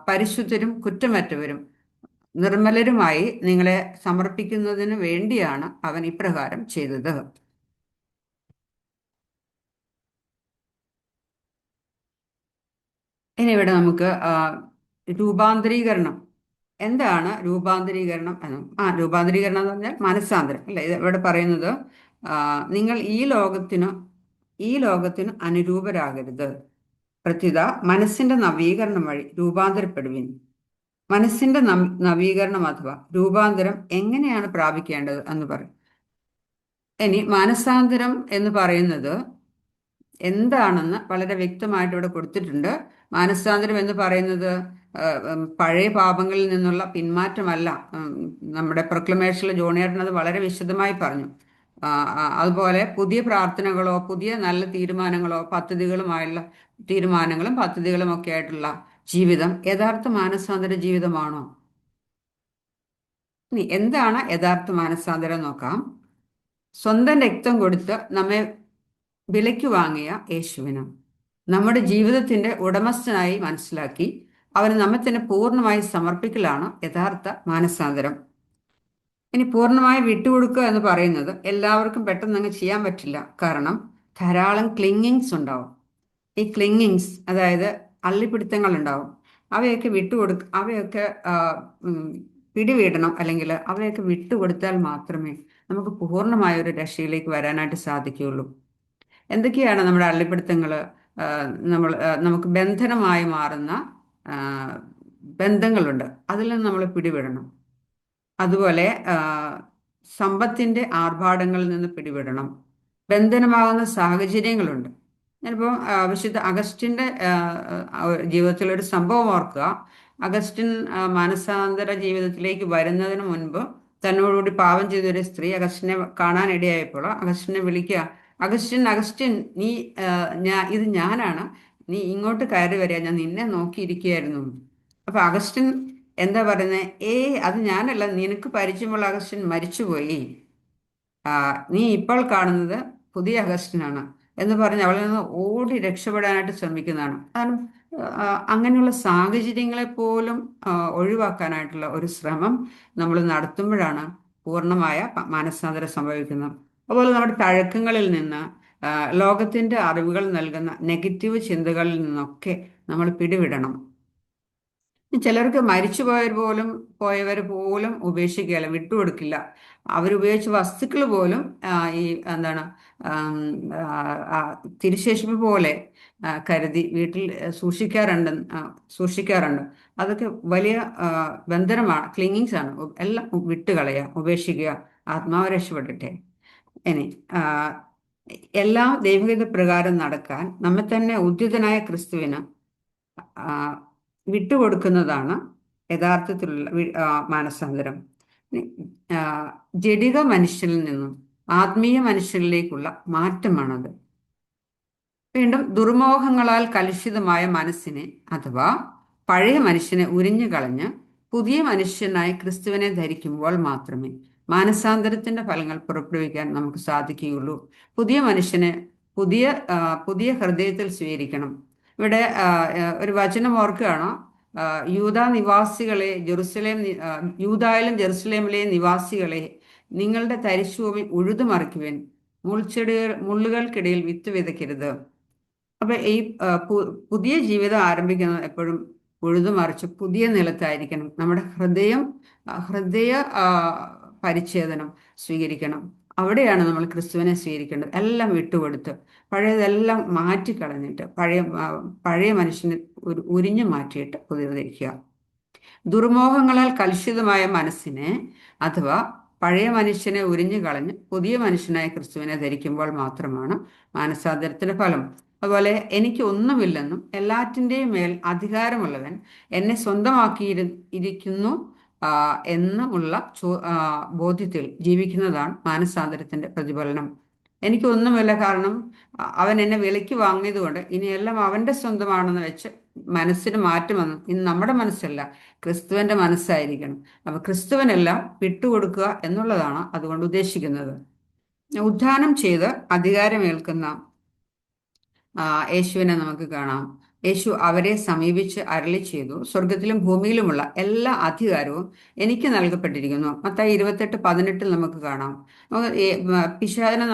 പരിശുദ്ധരും കുറ്റമറ്റവരും നിർമ്മലരുമായി നിങ്ങളെ സമർപ്പിക്കുന്നതിന് വേണ്ടിയാണ് അവൻ ഇപ്രകാരം ചെയ്തത്. ഇനി ഇവിടെ നമുക്ക് രൂപാന്തരീകരണം, എന്താണ് രൂപാന്തരീകരണം എന്ന്? രൂപാന്തരീകരണം എന്ന് പറഞ്ഞാൽ മനസ്സാന്തരം അല്ലെ. ഇത് ഇവിടെ പറയുന്നത്, നിങ്ങൾ ഈ ലോകത്തിന് അനുരൂപരാകരുത്, പ്രത്യുത മനസ്സിന്റെ നവീകരണം വഴി രൂപാന്തരപ്പെടുവിൻ. മനസ്സിന്റെ നവീകരണം അഥവാ രൂപാന്തരം എങ്ങനെയാണ് പ്രാപിക്കേണ്ടത് എന്ന് പറയും. ഇനി മാനസാന്തരം എന്ന് പറയുന്നത് എന്താണെന്ന് വളരെ വ്യക്തമായിട്ട് ഇവിടെ കൊടുത്തിട്ടുണ്ട്. മാനസാന്തരം എന്ന് പറയുന്നത് പഴയ പാപങ്ങളിൽ നിന്നുള്ള പിന്മാറ്റമല്ല. നമ്മുടെ പ്രൊക്ലമേഷനിൽ ജോണിയേട്ടൻ അത് വളരെ വിശദമായി പറഞ്ഞു. അതുപോലെ പുതിയ പ്രാർത്ഥനകളോ പുതിയ നല്ല തീരുമാനങ്ങളോ പദ്ധതികളും ഒക്കെ ആയിട്ടുള്ള ജീവിതം യഥാർത്ഥ മാനസാന്തര ജീവിതമാണോ? ഇനി എന്താണ് യഥാർത്ഥ മാനസാന്തരം നോക്കാം. സ്വന്തം രക്തം കൊടുത്ത് നമ്മെ വിലയ്ക്ക് വാങ്ങിയ യേശുവിന് നമ്മുടെ ജീവിതത്തിന്റെ ഉടമസ്ഥനായി മനസ്സിലാക്കി അവന് നമ്മെ തന്നെ പൂർണ്ണമായി സമർപ്പിക്കലാണ് യഥാർത്ഥ മാനസാന്തരം. ഇനി പൂർണ്ണമായി വിട്ടുകൊടുക്കുക എന്ന് പറയുന്നത് എല്ലാവർക്കും പെട്ടെന്ന് അങ്ങ് ചെയ്യാൻ പറ്റില്ല. കാരണം ധാരാളം ക്ലിങ്ങിങ്സ് ഉണ്ടാവും. ഈ ക്ലിങ്ങിങ്സ് അതായത് അള്ളിപ്പിടുത്തങ്ങൾ ഉണ്ടാവും. അവയൊക്കെ പിടിവിടണം, അല്ലെങ്കിൽ അവയൊക്കെ വിട്ടുകൊടുത്താൽ മാത്രമേ നമുക്ക് പൂർണ്ണമായ ഒരു രക്ഷയിലേക്ക് വരാനായിട്ട് സാധിക്കുകയുള്ളൂ. എന്തൊക്കെയാണ് നമ്മുടെ അള്ളിപ്പിടുത്തങ്ങൾ? നമുക്ക് ബന്ധനമായി മാറുന്ന ബന്ധങ്ങളുണ്ട്, അതിൽ നിന്ന് നമ്മൾ പിടിവിടണം. അതുപോലെ സമ്പത്തിന്റെ ആർഭാടങ്ങളിൽ നിന്ന് പിടിവിടണം. ബന്ധനമാകുന്ന സാഹചര്യങ്ങളുണ്ട്. ഞാനിപ്പോൾ വിശുദ്ധ അഗസ്റ്റിന്റെ ജീവിതത്തിലൊരു സംഭവം ഓർക്കുക. അഗസ്റ്റിൻ മാനസാന്തര ജീവിതത്തിലേക്ക് വരുന്നതിന് മുൻപ് തന്നോടുകൂടി പാപം ചെയ്തൊരു സ്ത്രീ അഗസ്റ്റിനെ കാണാനിടയായപ്പോൾ അഗസ്റ്റിനെ വിളിക്കുക, അഗസ്റ്റിൻ നീ ഇത് ഞാനാണ്, നീ ഇങ്ങോട്ട് കയറി വരിക, ഞാൻ നിന്നെ നോക്കിയിരിക്കുകയായിരുന്നു. അപ്പൊ അഗസ്റ്റിൻ എന്താ പറയുന്നത്? അത് ഞാനല്ല, നിനക്ക് പരിചയമുള്ള അഗസ്റ്റിൻ മരിച്ചുപോയി, നീ ഇപ്പോൾ കാണുന്നത് പുതിയ അഗസ്റ്റിനാണ് എന്ന് പറഞ്ഞ് അവളിൽ നിന്ന് ഓടി രക്ഷപ്പെടാനായിട്ട് ശ്രമിക്കുന്നതാണ്. കാരണം അങ്ങനെയുള്ള സാഹചര്യങ്ങളെ പോലും ഒഴിവാക്കാനായിട്ടുള്ള ഒരു ശ്രമം നമ്മൾ നടത്തുമ്പോഴാണ് പൂർണ്ണമായ മാനസാന്തരം സംഭവിക്കുന്നത്. അതുപോലെ നമ്മുടെ തഴക്കങ്ങളിൽ നിന്ന്, ലോകത്തിന്റെ അറിവുകൾ നൽകുന്ന നെഗറ്റീവ് ചിന്തകളിൽ നിന്നൊക്കെ നമ്മൾ പിടിവിടണം. ചിലർക്ക് പോയവർ പോലും ഉപേക്ഷിക്കുകയല്ല, വിട്ടുകൊടുക്കില്ല. അവരുപയോഗിച്ച വസ്തുക്കൾ പോലും തിരുശേഷിപ്പ് പോലെ കരുതി വീട്ടിൽ സൂക്ഷിക്കാറുണ്ട്. അതൊക്കെ വലിയ ബന്ധനമാണ്, ക്ലിങ്ങിങ്സ് ആണ്. എല്ലാം വിട്ടുകളയുക, ഉപേക്ഷിക്കുക, ആത്മാവ് രക്ഷപ്പെടട്ടെ. ഇനി എല്ലാം ദൈവഹിത പ്രകാരം നടക്കാൻ നമ്മെ തന്നെ ഉദ്യുതനായ ക്രിസ്തുവിന് വിട്ടുകൊടുക്കുന്നതാണ് യഥാർത്ഥത്തിലുള്ള മാനസാന്തരം. ജഡിക മനുഷ്യനിൽ നിന്നും ആത്മീയ മനുഷ്യരിലേക്കുള്ള മാറ്റമാണത്. വീണ്ടും ദുർമോഹങ്ങളാൽ കലുഷിതമായ മനസ്സിനെ അഥവാ പഴയ മനുഷ്യനെ ഉരിഞ്ഞു കളഞ്ഞ് പുതിയ മനുഷ്യനായി ക്രിസ്തുവിനെ ധരിക്കുമ്പോൾ മാത്രമേ മാനസാന്തരത്തിന്റെ ഫലങ്ങൾ പുറപ്പെടുവിക്കാൻ നമുക്ക് സാധിക്കുകയുള്ളൂ. പുതിയ മനുഷ്യനെ പുതിയ പുതിയ ഹൃദയത്തിൽ സ്വീകരിക്കണം. ഇവിടെ ഒരു വചനം ഓർക്കുകയാണോ? യൂദാ നിവാസികളെ യൂദായിലും ജെറുസലേമിലെയും നിവാസികളെ, നിങ്ങളുടെ തരിശുഭൂമി ഉഴുതുമറിക്കുവിൻ, മുള്ളുകൾക്കിടയിൽ വിത്ത് വിതയ്ക്കരുത്. അപ്പൊ ഈ പുതിയ ജീവിതം ആരംഭിക്കുന്നത് എപ്പോഴും ഉഴുതുമറിച്ച് പുതിയ നിലത്തായിരിക്കണം. നമ്മുടെ ഹൃദയ പരിച്ഛേദനം സ്വീകരിക്കണം. അവിടെയാണ് നമ്മൾ ക്രിസ്തുവിനെ സ്വീകരിക്കേണ്ടത്. എല്ലാം വിട്ടുകൊടുത്ത് പഴയതെല്ലാം മാറ്റിക്കളഞ്ഞിട്ട് പഴയ മനുഷ്യനെ ഉരിഞ്ഞു മാറ്റിയിട്ട് പുതിയത് ധരിക്കുക. ദുർമോഹങ്ങളാൽ കലുഷിതമായ മനസ്സിനെ അഥവാ പഴയ മനുഷ്യനെ ഉരിഞ്ഞു കളഞ്ഞ് പുതിയ മനുഷ്യനായ ക്രിസ്തുവിനെ ധരിക്കുമ്പോൾ മാത്രമാണ് മാനസാന്തരത്തിന്റെ ഫലം. അതുപോലെ എനിക്ക് ഒന്നുമില്ലെന്നും എല്ലാറ്റിൻ്റെയും മേൽ അധികാരമുള്ളവൻ എന്നെ സ്വന്തമാക്കിയിരിക്കുന്നു എന്നുമുള്ള ബോധ്യത്തിൽ ജീവിക്കുന്നതാണ് മാനസാന്തരത്തിന്റെ പ്രതിഫലനം. എനിക്കൊന്നുമില്ല, കാരണം അവൻ എന്നെ വിലയ്ക്ക് വാങ്ങിയതുകൊണ്ട് ഇനിയെല്ലാം അവന്റെ സ്വന്തമാണെന്ന് വെച്ച് മനസ്സിന് മാറ്റം വന്നു. ഇന്ന് നമ്മുടെ മനസ്സല്ല, ക്രിസ്തുവിന്റെ മനസ്സായിരിക്കണം. അപ്പൊ ക്രിസ്തുവിനെല്ലാം വിട്ടുകൊടുക്കുക എന്നുള്ളതാണ് അതുകൊണ്ട് ഉദ്ദേശിക്കുന്നത്. ഉദ്ധാനം ചെയ്ത് അധികാരമേൽക്കുന്ന യേശുവിനെ നമുക്ക് കാണാം. യേശു അവരെ സമീപിച്ച് അരുളി ചെയ്തു, സ്വർഗത്തിലും ഭൂമിയിലുമുള്ള എല്ലാ അധികാരവും എനിക്ക് നൽകപ്പെട്ടിരിക്കുന്നു. മത്തായി 28:18 നമുക്ക് കാണാം. പിശാചിനെ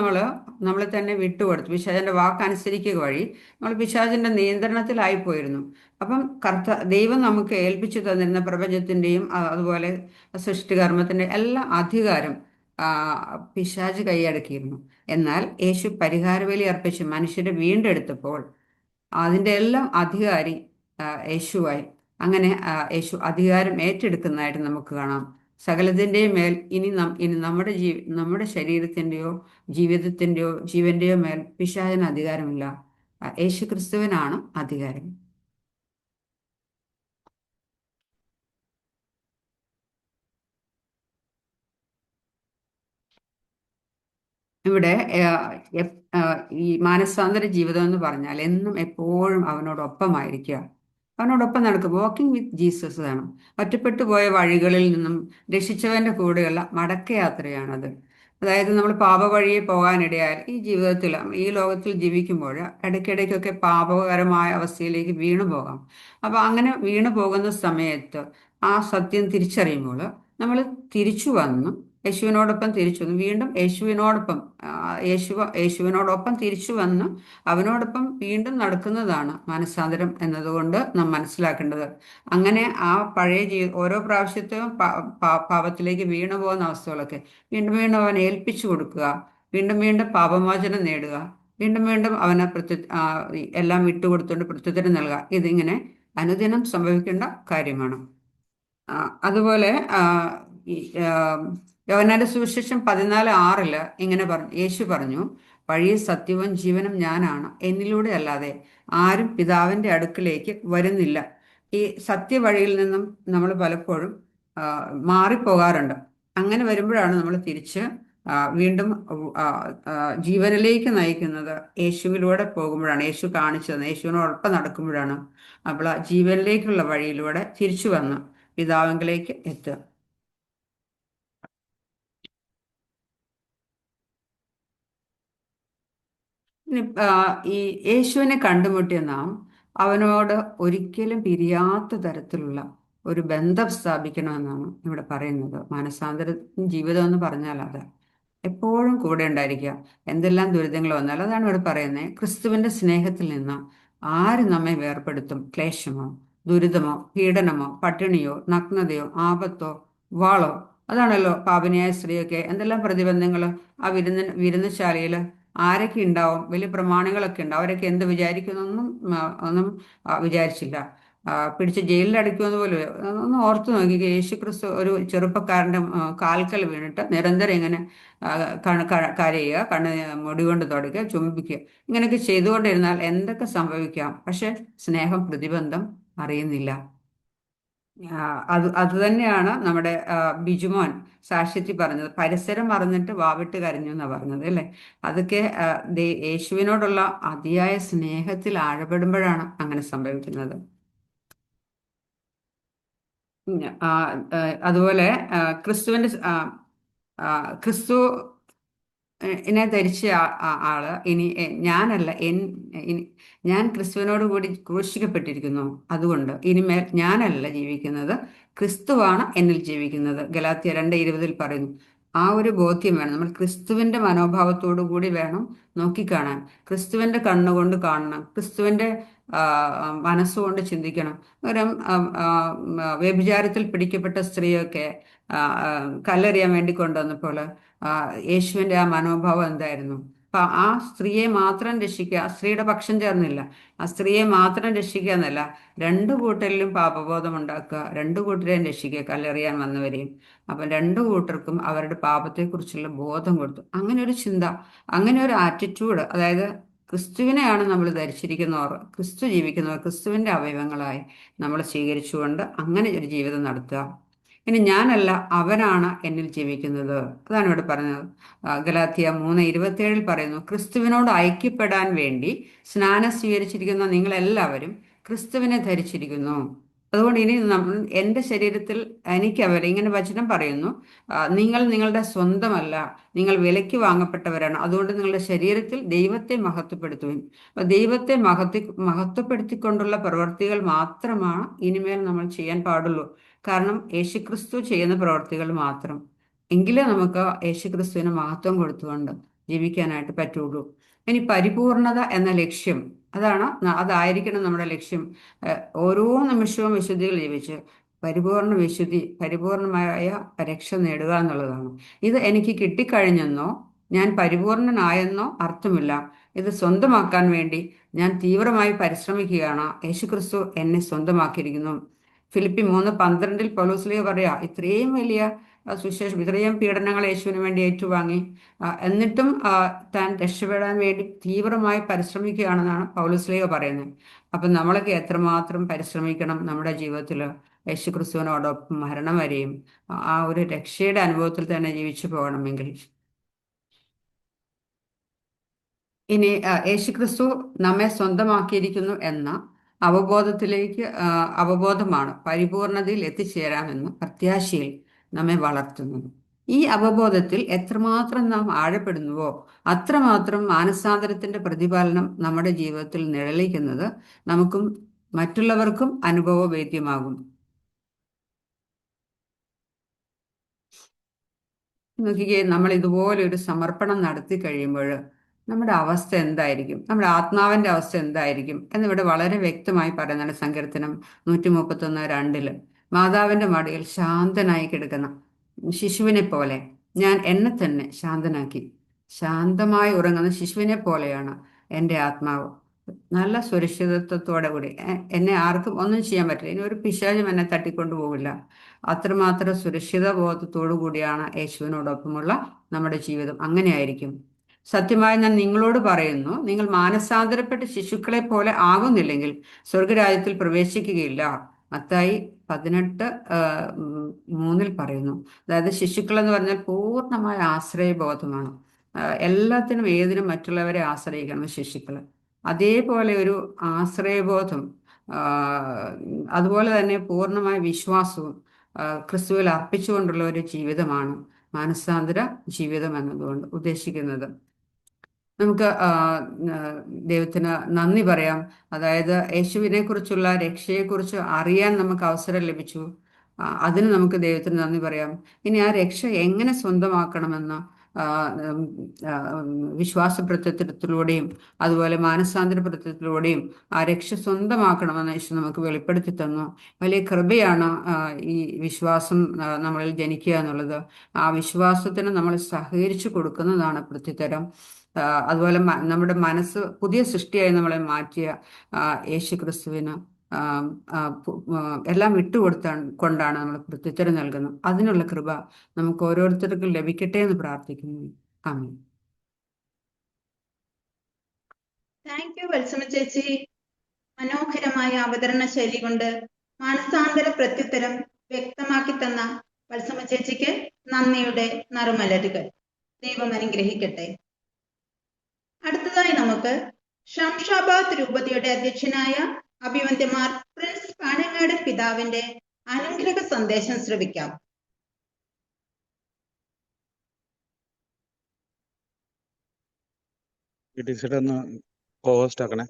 നമ്മളെ തന്നെ വിട്ടുകൊടുത്തു. പിശാചിന്റെ വാക്കനുസരിക്കുക വഴി നമ്മൾ പിശാചിന്റെ നിയന്ത്രണത്തിലായിപ്പോയിരുന്നു. അപ്പം ദൈവം നമുക്ക് ഏൽപ്പിച്ചു തന്നിരുന്ന പ്രപഞ്ചത്തിന്റെയും അതുപോലെ സൃഷ്ടികർമ്മത്തിന്റെ എല്ലാ അധികാരം പിശാച് കൈയടക്കിയിരുന്നു. എന്നാൽ യേശു പരിഹാരബലി അർപ്പിച്ച് മനുഷ്യരെ വീണ്ടെടുത്തപ്പോൾ അതിൻ്റെ എല്ലാം അധികാരി യേശുവായി. അങ്ങനെ യേശു അധികാരം ഏറ്റെടുക്കുന്നതായിട്ട് നമുക്ക് കാണാം. സകലത്തിൻ്റെയും മേൽ ഇനി നമ്മുടെ ശരീരത്തിൻ്റെയോ ജീവിതത്തിൻ്റെയോ ജീവന്റെയോ മേൽ പിശാചിന് അധികാരമില്ല. യേശു ക്രിസ്തുവിനാണ് അധികാരം. ഇവിടെ ഈ മാനസാന്തര ജീവിതം എന്ന് പറഞ്ഞാൽ എന്നും എപ്പോഴും അവനോടൊപ്പമായിരിക്കുക, അവനോടൊപ്പം നടക്കുക. വാക്കിംഗ് വിത്ത് ജീസസ് ആണ്. ഒറ്റപ്പെട്ടു പോയ വഴികളിൽ നിന്നും രക്ഷിച്ചവന്റെ കൂടെയുള്ള മടക്കയാത്രയാണത്. അതായത് നമ്മൾ പാപവഴിയെ പോകാനിടയാൽ ഈ ജീവിതത്തിൽ ഈ ലോകത്തിൽ ജീവിക്കുമ്പോൾ ഇടയ്ക്കിടയ്ക്കൊക്കെ പാപകരമായ അവസ്ഥയിലേക്ക് വീണു പോകാം. അപ്പൊ അങ്ങനെ വീണു പോകുന്ന സമയത്ത് ആ സത്യം തിരിച്ചറിയുമ്പോൾ നമ്മൾ തിരിച്ചു വന്നു യേശുവിനോടൊപ്പം തിരിച്ചു വന്നു, വീണ്ടും യേശുവിനോടൊപ്പം തിരിച്ചു വന്ന് അവനോടൊപ്പം വീണ്ടും നടക്കുന്നതാണ് മാനസാന്തരം എന്നതുകൊണ്ട് നാം മനസ്സിലാക്കേണ്ടത്. അങ്ങനെ ആ പഴയ ഓരോ പ്രാവശ്യത്തെയും പാപത്തിലേക്ക് വീണു പോകുന്ന അവസ്ഥകളൊക്കെ വീണ്ടും വീണ്ടും അവനെ ഏൽപ്പിച്ചു കൊടുക്കുക, വീണ്ടും വീണ്ടും പാപമോചനം നേടുക, വീണ്ടും വീണ്ടും അവനെ എല്ലാം വിട്ടുകൊടുത്തുകൊണ്ട് പ്രത്യുത്തരം നൽകുക. ഇതിങ്ങനെ അനുദിനം സംഭവിക്കേണ്ട കാര്യമാണ്. അതുപോലെ യോഹന്നാന്റെ സുവിശേഷം 14:6 ഇങ്ങനെ യേശു പറഞ്ഞു, വഴിയും സത്യവും ജീവനും ഞാനാണ്, എന്നിലൂടെ അല്ലാതെ ആരും പിതാവിന്റെ അടുക്കിലേക്ക് വരുന്നില്ല. ഈ സത്യവഴിയിൽ നിന്നും നമ്മൾ പലപ്പോഴും മാറിപ്പോകാറുണ്ട്. അങ്ങനെ വരുമ്പോഴാണ് നമ്മൾ തിരിച്ച് വീണ്ടും ജീവനിലേക്ക് നയിക്കുന്നത്. യേശുവിലൂടെ പോകുമ്പോഴാണ്, യേശു കാണിച്ചത് യേശുവിനോടൊപ്പം നടക്കുമ്പോഴാണ് അപ്പോൾ ജീവനിലേക്കുള്ള വഴിയിലൂടെ തിരിച്ചു വന്ന് പിതാവിലേക്ക് എത്തുക. ഈ യേശുവിനെ കണ്ടുമുട്ടിയ നാം അവനോട് ഒരിക്കലും പിരിയാത്ത തരത്തിലുള്ള ഒരു ബന്ധം സ്ഥാപിക്കണമെന്നാണ് ഇവിടെ പറയുന്നത്. മാനസാന്തര ജീവിതം എന്ന് പറഞ്ഞാൽ അത് എപ്പോഴും കൂടെ ഉണ്ടായിരിക്കുക. എന്തെല്ലാം ദുരിതങ്ങൾ വന്നാലും അതാണ് ഇവിടെ പറയുന്നത്. ക്രിസ്തുവിന്റെ സ്നേഹത്തിൽ നിന്ന് ആര് നമ്മെ വേർപെടുത്തും? ക്ലേശമോ, ദുരിതമോ, പീഡനമോ, പട്ടിണിയോ, നഗ്നതയോ, ആപത്തോ, വാളോ? അതാണല്ലോ പാപിനിയായ സ്ത്രീയൊക്കെ എന്തെല്ലാം പ്രതിബന്ധങ്ങൾ ആ വിരുന്നശാലയിൽ ആരൊക്കെ ഉണ്ടാവും? വലിയ പ്രമാണികളൊക്കെ ഉണ്ടാവും. അവരൊക്കെ എന്ത് ഒന്നും വിചാരിച്ചില്ല. പിടിച്ച് ജയിലിൽ അടയ്ക്കുമെന്ന് പോലും ഒന്ന് ഓർത്തു നോക്കി. യേശു ക്രിസ്തു ഒരു ചെറുപ്പക്കാരന്റെ കാൽക്കൽ വീണിട്ട് നിരന്തരം ഇങ്ങനെ കരയുക, കണ്ണ് മുടി കൊണ്ട് തുടയ്ക്കുക, ചുംബിക്കുക, ഇങ്ങനെയൊക്കെ ചെയ്തുകൊണ്ടിരുന്നാൽ എന്തൊക്കെ സംഭവിക്കാം. പക്ഷെ സ്നേഹം പ്രതിബന്ധം അറിയുന്നില്ല. അത് തന്നെയാണ് നമ്മുടെ ബിജുമോൻ സാക്ഷ്യത്തിൽ പറഞ്ഞത്. പരിസരം മറന്നിട്ട് വാവിട്ട് കരഞ്ഞു എന്നാ പറഞ്ഞത് അല്ലേ. അതൊക്കെ യേശുവിനോടുള്ള അതിയായ സ്നേഹത്തിൽ ആഴപ്പെടുമ്പോഴാണ് അങ്ങനെ സംഭവിക്കുന്നത്. ആ, അതുപോലെ ക്രിസ്തുവിന്റെ ക്രിസ്തു എന്നെ ധരിച്ച ആള് ഇനി ഞാനല്ല ഞാൻ ക്രിസ്തുവിനോട് കൂടി ക്രൂശിക്കപ്പെട്ടിരിക്കുന്നു. അതുകൊണ്ട് ഇനിമേൽ ഞാനല്ല ജീവിക്കുന്നത്, ക്രിസ്തുവാണ് എന്നിൽ ജീവിക്കുന്നത്. ഗലാത്യ 2:20 പറയുന്നു. ആ ഒരു ബോധ്യം വേണം. നമ്മൾ ക്രിസ്തുവിന്റെ മനോഭാവത്തോടു കൂടി വേണം നോക്കിക്കാണാൻ. ക്രിസ്തുവിന്റെ കണ്ണുകൊണ്ട് കാണണം, ക്രിസ്തുവിന്റെ മനസ്സുകൊണ്ട് ചിന്തിക്കണം. പകരം വ്യഭിചാരത്തിൽ പിടിക്കപ്പെട്ട സ്ത്രീയൊക്കെ കല്ലെറിയാൻ വേണ്ടി കൊണ്ടുവന്നപ്പോൾ യേശുവിന്റെ ആ മനോഭാവം എന്തായിരുന്നു? അപ്പൊ ആ സ്ത്രീയെ മാത്രം രക്ഷിക്കുക, ആ സ്ത്രീയുടെ പക്ഷം ചേർന്നില്ല. ആ സ്ത്രീയെ മാത്രം രക്ഷിക്കുക എന്നല്ല, രണ്ടു കൂട്ടരിലും പാപബോധം ഉണ്ടാക്കുക, രണ്ടു കൂട്ടരെയും രക്ഷിക്കുക, കല്ലെറിയാൻ വന്നവരെയും. അപ്പൊ രണ്ടു കൂട്ടർക്കും അവരുടെ പാപത്തെക്കുറിച്ചുള്ള ബോധം കൊടുത്തു. അങ്ങനെ ഒരു ചിന്ത, അങ്ങനെ ഒരു ആറ്റിറ്റ്യൂഡ്, അതായത് ക്രിസ്തുവിനെയാണ് നമ്മൾ ധരിച്ചിരിക്കുന്നവർ, ക്രിസ്തു ജീവിക്കുന്നവർ, ക്രിസ്തുവിന്റെ അവയവങ്ങളായി നമ്മൾ സ്വീകരിച്ചുകൊണ്ട് അങ്ങനെ ഒരു ജീവിതം നടത്തുക. ഇനി ഞാനല്ല, അവനാണ് എന്നിൽ ജീവിക്കുന്നത്. അതാണ് ഇവിടെ പറഞ്ഞത്. ഗലാത്യ 3:27 പറയുന്നു, ക്രിസ്തുവിനോട് ഐക്യപ്പെടാൻ വേണ്ടി സ്നാനം സ്വീകരിച്ചിരിക്കുന്ന നിങ്ങളെല്ലാവരും ക്രിസ്തുവിനെ ധരിച്ചിരിക്കുന്നു. അതുകൊണ്ട് ഇനി എൻ്റെ ശരീരത്തിൽ എനിക്കവരെ ഇങ്ങനെ വചനം പറയുന്നു, നിങ്ങൾ നിങ്ങളുടെ സ്വന്തമല്ല, നിങ്ങൾ വിലയ്ക്ക് വാങ്ങപ്പെട്ടവരാണ്. അതുകൊണ്ട് നിങ്ങളുടെ ശരീരത്തിൽ ദൈവത്തെ മഹത്വപ്പെടുത്തുവിൻ. അപ്പൊ ദൈവത്തെ മഹത്വപ്പെടുത്തിക്കൊണ്ടുള്ള പ്രവൃത്തികൾ മാത്രമാണ് ഇനിമേൽ നമ്മൾ ചെയ്യാൻ പാടുള്ളൂ. കാരണം യേശുക്രിസ്തു ചെയ്യുന്ന പ്രവർത്തികൾ മാത്രം. എങ്കിലേ നമുക്ക് യേശുക്രിസ്തുവിന് മഹത്വം കൊടുത്തുകൊണ്ട് ജീവിക്കാനായിട്ട് പറ്റുള്ളൂ. ഇനി പരിപൂർണത എന്ന ലക്ഷ്യം, അതായിരിക്കണം നമ്മുടെ ലക്ഷ്യം. ഓരോ നിമിഷവും വിശുദ്ധികൾ ജീവിച്ച് പരിപൂർണമായ രക്ഷ നേടുക എന്നുള്ളതാണ്. ഇത് എനിക്ക് കിട്ടിക്കഴിഞ്ഞെന്നോ ഞാൻ പരിപൂർണനായെന്നോ അർത്ഥമില്ല. ഇത് സ്വന്തമാക്കാൻ വേണ്ടി ഞാൻ തീവ്രമായി പരിശ്രമിക്കുകയാണ്. യേശുക്രിസ്തു എന്നെ സ്വന്തമാക്കിയിരിക്കുന്നു. ഫിലിപ്പി 3:12 പൗലോസ്ലീഹ പറയാ, ഇത്രയും വലിയ സുവിശേഷം, ഇത്രയും പീഡനങ്ങൾ യേശുവിന് വേണ്ടി ഏറ്റുവാങ്ങി, എന്നിട്ടും താൻ രക്ഷപ്പെടാൻ വേണ്ടി തീവ്രമായി പരിശ്രമിക്കുകയാണെന്നാണ് പൗലോസ്ലീഹ പറയുന്നത്. അപ്പൊ നമ്മളൊക്കെ എത്രമാത്രം പരിശ്രമിക്കണം നമ്മുടെ ജീവിതത്തിൽ യേശുക്രിസ്തുവിനോടൊപ്പം മരണം വരെയും ആ ഒരു രക്ഷയുടെ അനുഭവത്തിൽ തന്നെ ജീവിച്ചു പോകണമെങ്കിൽ. ഇനി യേശുക്രിസ്തു നമ്മെ സ്വന്തമാക്കിയിരിക്കുന്നു എന്ന അവബോധമാണ് പരിപൂർണതയിൽ എത്തിച്ചേരാമെന്ന പ്രത്യാശയിൽ നമ്മെ വളർത്തുന്നത്. ഈ അവബോധത്തിൽ എത്രമാത്രം നാം ആഴപ്പെടുന്നുവോ അത്രമാത്രം മാനസാന്തരത്തിന്റെ പ്രതിഫലനം നമ്മുടെ ജീവിതത്തിൽ നിഴലിക്കുന്നത് നമുക്കും മറ്റുള്ളവർക്കും അനുഭവവേദ്യമാകും. നോക്കിക്കേ, നമ്മൾ ഇതുപോലെ ഒരു സമർപ്പണം നടത്തി കഴിയുമ്പോൾ നമ്മുടെ അവസ്ഥ എന്തായിരിക്കും, നമ്മുടെ ആത്മാവിന്റെ അവസ്ഥ എന്തായിരിക്കും എന്നിവിടെ വളരെ വ്യക്തമായി പറയുന്നുണ്ട്. സങ്കീർത്തനം 131:2 മാതാവിന്റെ മടിയിൽ ശാന്തനായി കിടക്കുന്ന ശിശുവിനെ പോലെ ഞാൻ എന്നെ തന്നെ ശാന്തനാക്കി. ശാന്തമായി ഉറങ്ങുന്ന ശിശുവിനെ പോലെയാണ് എൻ്റെ ആത്മാവ്. നല്ല സുരക്ഷിതത്വത്തോടെ കൂടി എന്നെ ആർക്കും ഒന്നും ചെയ്യാൻ പറ്റില്ല, ഇനി ഒരു പിശാചും എന്നെ തട്ടിക്കൊണ്ടു പോകില്ല. അത്രമാത്രം സുരക്ഷിത ബോധത്തോടു കൂടിയാണ് യേശുവിനോടൊപ്പമുള്ള നമ്മുടെ ജീവിതം. അങ്ങനെയായിരിക്കും. സത്യമായി ഞാൻ നിങ്ങളോട് പറയുന്നു, നിങ്ങൾ മാനസാന്തരപ്പെട്ട ശിശുക്കളെ പോലെ ആകുന്നില്ലെങ്കിൽ സ്വർഗരാജ്യത്തിൽ പ്രവേശിക്കുകയില്ല. മത്തായി 18:3 പറയുന്നു. അതായത് ശിശുക്കൾ എന്ന് പറഞ്ഞാൽ പൂർണ്ണമായ ആശ്രയബോധമാണ്. എല്ലാത്തിനും ഏതിനും മറ്റുള്ളവരെ ആശ്രയിക്കണം ശിശുക്കൾ. അതേപോലെ ഒരു ആശ്രയബോധം, അതുപോലെ തന്നെ പൂർണ്ണമായ വിശ്വാസവും ക്രിസ്തുവിൽ അർപ്പിച്ചുകൊണ്ടുള്ള ഒരു ജീവിതമാണ് മാനസാന്തര ജീവിതം എന്നതുകൊണ്ട് ഉദ്ദേശിക്കുന്നത്. നമുക്ക് ദൈവത്തിന് നന്ദി പറയാം. അതായത് യേശുവിനെ കുറിച്ചുള്ള രക്ഷയെക്കുറിച്ച് അറിയാൻ നമുക്ക് അവസരം ലഭിച്ചു. അതിന് നമുക്ക് ദൈവത്തിന് നന്ദി പറയാം. ഇനി ആ രക്ഷ എങ്ങനെ സ്വന്തമാക്കണമെന്ന് വിശ്വാസ പ്രത്യത്തിലൂടെയും അതുപോലെ മാനസാന്തര പ്രത്യത്തിലൂടെയും ആ രക്ഷ സ്വന്തമാക്കണമെന്ന് യേശു നമുക്ക് വെളിപ്പെടുത്തി തന്നു. വലിയ കൃപയാണ് ഈ വിശ്വാസം നമ്മളിൽ ജനിക്കുക എന്നുള്ളത്. ആ വിശ്വാസത്തിന് നമ്മൾ സഹകരിച്ചു കൊടുക്കുന്നതാണ് പ്രത്യുത്തരം. അതുപോലെ നമ്മുടെ മനസ്സ് പുതിയ സൃഷ്ടിയായി നമ്മളെ മാറ്റിയ യേശുക്രിസ്തുവിന് എല്ലാം കൊണ്ടാണ് നമ്മൾ പ്രത്യുത്തരം നൽകുന്നത്. അതിനുള്ള കൃപ നമുക്ക് ഓരോരുത്തർക്കും ലഭിക്കട്ടെ എന്ന് പ്രാർത്ഥിക്കുന്നു. ആമേൻ. താങ്ക് യു വത്സമ ചേച്ചി. മനോഹരമായ അവതരണ ശൈലി കൊണ്ട് മാനസാന്തര പ്രത്യുത്തരം വ്യക്തമാക്കി തന്ന വത്സമ ചേച്ചിക്ക് നന്ദിയുടെ നറുമലരുകൾ. ദൈവം അനുഗ്രഹിക്കട്ടെ. അടുത്തതായി നമുക്ക് ശംഷാബാദ് രൂപതയുടെ അധ്യക്ഷനായ അഭിവന്ദ്യമാർ പ്രിൻസ് പാണങ്ങാട് പിതാവിന്റെ അനുഗ്രഹ സന്ദേശം ശ്രവിക്കാം. ഒന്ന് കോസ്റ്റ് ആക്കണേ.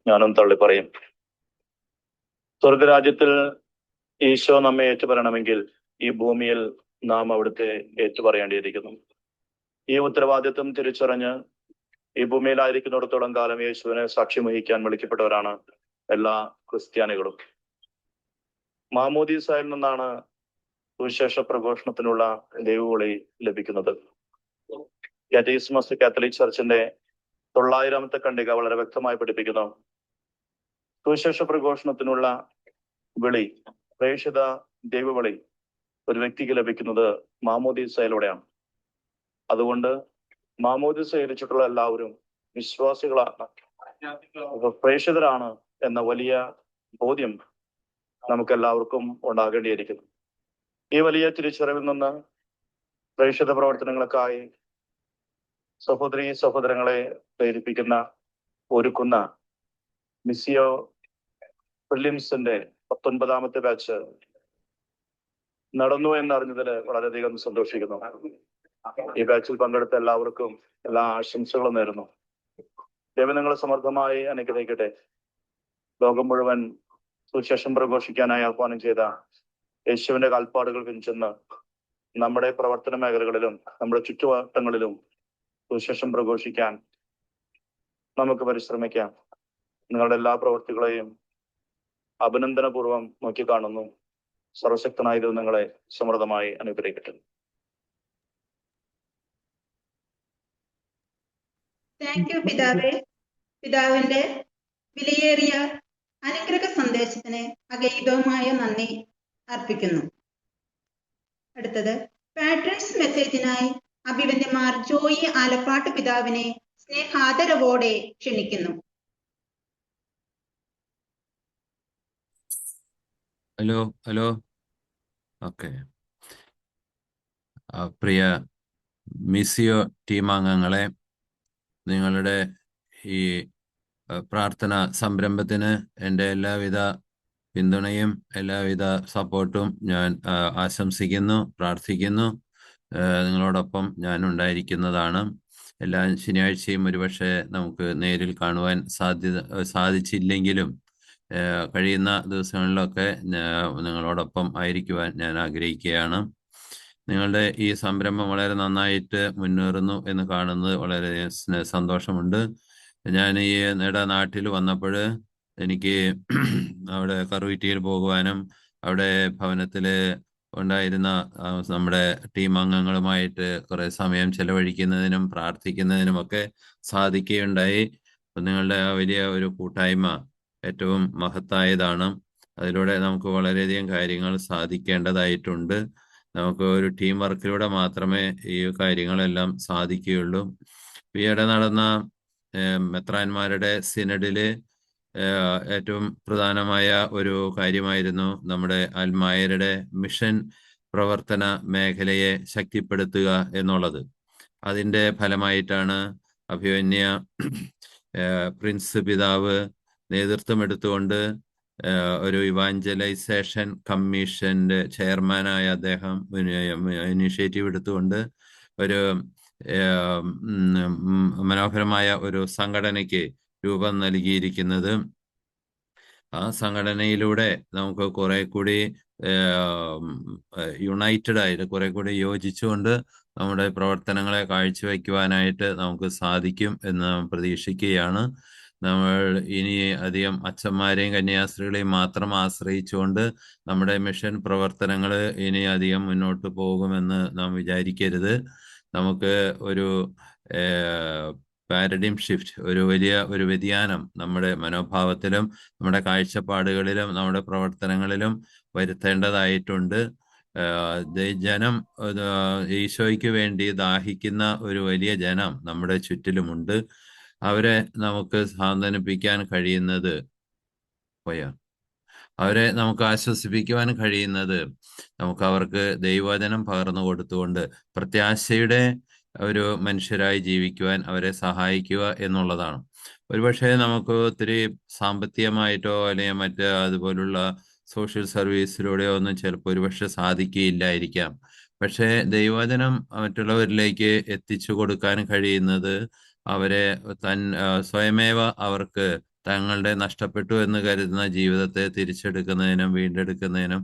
ഞാനും തള്ളി പറയും. സ്വർഗരാജ്യത്തിൽ ഈശോ നമ്മെ ഏറ്റുപറയണമെങ്കിൽ ഈ ഭൂമിയിൽ നാം അവിടുത്തെ ഏറ്റുപറയേണ്ടിയിരിക്കുന്നു. ഈ ഉത്തരവാദിത്വം തിരിച്ചറിഞ്ഞ് ഈ ഭൂമിയിലായിരിക്കുന്നിടത്തോളം കാലം യേശുവിനെ സാക്ഷ്യം വഹിക്കാൻ വിളിക്കപ്പെട്ടവരാണ് എല്ലാ ക്രിസ്ത്യാനികളും. മാമോദീസായിൽ നിന്നാണ് സുവിശേഷ പ്രഘോഷണത്തിനുള്ള ദൈവവിളി ലഭിക്കുന്നത്. കാറ്റഗിസമസ് കാത്തലിക് ചർച്ചിന്റെ 900ാമത്തെ ഖണ്ഡിക വളരെ വ്യക്തമായി പഠിപ്പിക്കുന്നു. സുവിശേഷ പ്രഘോഷണത്തിനുള്ള വിളി, പ്രേക്ഷിത ദൈവവിളി ഒരു വ്യക്തിക്ക് ലഭിക്കുന്നത് മാമോദീസയിലൂടെയാണ്. അതുകൊണ്ട് മാമോദീസ സ്വീകരിച്ചിട്ടുള്ള എല്ലാവരും വിശ്വാസികളാണ്, പ്രേക്ഷിതരാണ് എന്ന വലിയ ബോധ്യം നമുക്കെല്ലാവർക്കും ഉണ്ടാകേണ്ടിയിരിക്കുന്നു. ഈ വലിയ തിരിച്ചറിവിൽ നിന്ന് പ്രേക്ഷിത പ്രവർത്തനങ്ങൾക്കായി സഹോദരീ സഹോദരങ്ങളെ പ്രേരിപ്പിക്കുന്ന ഒരുക്കുന്ന മിസിയോ പ്രിലിംസിന്റെ 19ാമത്തെ ബാച്ച് നടന്നു എന്നറിഞ്ഞതിൽ വളരെയധികം സന്തോഷിക്കുന്നു. ഈ ബാച്ചിൽ പങ്കെടുത്ത എല്ലാവർക്കും എല്ലാ ആശംസകളും നേരുന്നു. ദൈവം നിങ്ങളെ സമർത്ഥമായി അനുഗ്രഹിക്കട്ടെ. ലോകം മുഴുവൻ സുവിശേഷം പ്രഘോഷിക്കാനായി ആഹ്വാനം ചെയ്ത യേശുവിന്റെ കാൽപ്പാടുകൾ പിൻചെന്ന് നമ്മുടെ പ്രവർത്തന മേഖലകളിലും നമ്മുടെ ചുറ്റുവട്ടങ്ങളിലും സുവിശേഷം പ്രഘോഷിക്കാൻ നമുക്ക് പരിശ്രമിക്കാം. നിങ്ങളുടെ എല്ലാ പ്രവൃത്തികളെയും അഭിനന്ദനപൂർവ്വം നോക്കിക്കാണുന്നു. സർവശക്തനായ ദൈവം നിങ്ങളെ സമൃദ്ധമായി അനുഗ്രഹിക്കട്ടെ. താങ്ക് യു പിതാവേ. പിതാവിന്റെ വിലയേറിയ അനുഗ്രഹ സന്ദേശത്തിന് അഗൈതവുമായ നന്ദി അർപ്പിക്കുന്നു. അടുത്തത് പാട്രൺസ് മെസ്സേജിനായി അഭിവന്യമാർ ജോയി ആലപ്പാട്ട് പിതാവിനെ സ്നേഹാദരവോടെ ക്ഷണിക്കുന്നു. Hello okay. പ്രിയ മിസിയോ ടീം അംഗങ്ങളെ, നിങ്ങളുടെ ഈ പ്രാർത്ഥന സംരംഭത്തിന് എൻ്റെ എല്ലാവിധ പിന്തുണയും എല്ലാവിധ സപ്പോർട്ടും ഞാൻ ആശംസിക്കുന്നു, പ്രാർത്ഥിക്കുന്നു. നിങ്ങളോടൊപ്പം ഞാൻ ഉണ്ടായിരിക്കുന്നതാണ്. എല്ലാ ശനിയാഴ്ചയും ഒരുപക്ഷെ നമുക്ക് നേരിൽ കാണുവാൻ സാധിച്ചില്ലെങ്കിലും കഴിയുന്ന ദിവസങ്ങളിലൊക്കെ നിങ്ങളോടൊപ്പം ആയിരിക്കുവാൻ ഞാൻ ആഗ്രഹിക്കുകയാണ്. നിങ്ങളുടെ ഈ സംരംഭം വളരെ നന്നായിട്ട് മുന്നേറുന്നു എന്ന് കാണുന്നത് വളരെ സന്തോഷമുണ്ട്. ഞാൻ ഈ നാട്ടിൽ വന്നപ്പോൾ എനിക്ക് അവിടെ കറുവിറ്റിയിൽ പോകുവാനും അവിടെ ഭവനത്തിൽ ഉണ്ടായിരുന്ന നമ്മുടെ ടീം അംഗങ്ങളുമായിട്ട് കുറെ സമയം ചെലവഴിക്കുന്നതിനും പ്രാർത്ഥിക്കുന്നതിനുമൊക്കെ സാധിക്കുകയുണ്ടായി. നിങ്ങളുടെ ആ വലിയ ഒരു കൂട്ടായ്മ ഏറ്റവും മഹത്തായതാണ്. അതിലൂടെ നമുക്ക് വളരെയധികം കാര്യങ്ങൾ സാധിക്കേണ്ടതായിട്ടുണ്ട്. നമുക്ക് ഒരു ടീം വർക്കിലൂടെ മാത്രമേ ഈ കാര്യങ്ങളെല്ലാം സാധിക്കുകയുള്ളൂ. ഈയിടെ നടന്ന മെത്രാന്മാരുടെ സിനഡില് ഏറ്റവും പ്രധാനമായ ഒരു കാര്യമായിരുന്നു നമ്മുടെ അൽമായരുടെ മിഷൻ പ്രവർത്തന മേഖലയെ ശക്തിപ്പെടുത്തുക എന്നുള്ളത്. അതിൻ്റെ ഫലമായിട്ടാണ് അഭിമന്യ പ്രിൻസ് പിതാവ് നേതൃത്വം എടുത്തുകൊണ്ട് ഒരു ഇവാഞ്ചലൈസേഷൻ കമ്മീഷന്റെ ചെയർമാനായ അദ്ദേഹം ഇനിഷ്യേറ്റീവ് എടുത്തുകൊണ്ട് ഒരു മനോഹരമായ ഒരു സംഘടനയ്ക്ക് രൂപം നൽകിയിരിക്കുന്നത്. ആ സംഘടനയിലൂടെ നമുക്ക് കുറെ കൂടി യുണൈറ്റഡ് ആയിട്ട് കുറെ കൂടി യോജിച്ചുകൊണ്ട് നമ്മുടെ പ്രവർത്തനങ്ങളെ കാഴ്ചവെക്കുവാനായിട്ട് നമുക്ക് സാധിക്കും എന്ന് പ്രതീക്ഷിക്കുകയാണ്. നമ്മൾ ഇനി അധികം അച്ഛന്മാരെയും കന്യാസ്ത്രീകളെയും മാത്രം ആശ്രയിച്ചുകൊണ്ട് നമ്മുടെ മിഷൻ പ്രവർത്തനങ്ങൾ ഇനി അധികം മുന്നോട്ട് പോകുമെന്ന് നാം വിചാരിക്കരുത്. നമുക്ക് ഒരു പാരഡിം ഷിഫ്റ്റ്, ഒരു വലിയ ഒരു വ്യതിയാനം നമ്മുടെ മനോഭാവത്തിലും നമ്മുടെ കാഴ്ചപ്പാടുകളിലും നമ്മുടെ പ്രവർത്തനങ്ങളിലും വരുത്തേണ്ടതായിട്ടുണ്ട്. ജനം ഈശോയ്ക്ക് വേണ്ടി ദാഹിക്കുന്ന ഒരു വലിയ ജനം നമ്മുടെ ചുറ്റിലുമുണ്ട്. അവരെ നമുക്ക് സാന്ത്വനിപ്പിക്കാൻ കഴിയുന്നത് അവരെ നമുക്ക് ആശ്വസിപ്പിക്കുവാൻ കഴിയുന്നത് നമുക്ക് അവർക്ക് ദൈവവചനം പകർന്നു കൊടുത്തുകൊണ്ട് പ്രത്യാശയുടെ ഒരു മനുഷ്യരായി ജീവിക്കുവാൻ അവരെ സഹായിക്കുക എന്നുള്ളതാണ്. ഒരുപക്ഷെ നമുക്ക് ഒത്തിരി സാമ്പത്തികമായിട്ടോ അല്ലെങ്കിൽ മറ്റ് അതുപോലുള്ള സോഷ്യൽ സർവീസിലൂടെയോ ഒന്നും ചിലപ്പോൾ ഒരുപക്ഷെ സാധിക്കുകയില്ലായിരിക്കാം. പക്ഷേ ദൈവവചനം മറ്റുള്ളവരിലേക്ക് എത്തിച്ചു കൊടുക്കാൻ കഴിയുന്നത് അവരെ സ്വയമേവ അവർക്ക് തങ്ങളുടെ നഷ്ടപ്പെട്ടു എന്ന് കരുതുന്ന ജീവിതത്തെ തിരിച്ചെടുക്കുന്നതിനും വീണ്ടെടുക്കുന്നതിനും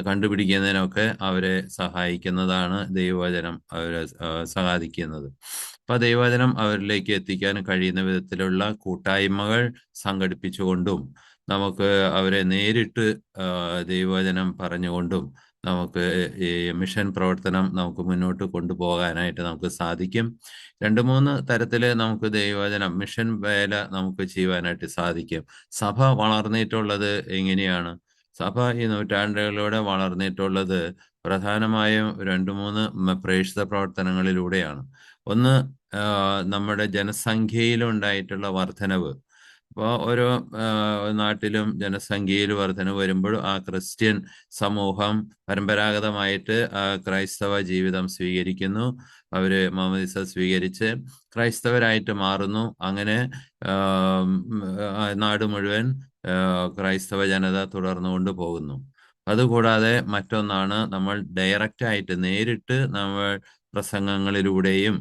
കണ്ടുപിടിക്കുന്നതിനൊക്കെ അവരെ സഹായിക്കുന്നതാണ് ദൈവവചനം അവരെ സാധിക്കുന്നത്. അപ്പൊ ദൈവവചനം അവരിലേക്ക് എത്തിക്കാൻ കഴിയുന്ന വിധത്തിലുള്ള കൂട്ടായ്മകൾ സംഘടിപ്പിച്ചുകൊണ്ടും നമുക്ക് അവരെ നേരിട്ട് ദൈവവചനം പറഞ്ഞുകൊണ്ടും നമുക്ക് ഈ മിഷൻ പ്രവർത്തനം നമുക്ക് മുന്നോട്ട് കൊണ്ടുപോകാനായിട്ട് നമുക്ക് സാധിക്കും. 2-3 തരത്തില് നമുക്ക് ദൈവവചനം മിഷൻ വേല നമുക്ക് ചെയ്യുവാനായിട്ട് സാധിക്കും. സഭ വളർന്നിട്ടുള്ളത് എങ്ങനെയാണ്? സഭ ഈ നൂറ്റാണ്ടുകളിലൂടെ വളർന്നിട്ടുള്ളത് പ്രധാനമായും 2-3 പ്രേക്ഷിത പ്രവർത്തനങ്ങളിലൂടെയാണ്. ഒന്ന്, നമ്മുടെ ജനസംഖ്യയിലുണ്ടായിട്ടുള്ള വർധനവ്. അപ്പോൾ ഓരോ നാട്ടിലും ജനസംഖ്യയിൽ വർധനവ് വരുമ്പോൾ ആ ക്രിസ്ത്യൻ സമൂഹം പരമ്പരാഗതമായിട്ട് ക്രൈസ്തവ ജീവിതം സ്വീകരിക്കുന്നു. അവര് മാമോദീസ സ്വീകരിച്ച് ക്രൈസ്തവരായിട്ട് മാറുന്നു. അങ്ങനെ നാട് മുഴുവൻ ക്രൈസ്തവ ജനത തുടർന്നുകൊണ്ട് പോകുന്നു. അതുകൂടാതെ മറ്റൊന്നാണ്, നമ്മൾ ഡയറക്റ്റായിട്ട് നേരിട്ട് നമ്മൾ പ്രസംഗങ്ങളിലൂടെയും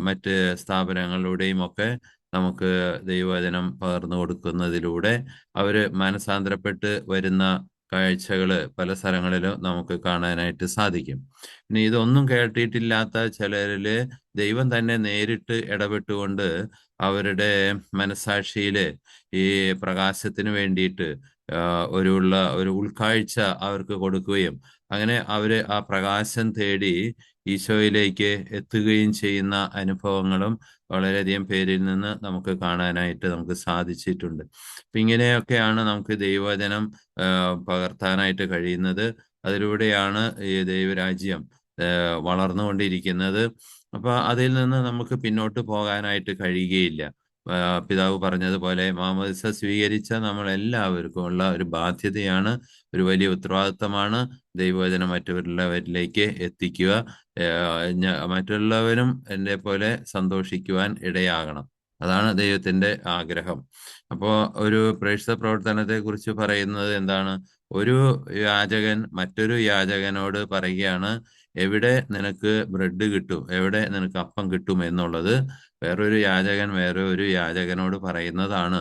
മറ്റ് സ്ഥാപനങ്ങളിലൂടെയും ഒക്കെ നമുക്ക് ദൈവവചനം പകർന്നു കൊടുക്കുന്നതിലൂടെ അവര് മാനസാന്തരപ്പെട്ട് വരുന്ന കാഴ്ചകള് പല സ്ഥലങ്ങളിലും നമുക്ക് കാണാനായിട്ട് സാധിക്കും. ഇനി ഇതൊന്നും കേട്ടിട്ടില്ലാത്ത ചിലരില് ദൈവം തന്നെ നേരിട്ട് ഇടപെട്ടുകൊണ്ട് അവരുടെ മനസാക്ഷിയില് ഈ പ്രകാശത്തിന് വേണ്ടിയിട്ട് ഒരു ഉൾക്കാഴ്ച അവർക്ക് കൊടുക്കുകയും അങ്ങനെ അവര് ആ പ്രകാശം തേടി ഈശോയിലേക്ക് എത്തുകയും ചെയ്യുന്ന അനുഭവങ്ങളും വളരെയധികം പേരിൽ നിന്ന് നമുക്ക് കാണാനായിട്ട് നമുക്ക് സാധിച്ചിട്ടുണ്ട്. അപ്പൊ ഇങ്ങനെയൊക്കെയാണ് നമുക്ക് ദൈവവചനം പകർത്താനായിട്ട് കഴിയുന്നത്. അതിലൂടെയാണ് ഈ ദൈവരാജ്യം വളർന്നുകൊണ്ടിരിക്കുന്നത്. അപ്പൊ അതിൽ നിന്ന് നമുക്ക് പിന്നോട്ട് പോകാനായിട്ട് കഴിയുകയില്ല. പിതാവ് പറഞ്ഞതുപോലെ മാമോദീസ സ്വീകരിച്ച നമ്മൾ എല്ലാവർക്കും ഉള്ള ഒരു ബാധ്യതയാണ്, ഒരു വലിയ ഉത്തരവാദിത്തമാണ് ദൈവവചനം മറ്റുള്ളവരിലേക്ക് എത്തിക്കുക. മറ്റുള്ളവരും എന്നെ പോലെ സന്തോഷിക്കുവാൻ ഇടയാകണം. അതാണ് ദൈവത്തിന്റെ ആഗ്രഹം. അപ്പോൾ ഒരു പ്രേക്ഷിത പ്രവർത്തനത്തെ കുറിച്ച് പറയുന്നത് എന്താണ്? ഒരു യാചകൻ മറ്റൊരു യാചകനോട് പറയുകയാണ്, എവിടെ നിനക്ക് ബ്രെഡ് കിട്ടും, എവിടെ നിനക്ക് അപ്പം കിട്ടും എന്നുള്ളത് വേറൊരു യാചകൻ വേറെ ഒരു യാചകനോട് പറയുന്നതാണ്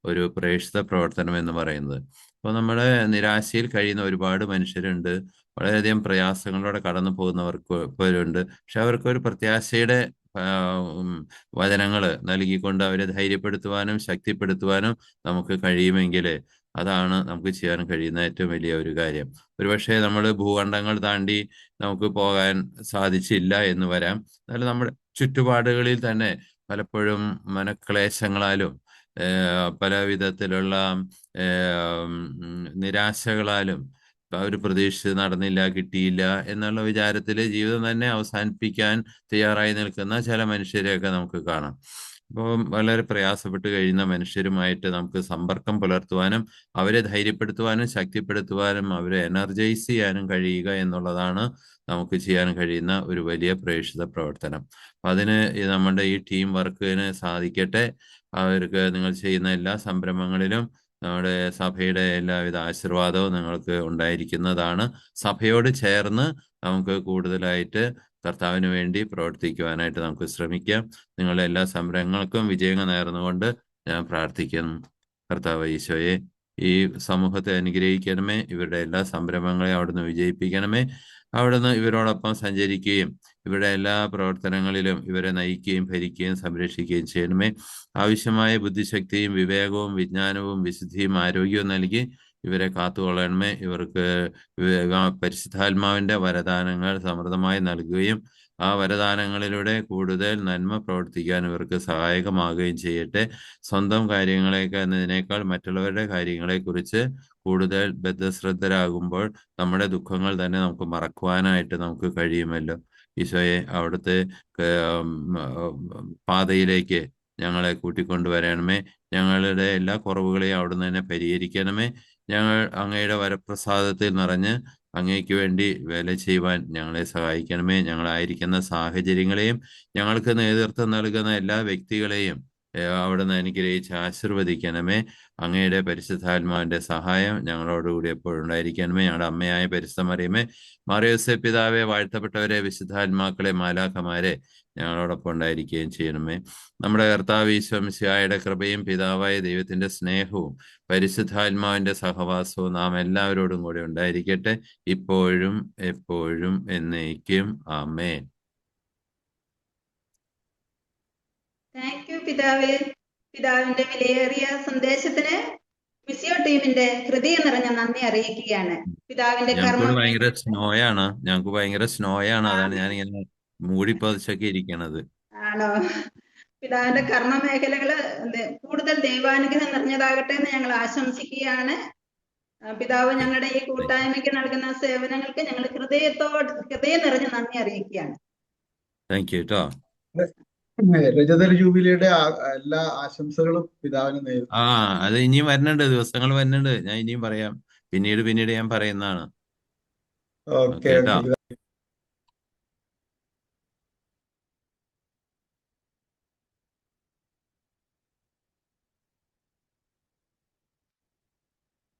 ഒരു പ്രേക്ഷിത പ്രവർത്തനം എന്ന് പറയുന്നത്. അപ്പോൾ നമ്മുടെ നിരാശയിൽ കഴിയുന്ന ഒരുപാട് മനുഷ്യരുണ്ട്, വളരെയധികം പ്രയാസങ്ങളോടെ കടന്നു പോകുന്നവരുണ്ട്. പക്ഷെ അവർക്ക് ഒരു പ്രത്യാശയുടെ വചനങ്ങൾ നൽകിക്കൊണ്ട് അവരെ ധൈര്യപ്പെടുത്തുവാനും ശക്തിപ്പെടുത്തുവാനും നമുക്ക് കഴിയുമെങ്കിൽ അതാണ് നമുക്ക് ചെയ്യാൻ കഴിയുന്ന ഏറ്റവും വലിയ ഒരു കാര്യം. ഒരുപക്ഷെ നമ്മൾ ഭൂഖണ്ഡങ്ങൾ താണ്ടി നമുക്ക് പോകാൻ സാധിച്ചില്ല എന്ന് വരാം. എന്നാലും നമ്മുടെ ചുറ്റുപാടുകളിൽ തന്നെ പലപ്പോഴും മനക്ലേശങ്ങളാലും പല വിധത്തിലുള്ള നിരാശകളാലും ഒരു പ്രതീക്ഷിച്ച് നടന്നില്ല, കിട്ടിയില്ല എന്നുള്ള വിചാരത്തിൽ ജീവിതം തന്നെ അവസാനിപ്പിക്കാൻ തയ്യാറായി നിൽക്കുന്ന ചില മനുഷ്യരെയൊക്കെ നമുക്ക് കാണാം. അപ്പോൾ വളരെ പ്രയാസപ്പെട്ട് കഴിയുന്ന മനുഷ്യരുമായിട്ട് നമുക്ക് സമ്പർക്കം പുലർത്തുവാനും അവരെ ധൈര്യപ്പെടുത്തുവാനും ശക്തിപ്പെടുത്തുവാനും അവരെ എനർജൈസ് ചെയ്യാനും കഴിയുക എന്നുള്ളതാണ് നമുക്ക് ചെയ്യാൻ കഴിയുന്ന ഒരു വലിയ പ്രേക്ഷിത പ്രവർത്തനം. അതിന് നമ്മുടെ ഈ ടീം വർക്കിന് സാധിക്കട്ടെ. അവർക്ക് നിങ്ങൾ ചെയ്യുന്ന എല്ലാ സംരംഭങ്ങളിലും നമ്മുടെ സഭയുടെ എല്ലാവിധ ആശീർവാദവും നിങ്ങൾക്ക് ഉണ്ടായിരിക്കുന്നതാണ്. സഭയോട് ചേർന്ന് നമുക്ക് കൂടുതലായിട്ട് കർത്താവിന് വേണ്ടി പ്രവർത്തിക്കുവാനായിട്ട് നമുക്ക് ശ്രമിക്കാം. നിങ്ങളുടെ എല്ലാ സംരംഭങ്ങൾക്കും വിജയങ്ങൾ നേർന്നുകൊണ്ട് ഞാൻ പ്രാർത്ഥിക്കുന്നു. കർത്താവ് ഈശോയെ, ഈ സമൂഹത്തെ അനുഗ്രഹിക്കണമേ. ഇവരുടെ എല്ലാ സംരംഭങ്ങളെയും അവിടുന്ന് വിജയിപ്പിക്കണമേ. അവിടുന്ന് ഇവരോടൊപ്പം സഞ്ചരിക്കുകയും ഇവരുടെ എല്ലാ പ്രവർത്തനങ്ങളിലും ഇവരെ നയിക്കുകയും ഭരിക്കുകയും സംരക്ഷിക്കുകയും ചെയ്യണമേ. ആവശ്യമായ ബുദ്ധിശക്തിയും വിവേകവും വിജ്ഞാനവും വിശുദ്ധിയും ആരോഗ്യവും നൽകി ഇവരെ കാത്തുകൊള്ളണമേ. ഇവർക്ക് പരിശുദ്ധാത്മാവിന്റെ വരദാനങ്ങൾ സമൃദ്ധമായി നൽകുകയും ആ വരദാനങ്ങളിലൂടെ കൂടുതൽ നന്മ പ്രവർത്തിക്കാൻ ഇവർക്ക് സഹായകമാകുകയും ചെയ്യട്ടെ. സ്വന്തം കാര്യങ്ങളെയൊക്കെ എന്നതിനേക്കാൾ മറ്റുള്ളവരുടെ കാര്യങ്ങളെക്കുറിച്ച് കൂടുതൽ ബദ്ധശ്രദ്ധരാകുമ്പോൾ നമ്മുടെ ദുഃഖങ്ങൾ തന്നെ നമുക്ക് മറക്കുവാനായിട്ട് നമുക്ക് കഴിയുമല്ലോ. ഈശോയെ, അവിടുത്തെ പാതയിലേക്ക് ഞങ്ങളെ കൂട്ടിക്കൊണ്ടുവരണമേ. ഞങ്ങളുടെ എല്ലാ കുറവുകളെയും അവിടുന്ന് തന്നെ പരിഹരിക്കണമേ. ഞങ്ങൾ അങ്ങയുടെ വരപ്രസാദത്തിൽ നിറഞ്ഞ് അങ്ങയ്ക്ക് വേണ്ടി വേല ചെയ്യുവാൻ ഞങ്ങളെ സഹായിക്കണമേ. ഞങ്ങളായിരിക്കുന്ന സാഹചര്യങ്ങളെയും ഞങ്ങൾക്ക് നേതൃത്വം നൽകുന്ന എല്ലാ വ്യക്തികളെയും അവിടുന്ന് അനുഗ്രഹിച്ച് ആശീർവദിക്കണമേ. അങ്ങയുടെ പരിശുദ്ധാത്മാവിന്റെ സഹായം ഞങ്ങളോടുകൂടി എപ്പോഴും ഉണ്ടായിരിക്കണമേ. ഞങ്ങളുടെ അമ്മയായ പരിശുദ്ധ മറിയമേ, മാറിയോസേ പിതാവെ, വാഴ്ത്തപ്പെട്ടവരെ, വിശുദ്ധാത്മാക്കളെ, മാലാഖമാരെ ഞങ്ങളോടൊപ്പം ഉണ്ടായിരിക്കുകയും ചെയ്യണമേ. നമ്മുടെ കർത്താവ് ഈശോ മിശിഹായുടെ കൃപയും പിതാവായ ദൈവത്തിന്റെ സ്നേഹവും പരിശുദ്ധാത്മാവിന്റെ സഹവാസവും നാം എല്ലാവരോടും കൂടെ ഉണ്ടായിരിക്കട്ടെ, ഇപ്പോഴും എപ്പോഴും എന്നേക്കും. ആമേൻ. താങ്ക് യു പിതാവേ. പിതാവിന്റെ വിലയേറിയ സന്ദേശത്തിന് മിസിയോ ടീമിന്റെ ഹൃദയം നിറഞ്ഞ നന്ദി അറിയിക്കുകയാണ്. പിതാവിന്റെ ഞങ്ങൾക്ക് ഭയങ്കര സ്നോയാണ്. അതാണ് ഞാൻ ഇങ്ങനെ മൂടിപ്പതിച്ചൊക്കെ ഇരിക്കണത്. ആണോ? പിതാവിന്റെ കർമ്മമേഖലകള് കൂടുതൽ ദൈവാനുഗ്രഹം നിറഞ്ഞതാകട്ടെ എന്ന് ഞങ്ങൾ ആശംസിക്കുകയാണ്. പിതാവ് ഞങ്ങളുടെ ഈ കൂട്ടായ്മയ്ക്ക് നൽകുന്ന സേവനങ്ങൾക്ക് ഞങ്ങൾ ഹൃദയം നിറഞ്ഞ നന്ദി അറിയിക്കുകയാണ്. താങ്ക് യു കേട്ടോ. രജത ജൂബിലിയുടെ എല്ലാ ആശംസകളും പിതാവിന് നേരുന്നു. അത് ഇനിയും വരുന്നുണ്ട്, ദിവസങ്ങൾ വരുന്നുണ്ട്. ഞാൻ ഇനിയും പറയാം, പിന്നീട് ഞാൻ പറയുന്നതാണ്. ഓക്കെ.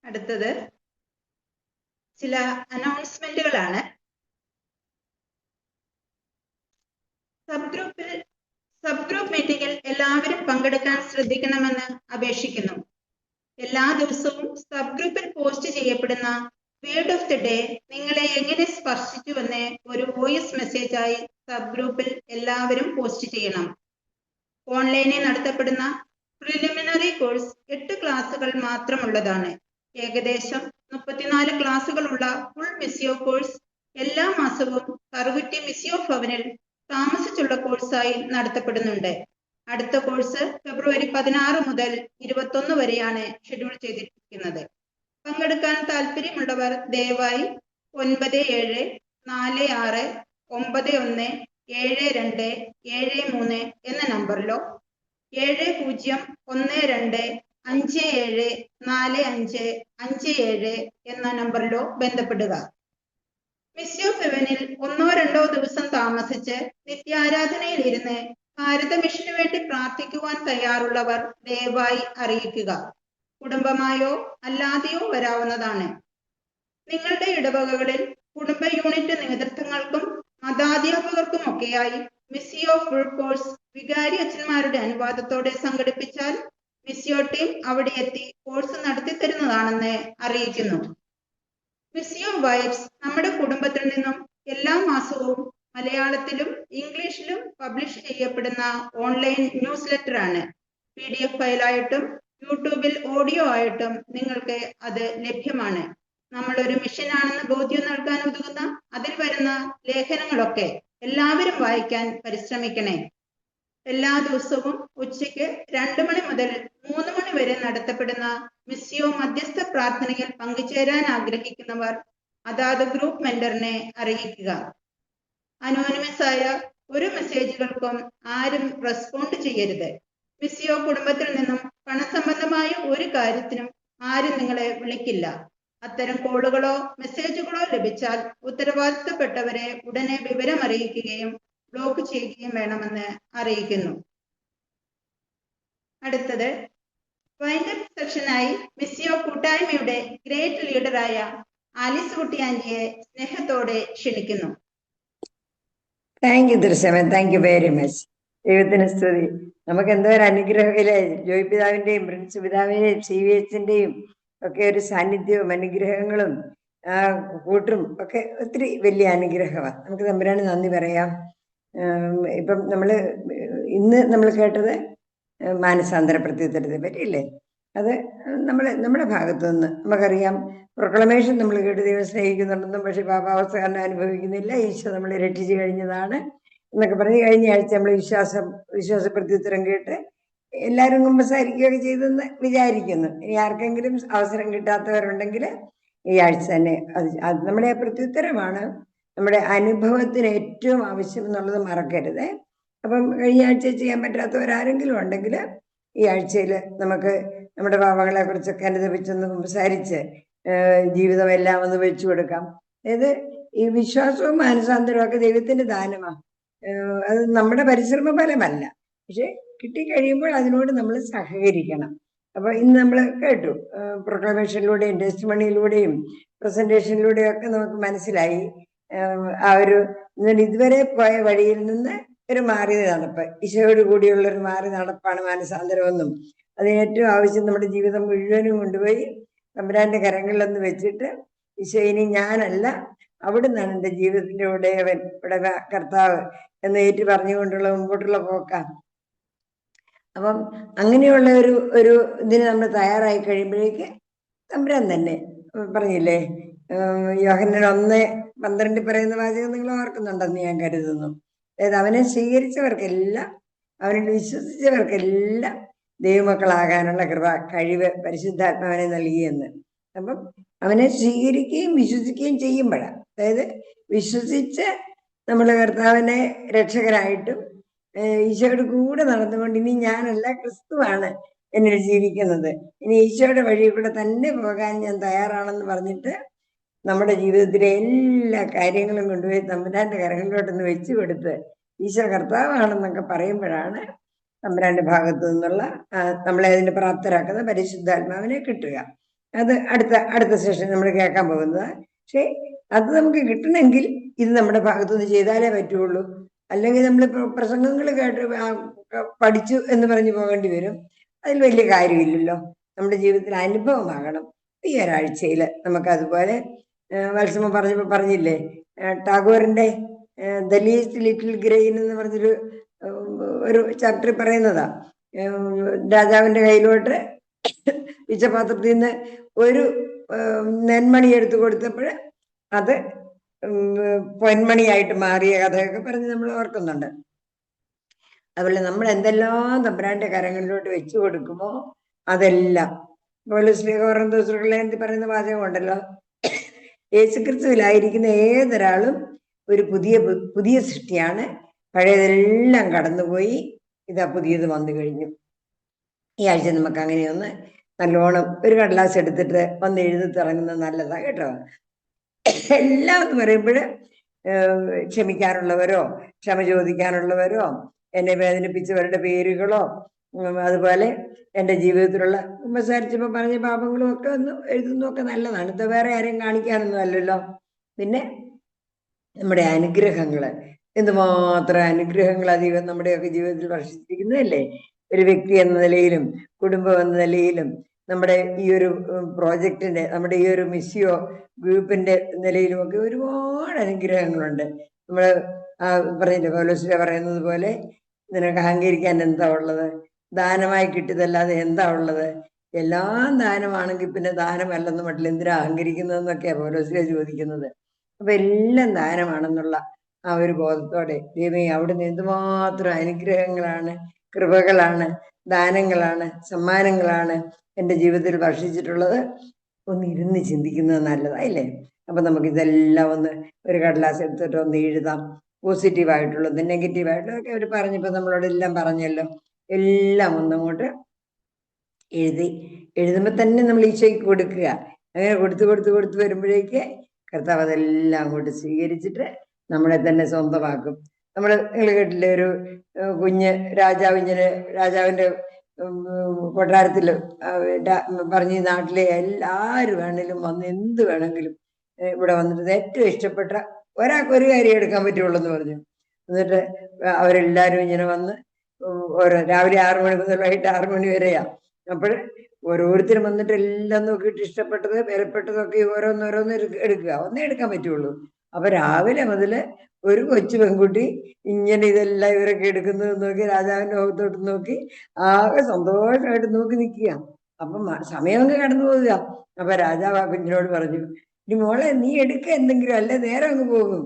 അടുത്തത് ചില അനൗൺസ്മെന്റുകളാണ്. സബ് ഗ്രൂപ്പ് മീറ്റിംഗിൽ എല്ലാവരും പങ്കെടുക്കാൻ ശ്രദ്ധിക്കണമെന്ന് അപേക്ഷിക്കുന്നു. എല്ലാ ദിവസവും സബ് ഗ്രൂപ്പിൽ പോസ്റ്റ് ചെയ്യപ്പെടുന്ന വേർഡ് ഓഫ് ദി ഡേ നിങ്ങളെ എങ്ങനെ സ്പർശിച്ചുവെന്ന് ഒരു വോയിസ് മെസ്സേജായി സബ് ഗ്രൂപ്പിൽ എല്ലാവരും പോസ്റ്റ് ചെയ്യണം. ഓൺലൈനിൽ നടത്തപ്പെടുന്ന പ്രിലിമിനറി കോഴ്സ് 8 ക്ലാസുകൾ മാത്രമുള്ളതാണ്. ഏകദേശം 34 ക്ലാസുകളുള്ള ഫുൾ മിസിയോ കോഴ്സ് എല്ലാ മാസവും കറുകുറ്റി മിസിയോ ഭവനിൽ താമസിച്ചുള്ള കോഴ്സായി നടത്തപ്പെടുന്നുണ്ട്. അടുത്ത കോഴ്സ് ഫെബ്രുവരി 16 മുതൽ 21 വരെയാണ് ഷെഡ്യൂൾ ചെയ്തിരിക്കുന്നത്. പങ്കെടുക്കാൻ താല്പര്യമുള്ളവർ ദയവായി 9746917273 എന്ന നമ്പറിലോ 7012574557 എന്ന നമ്പറിലോ ബന്ധപ്പെടുക. മിസിയോ ഭവനിൽ 1-2 ദിവസം താമസിച്ച് നിത്യാരാധനയിൽ ഇരുന്ന് ഭാരത മിഷന് വേണ്ടി പ്രാർത്ഥിക്കുവാൻ തയ്യാറുള്ളവർ ദയവായി അറിയിക്കുക. കുടുംബമായോ അല്ലാതെയോ വരാവുന്നതാണ്. നിങ്ങളുടെ ഇടവകകളിൽ കുടുംബ യൂണിറ്റ് നേതൃത്വങ്ങൾക്കും മതാധ്യാപകർക്കുമൊക്കെയായി മിസിയോ ഫുൾ കോഴ്സ് വികാരി അച്ഛന്മാരുടെ അനുവാദത്തോടെ സംഘടിപ്പിച്ചാൽ മിസിയോ ടീം അവിടെ എത്തി കോഴ്സ് നടത്തി തരുന്നതാണെന്ന് അറിയിക്കുന്നു. മിസിയോ വൈബ്സ് നമ്മുടെ കുടുംബത്തിൽ നിന്നും എല്ലാ മാസവും മലയാളത്തിലും ഇംഗ്ലീഷിലും പബ്ലിഷ് ചെയ്യപ്പെടുന്ന ഓൺലൈൻ ന്യൂസ് ലെറ്റർ ആണ്. PDF ഫയലായിട്ടും യൂട്യൂബിൽ ഓഡിയോ ആയിട്ടും നിങ്ങൾക്ക് അത് ലഭ്യമാണ്. നമ്മളൊരു മിഷനാണെന്ന് ബോധ്യം നൽകാൻ ഉതകുന്ന അതിൽ വരുന്ന ലേഖനങ്ങളൊക്കെ എല്ലാവരും വായിക്കാൻ പരിശ്രമിക്കണേ. എല്ലാ ദിവസവും ഉച്ചയ്ക്ക് 2 മണി മുതൽ 3 മണി വരെ നടത്തപ്പെടുന്ന മിസ്സിയോ മധ്യസ്ഥ പ്രാർത്ഥനയിൽ പങ്കുചേരാൻ ആഗ്രഹിക്കുന്നവർ അതാത് ഗ്രൂപ്പ് മെന്ററിനെ അറിയിക്കുക. അനോണിമസ് ആയ ഒരു മെസ്സേജുകൾക്കും ആരും റെസ്പോണ്ട് ചെയ്യരുത്. മിസ്സിയോ കുടുംബത്തിൽ നിന്നും പണസംബന്ധമായ ഒരു കാര്യത്തിനും ആരും നിങ്ങളെ വിളിക്കില്ല. അത്തരം കോളുകളോ മെസ്സേജുകളോ ലഭിച്ചാൽ ഉത്തരവാദിത്തപ്പെട്ടവരെ ഉടനെ വിവരം അറിയിക്കുകയും ബ്ലോക്ക് ചെയ്യുകയും വേണമെന്ന് അറിയിക്കുന്നു. അടുത്തത് വൈൻഡപ്പ് സെക്ഷനായി മിസ്സിയോ കൂട്ടായ്മയുടെ ഗ്രേറ്റ് ലീഡറായ ആലിസ് കുട്ടി ആന്റിയെ സ്നേഹത്തോടെ ക്ഷണിക്കുന്നു. Thank you Drishyaman, thank you very much. ദൈവത്തിന് സ്തുതി. നമുക്ക് എന്തോ ഒരു അനുഗ്രഹമില്ലേ, ജോയ് പിതാവിന്റെയും പ്രിൻസ് പിതാവിന്റെയും CVHന്റെയും ഒക്കെ ഒരു സാന്നിധ്യവും അനുഗ്രഹങ്ങളും കൂട്ടും ഒക്കെ ഒത്തിരി വലിയ അനുഗ്രഹമാണ്. നമുക്ക് തമ്പുരാന് നന്ദി പറയാം. ഇപ്പം ഇന്ന് നമ്മൾ കേട്ടത് മാനസാന്തര പ്രത്യുത്തരത്തെ പറ്റിയില്ലേ? അത് നമ്മുടെ ഭാഗത്തു നിന്ന് നമുക്കറിയാം. പ്രൊക്ലമേഷൻ നമ്മൾ കേട്ട് ദൈവം സ്നേഹിക്കുന്നുണ്ടെന്നും പക്ഷെ പാപാവസ്ഥ കാരണം അനുഭവിക്കുന്നില്ല, ഈശോ നമ്മളെ രക്ഷിച്ചു കഴിഞ്ഞതാണ് എന്നൊക്കെ പറഞ്ഞ് കഴിഞ്ഞ ആഴ്ച നമ്മൾ വിശ്വാസ പ്രത്യുത്തരം കേട്ട് എല്ലാവരും കുമ്പസാരിക്കുകയൊക്കെ ചെയ്തെന്ന് വിചാരിക്കുന്നു. ഇനി ആർക്കെങ്കിലും അവസരം കിട്ടാത്തവരുണ്ടെങ്കിൽ ഈ ആഴ്ച തന്നെ അത് നമ്മുടെ പ്രത്യുത്തരമാണ് നമ്മുടെ അനുഭവത്തിന് ഏറ്റവും ആവശ്യം എന്നുള്ളത് മറക്കരുത്. അപ്പം കഴിഞ്ഞ ആഴ്ച ചെയ്യാൻ പറ്റാത്തവരാരെങ്കിലും ഉണ്ടെങ്കിൽ ഈ ആഴ്ചയിൽ നമുക്ക് നമ്മുടെ പാപങ്ങളെ കുറിച്ചൊക്കെ അനുദപിച്ചൊന്ന് സംസാരിച്ച് ജീവിതമെല്ലാം ഒന്ന് വെച്ചു കൊടുക്കാം. അതായത് ഈ വിശ്വാസവും മാനസാന്തരവും ഒക്കെ ദൈവത്തിന്റെ ദാനമാണ്. അത് നമ്മുടെ പരിശ്രമ ഫലമല്ല. പക്ഷെ കിട്ടിക്കഴിയുമ്പോൾ അതിനോട് നമ്മൾ സഹകരിക്കണം. അപ്പൊ ഇന്ന് നമ്മൾ കേട്ടു, പ്രൊക്ലമേഷനിലൂടെയും ടെസ്റ്റ് മണിയിലൂടെയും പ്രസന്റേഷനിലൂടെയും ഒക്കെ നമുക്ക് മനസ്സിലായി ഇതുവരെ പോയ വഴിയിൽ നിന്ന് ഒരു മാറി നടപ്പ്, ഈശോയോട് കൂടിയുള്ള ഒരു മാറി നടപ്പാണ് മാനസാന്തരമെന്നും അതിന് ഏറ്റവും ആവശ്യം നമ്മുടെ ജീവിതം മുഴുവനും കൊണ്ടുപോയി തമ്പുരാന്റെ കരങ്ങളിലൊന്ന് വെച്ചിട്ട് ഈശോ ഇനി ഞാനല്ല അവിടുന്നാണ് എൻ്റെ ജീവിതത്തിന്റെ ഉടയവൻ കർത്താവ് എന്ന് ഏറ്റു പറഞ്ഞുകൊണ്ടുള്ള മുമ്പോട്ടുള്ള പോക്കാം. അപ്പം അങ്ങനെയുള്ള ഒരു ഇതിന് നമ്മൾ തയ്യാറായി കഴിയുമ്പോഴേക്ക് തമ്പുരാൻ തന്നെ പറഞ്ഞില്ലേ, യോഹന്നാൻ 1:12 പറയുന്ന വാചകം നിങ്ങൾ ഓർക്കുന്നുണ്ടെന്ന് ഞാൻ കരുതുന്നു. അതായത് അവനെ സ്വീകരിച്ചവർക്കെല്ലാം, അവനിൽ വിശ്വസിച്ചവർക്കെല്ലാം ദൈവമക്കളാകാനുള്ള കഴിവ് പരിശുദ്ധാത്മാവിനെ നൽകിയെന്ന്. അപ്പം അവനെ സ്വീകരിക്കുകയും വിശ്വസിക്കുകയും ചെയ്യുമ്പോഴാണ്, അതായത് വിശ്വസിച്ച് നമ്മൾ കർത്താവിനെ രക്ഷകനായിട്ടും ഈശോയുടെ കൂടെ നടന്നുകൊണ്ട് ഇനി ഞാനല്ല ക്രിസ്തുവാണ് എന്നിൽ ജീവിക്കുന്നത്, ഇനി ഈശോയുടെ വഴി കൂടെ തന്നെ പോകാൻ ഞാൻ തയ്യാറാണെന്ന് പറഞ്ഞിട്ട് നമ്മുടെ ജീവിതത്തിലെ എല്ലാ കാര്യങ്ങളും കൊണ്ടുപോയി തമ്പുരാന്റെ കരങ്ങളിലോട്ടൊന്ന് വെച്ചു കൊടുത്ത് ഈശോ കർത്താവാണെന്നൊക്കെ പറയുമ്പോഴാണ് തമ്പുരാന്റെ ഭാഗത്തു നിന്നുള്ള നമ്മളെ അതിന് പ്രാപ്തരാക്കുന്ന പരിശുദ്ധാത്മാവിനെ കിട്ടുക. അത് അടുത്ത സെഷൻ നമ്മൾ കേൾക്കാൻ പോകുന്നത്. പക്ഷെ അത് നമുക്ക് കിട്ടണമെങ്കിൽ ഇത് നമ്മുടെ ഭാഗത്തുനിന്ന് ചെയ്താലേ പറ്റുള്ളൂ. അല്ലെങ്കിൽ നമ്മൾ പ്രസംഗങ്ങൾ കേട്ട് പഠിച്ചു എന്ന് പറഞ്ഞു പോകേണ്ടി വരും. അതിൽ വലിയ കാര്യമില്ലല്ലോ. നമ്മുടെ ജീവിതത്തിൽ അനുഭവമാകണം. ഈ ഒരാഴ്ചയിൽ നമുക്ക് അതുപോലെ വത്സമ പറഞ്ഞില്ലേ, ടാഗോറിന്റെ ദ ലീസ്റ്റ് ലിറ്റിൽ ഗ്രെയിൻ എന്ന് പറഞ്ഞൊരു ചാപ്റ്റർ പറയുന്നതാ. രാജാവിന്റെ കയ്യിലോട്ട് പിച്ചപാത്രത്തിൽ നിന്ന് ഒരു നെന്മണി എടുത്തു കൊടുത്തപ്പോൾ അത് പൊന്മണിയായിട്ട് മാറിയ കഥയൊക്കെ പറഞ്ഞ് നമ്മൾ ഓർക്കുന്നുണ്ട്. അതുപോലെ നമ്മൾ എന്തെല്ലാം തമ്പുരാന്റെ കരങ്ങളിലോട്ട് വെച്ചു കൊടുക്കുമോ അതെല്ലാം പൗലോസ് പറയുന്ന വാചകം ഉണ്ടല്ലോ, യേശുക്രിസ്തുവിലായിരിക്കുന്ന ഏതൊരാളും ഒരു പുതിയ സൃഷ്ടിയാണ്, പഴയതെല്ലാം കടന്നുപോയി, ഇതാ പുതിയത് വന്നു കഴിഞ്ഞു. ഈ ആഴ്ച നമുക്ക് അങ്ങനെയൊന്ന് നല്ലോണം ഒരു കടലാസ് എടുത്തിട്ട് വന്ന് എഴുതി തുടങ്ങുന്നത് നല്ലതാ കേട്ടോ. എല്ലാം എന്ന് പറയുമ്പോൾ ക്ഷമിക്കാനുള്ളവരോ ക്ഷമ ചോദിക്കാനുള്ളവരോ എന്നെ വേദനിപ്പിച്ചവരുടെ പേരുകളോ അതുപോലെ എൻ്റെ ജീവിതത്തിലുള്ള കുമ്പസാരിച്ചപ്പോൾ പറഞ്ഞ പാപങ്ങളും ഒക്കെ ഒന്ന് എഴുതുന്നതൊക്കെ നല്ലതാണ്. ഇത് വേറെ ആരെയും കാണിക്കാനൊന്നും അല്ലല്ലോ. പിന്നെ നമ്മുടെ അനുഗ്രഹങ്ങൾ, എന്തുമാത്രം അനുഗ്രഹങ്ങൾ ദൈവം നമ്മുടെയൊക്കെ ജീവിതത്തിൽ വർഷിച്ചിരിക്കുന്നതല്ലേ. ഒരു വ്യക്തി എന്ന നിലയിലും കുടുംബം എന്ന നിലയിലും നമ്മുടെ ഈ ഒരു പ്രോജക്റ്റിന്റെ, നമ്മുടെ ഈ ഒരു മിസ്സിയോ ഗ്രൂപ്പിന്റെ നിലയിലും ഒക്കെ ഒരുപാട് അനുഗ്രഹങ്ങളുണ്ട്. നമ്മൾ പറഞ്ഞില്ലേ, പൗലോസ് പറയുന്നത് പോലെ നിനക്ക് അഹങ്കരിക്കാൻ എന്താ ഉള്ളത്, ദാനമായി കിട്ടിയതല്ലാതെ എന്താ ഉള്ളത്, എല്ലാം ദാനമാണെങ്കിൽ പിന്നെ ദാനമല്ലെന്ന് മട്ടിൽ എന്തിനാ അഹങ്കരിക്കുന്നതെന്നൊക്കെയാ പൗലോസ്ലീഹ ചോദിക്കുന്നത്. അപ്പൊ എല്ലാം ദാനമാണെന്നുള്ള ആ ഒരു ബോധത്തോടെ ദൈവമേ അവിടുന്ന് എന്തുമാത്രം അനുഗ്രഹങ്ങളാണ്, കൃപകളാണ്, ദാനങ്ങളാണ്, സമ്മാനങ്ങളാണ് എൻ്റെ ജീവിതത്തിൽ ഭക്ഷിച്ചിട്ടുള്ളത് ഒന്ന് ഇരുന്ന് ചിന്തിക്കുന്നത് നല്ലതായില്ലേ? അപ്പൊ നമുക്ക് ഇതെല്ലാം ഒന്ന് ഒരു കടലാസ് എടുത്തിട്ട് ഒന്ന് എഴുതാം. പോസിറ്റീവായിട്ടുള്ളത്, നെഗറ്റീവായിട്ടുള്ളതൊക്കെ അവർ പറഞ്ഞപ്പോൾ നമ്മളോട് എല്ലാം പറഞ്ഞല്ലോ. എല്ലാം ഒന്നങ്ങോട്ട് എഴുതുമ്പോൾ തന്നെ നമ്മൾ ഈശോയ്ക്ക് കൊടുക്കുക. അങ്ങനെ കൊടുത്ത് വരുമ്പോഴേക്ക് കർത്താവ് അതെല്ലാം അങ്ങോട്ട് സ്വീകരിച്ചിട്ട് നമ്മളെ തന്നെ സ്വന്തമാക്കും. നിങ്ങൾ കേട്ടില്ലേ, ഒരു കുഞ്ഞ് രാജാവിന്റെ കൊട്ടാരത്തിൽ പറഞ്ഞ് നാട്ടിലെ എല്ലാവരും വേണമെങ്കിലും വന്ന് എന്ത് വേണമെങ്കിലും ഇവിടെ വന്നിട്ട് ഏറ്റവും ഇഷ്ടപ്പെട്ട ഒരാൾക്ക് ഒരു കാര്യം എടുക്കാൻ പറ്റുള്ളൂ എന്ന് പറഞ്ഞു. എന്നിട്ട് അവരെല്ലാവരും ഇങ്ങനെ വന്ന് ഓരോ രാവിലെ 6 മണി മുതൽ വൈകിട്ട് 6 മണി വരെയാ. അപ്പോൾ ഓരോരുത്തരും വന്നിട്ട് എല്ലാം നോക്കിയിട്ട് ഇഷ്ടപ്പെട്ടത് വിലപ്പെട്ടതൊക്കെ ഓരോന്നോരോന്ന് എടുക്കുക. ഒന്നേ എടുക്കാൻ പറ്റുള്ളൂ. അപ്പൊ രാവിലെ മുതൽ ഒരു കൊച്ചു പെൺകുട്ടി ഇങ്ങനെ ഇതെല്ലാം ഇവരൊക്കെ എടുക്കുന്നത് നോക്കി രാജാവിന്റെ മുഖത്തോട്ട് നോക്കി ആകെ സന്തോഷമായിട്ട് നോക്കി നിൽക്കുക. അപ്പം സമയം അങ്ങ് കടന്നു പോവുക. അപ്പൊ രാജാവ് ആ കുഞ്ഞിനോട് പറഞ്ഞു, ഇനി മോളെ നീ എടുക്ക എന്തെങ്കിലും, അല്ലെ നേരം അങ്ങ് പോകും.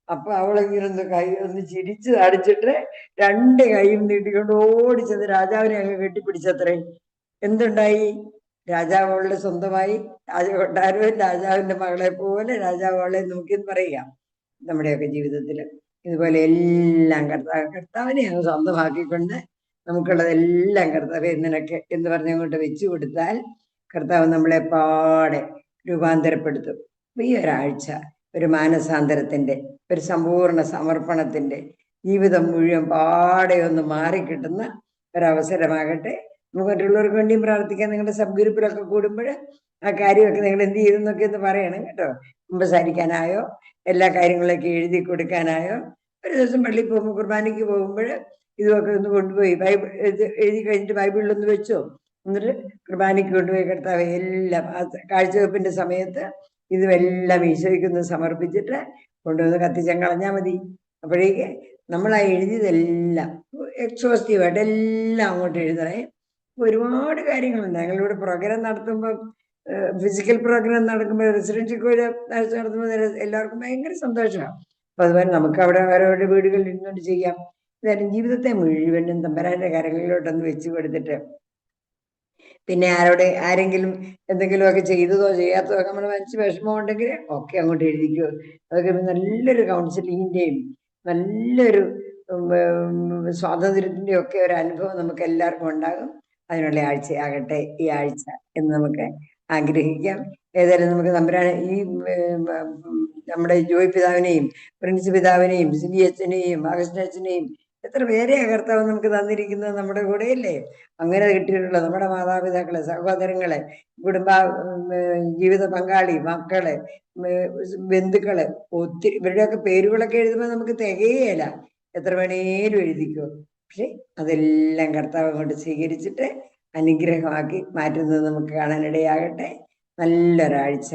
അപ്പൊ അവളിങ്ങനെ കൈ ഒന്ന് ചിരിച്ച് അടിച്ചിട്ട് 2 കൈയും നീട്ടിക്കൊണ്ട് ഓടിച്ചെന്ന് രാജാവിനെ അങ്ങ് കെട്ടിപ്പിടിച്ചത്രേ. എന്തുണ്ടായി? രാജാവ് അവളുടെ സ്വന്തമായി. രാജകൊട്ടാരവും രാജാവിന്റെ മകളെ പോലെ രാജാവ് അവളെ നോക്കിയെന്ന് പറയുക. നമ്മുടെയൊക്കെ ജീവിതത്തിൽ ഇതുപോലെ എല്ലാം കർത്താവിനെ അങ്ങ് സ്വന്തമാക്കിക്കൊണ്ട് നമുക്കുള്ളതെല്ലാം കർത്താവ് നിനക്ക് എന്ന് പറഞ്ഞ് അങ്ങോട്ട് വെച്ചു കൊടുത്താൽ കർത്താവ് നമ്മളെ പാടെ രൂപാന്തരപ്പെടുത്തും. ഈ ഒരാഴ്ച ഒരു മാനസാന്തരത്തിന്റെ, ഒരു സമ്പൂർണ്ണ സമർപ്പണത്തിന്റെ, ജീവിതം മുഴുവൻ പാടെ ഒന്ന് മാറിക്കിട്ടുന്ന ഒരവസരമാകട്ടെ. നമുക്ക് മറ്റുള്ളവർക്ക് വേണ്ടിയും പ്രാർത്ഥിക്കാൻ. നിങ്ങളുടെ സബ് ഗ്രൂപ്പിലൊക്കെ കൂടുമ്പോൾ ആ കാര്യമൊക്കെ നിങ്ങൾ എന്ത് ചെയ്തെന്നൊക്കെ ഒന്ന് പറയണം കേട്ടോ. കുമ്പസാരിക്കാനായോ എല്ലാ കാര്യങ്ങളൊക്കെ എഴുതി കൊടുക്കാനായോ, ഒരു ദിവസം പള്ളിയിൽ പോകുമ്പോൾ കുർബാനയ്ക്ക് പോകുമ്പോൾ ഇതൊക്കെ ഒന്ന് കൊണ്ടുപോയി എഴുതി കഴിഞ്ഞിട്ട് ബൈബിളിലൊന്ന് വെച്ചോ. എന്നിട്ട് കുർബാനയ്ക്ക് കൊണ്ടുപോയി കർത്താവ് എല്ലാം ആ കാഴ്ചവെപ്പിന്റെ സമയത്ത് ഇതുമെല്ലാം ഈശോയ്ക്കൊന്ന് സമർപ്പിച്ചിട്ട് കൊണ്ടുവന്ന് കത്തിച്ചാൽ കളഞ്ഞാൽ മതി. അപ്പോഴേക്ക് നമ്മൾ ആ എഴുതിയതെല്ലാം എക്സോസ്റ്റീവായിട്ട് എല്ലാം അങ്ങോട്ട് എഴുതണേ. ഒരുപാട് കാര്യങ്ങളുണ്ട്. ഞങ്ങളിവിടെ പ്രോഗ്രാം നടത്തുമ്പോൾ, ഫിസിക്കൽ പ്രോഗ്രാം നടക്കുമ്പോൾ, റെസിഡൻഷ്യൽ കോഴ്സ് നടത്തുമ്പോൾ എല്ലാവർക്കും ഭയങ്കര സന്തോഷമാണ്. അപ്പൊ അതുപോലെ നമുക്ക് അവിടെ അവരവരുടെ വീടുകളിൽ ഇരുന്നുകൊണ്ട് ചെയ്യാം. എന്തായാലും ജീവിതത്തെ മുഴുവനും തമ്പരാന്റെ കരങ്ങളിലോട്ടൊന്ന് വെച്ച് കൊടുത്തിട്ട് പിന്നെ ആരെങ്കിലും എന്തെങ്കിലുമൊക്കെ ചെയ്തതോ ചെയ്യാത്തതോ ഒക്കെ നമ്മുടെ മനസ്സിൽ വിഷമം ഉണ്ടെങ്കിൽ ഒക്കെ അങ്ങോട്ട് എഴുതിക്കോ. അതൊക്കെ നല്ലൊരു കൗൺസിലിങ്ങിന്റെയും നല്ലൊരു സ്വാതന്ത്ര്യത്തിന്റെയും ഒക്കെ ഒരു അനുഭവം നമുക്ക് എല്ലാവർക്കും ഉണ്ടാകും. അതിനുള്ള ആഴ്ചയാകട്ടെ ഈ ആഴ്ച എന്ന് നമുക്ക് ആഗ്രഹിക്കാം. ഏതായാലും നമുക്ക് തമ്പുരാനെ ഈ നമ്മുടെ ജോയ് പിതാവിനെയും പ്രിൻസ് പിതാവിനെയും സിബി അച്ഛനെയും അഗസ്റ്റിൻ അച്ഛനെയും എത്ര പേരെയാ കർത്താവ് നമുക്ക് തന്നിരിക്കുന്നത് നമ്മുടെ കൂടെയല്ലേ. അങ്ങനെ കിട്ടിയിട്ടുള്ള നമ്മുടെ മാതാപിതാക്കളെ, സഹോദരങ്ങളെ, ജീവിത പങ്കാളി, മക്കളെ, ബന്ധുക്കളെ, ഒത്തിരി ഇവരുടെയൊക്കെ പേരുകളൊക്കെ എഴുതുമ്പോൾ നമുക്ക് തികയല്ല. എത്ര വേണേലും എഴുതിക്കോ. പക്ഷെ അതെല്ലാം കർത്താവ് കൊണ്ട് സ്വീകരിച്ചിട്ട് അനുഗ്രഹമാക്കി മാറ്റുന്നത് നമുക്ക് കാണാനിടയാകട്ടെ. നല്ലൊരാഴ്ച,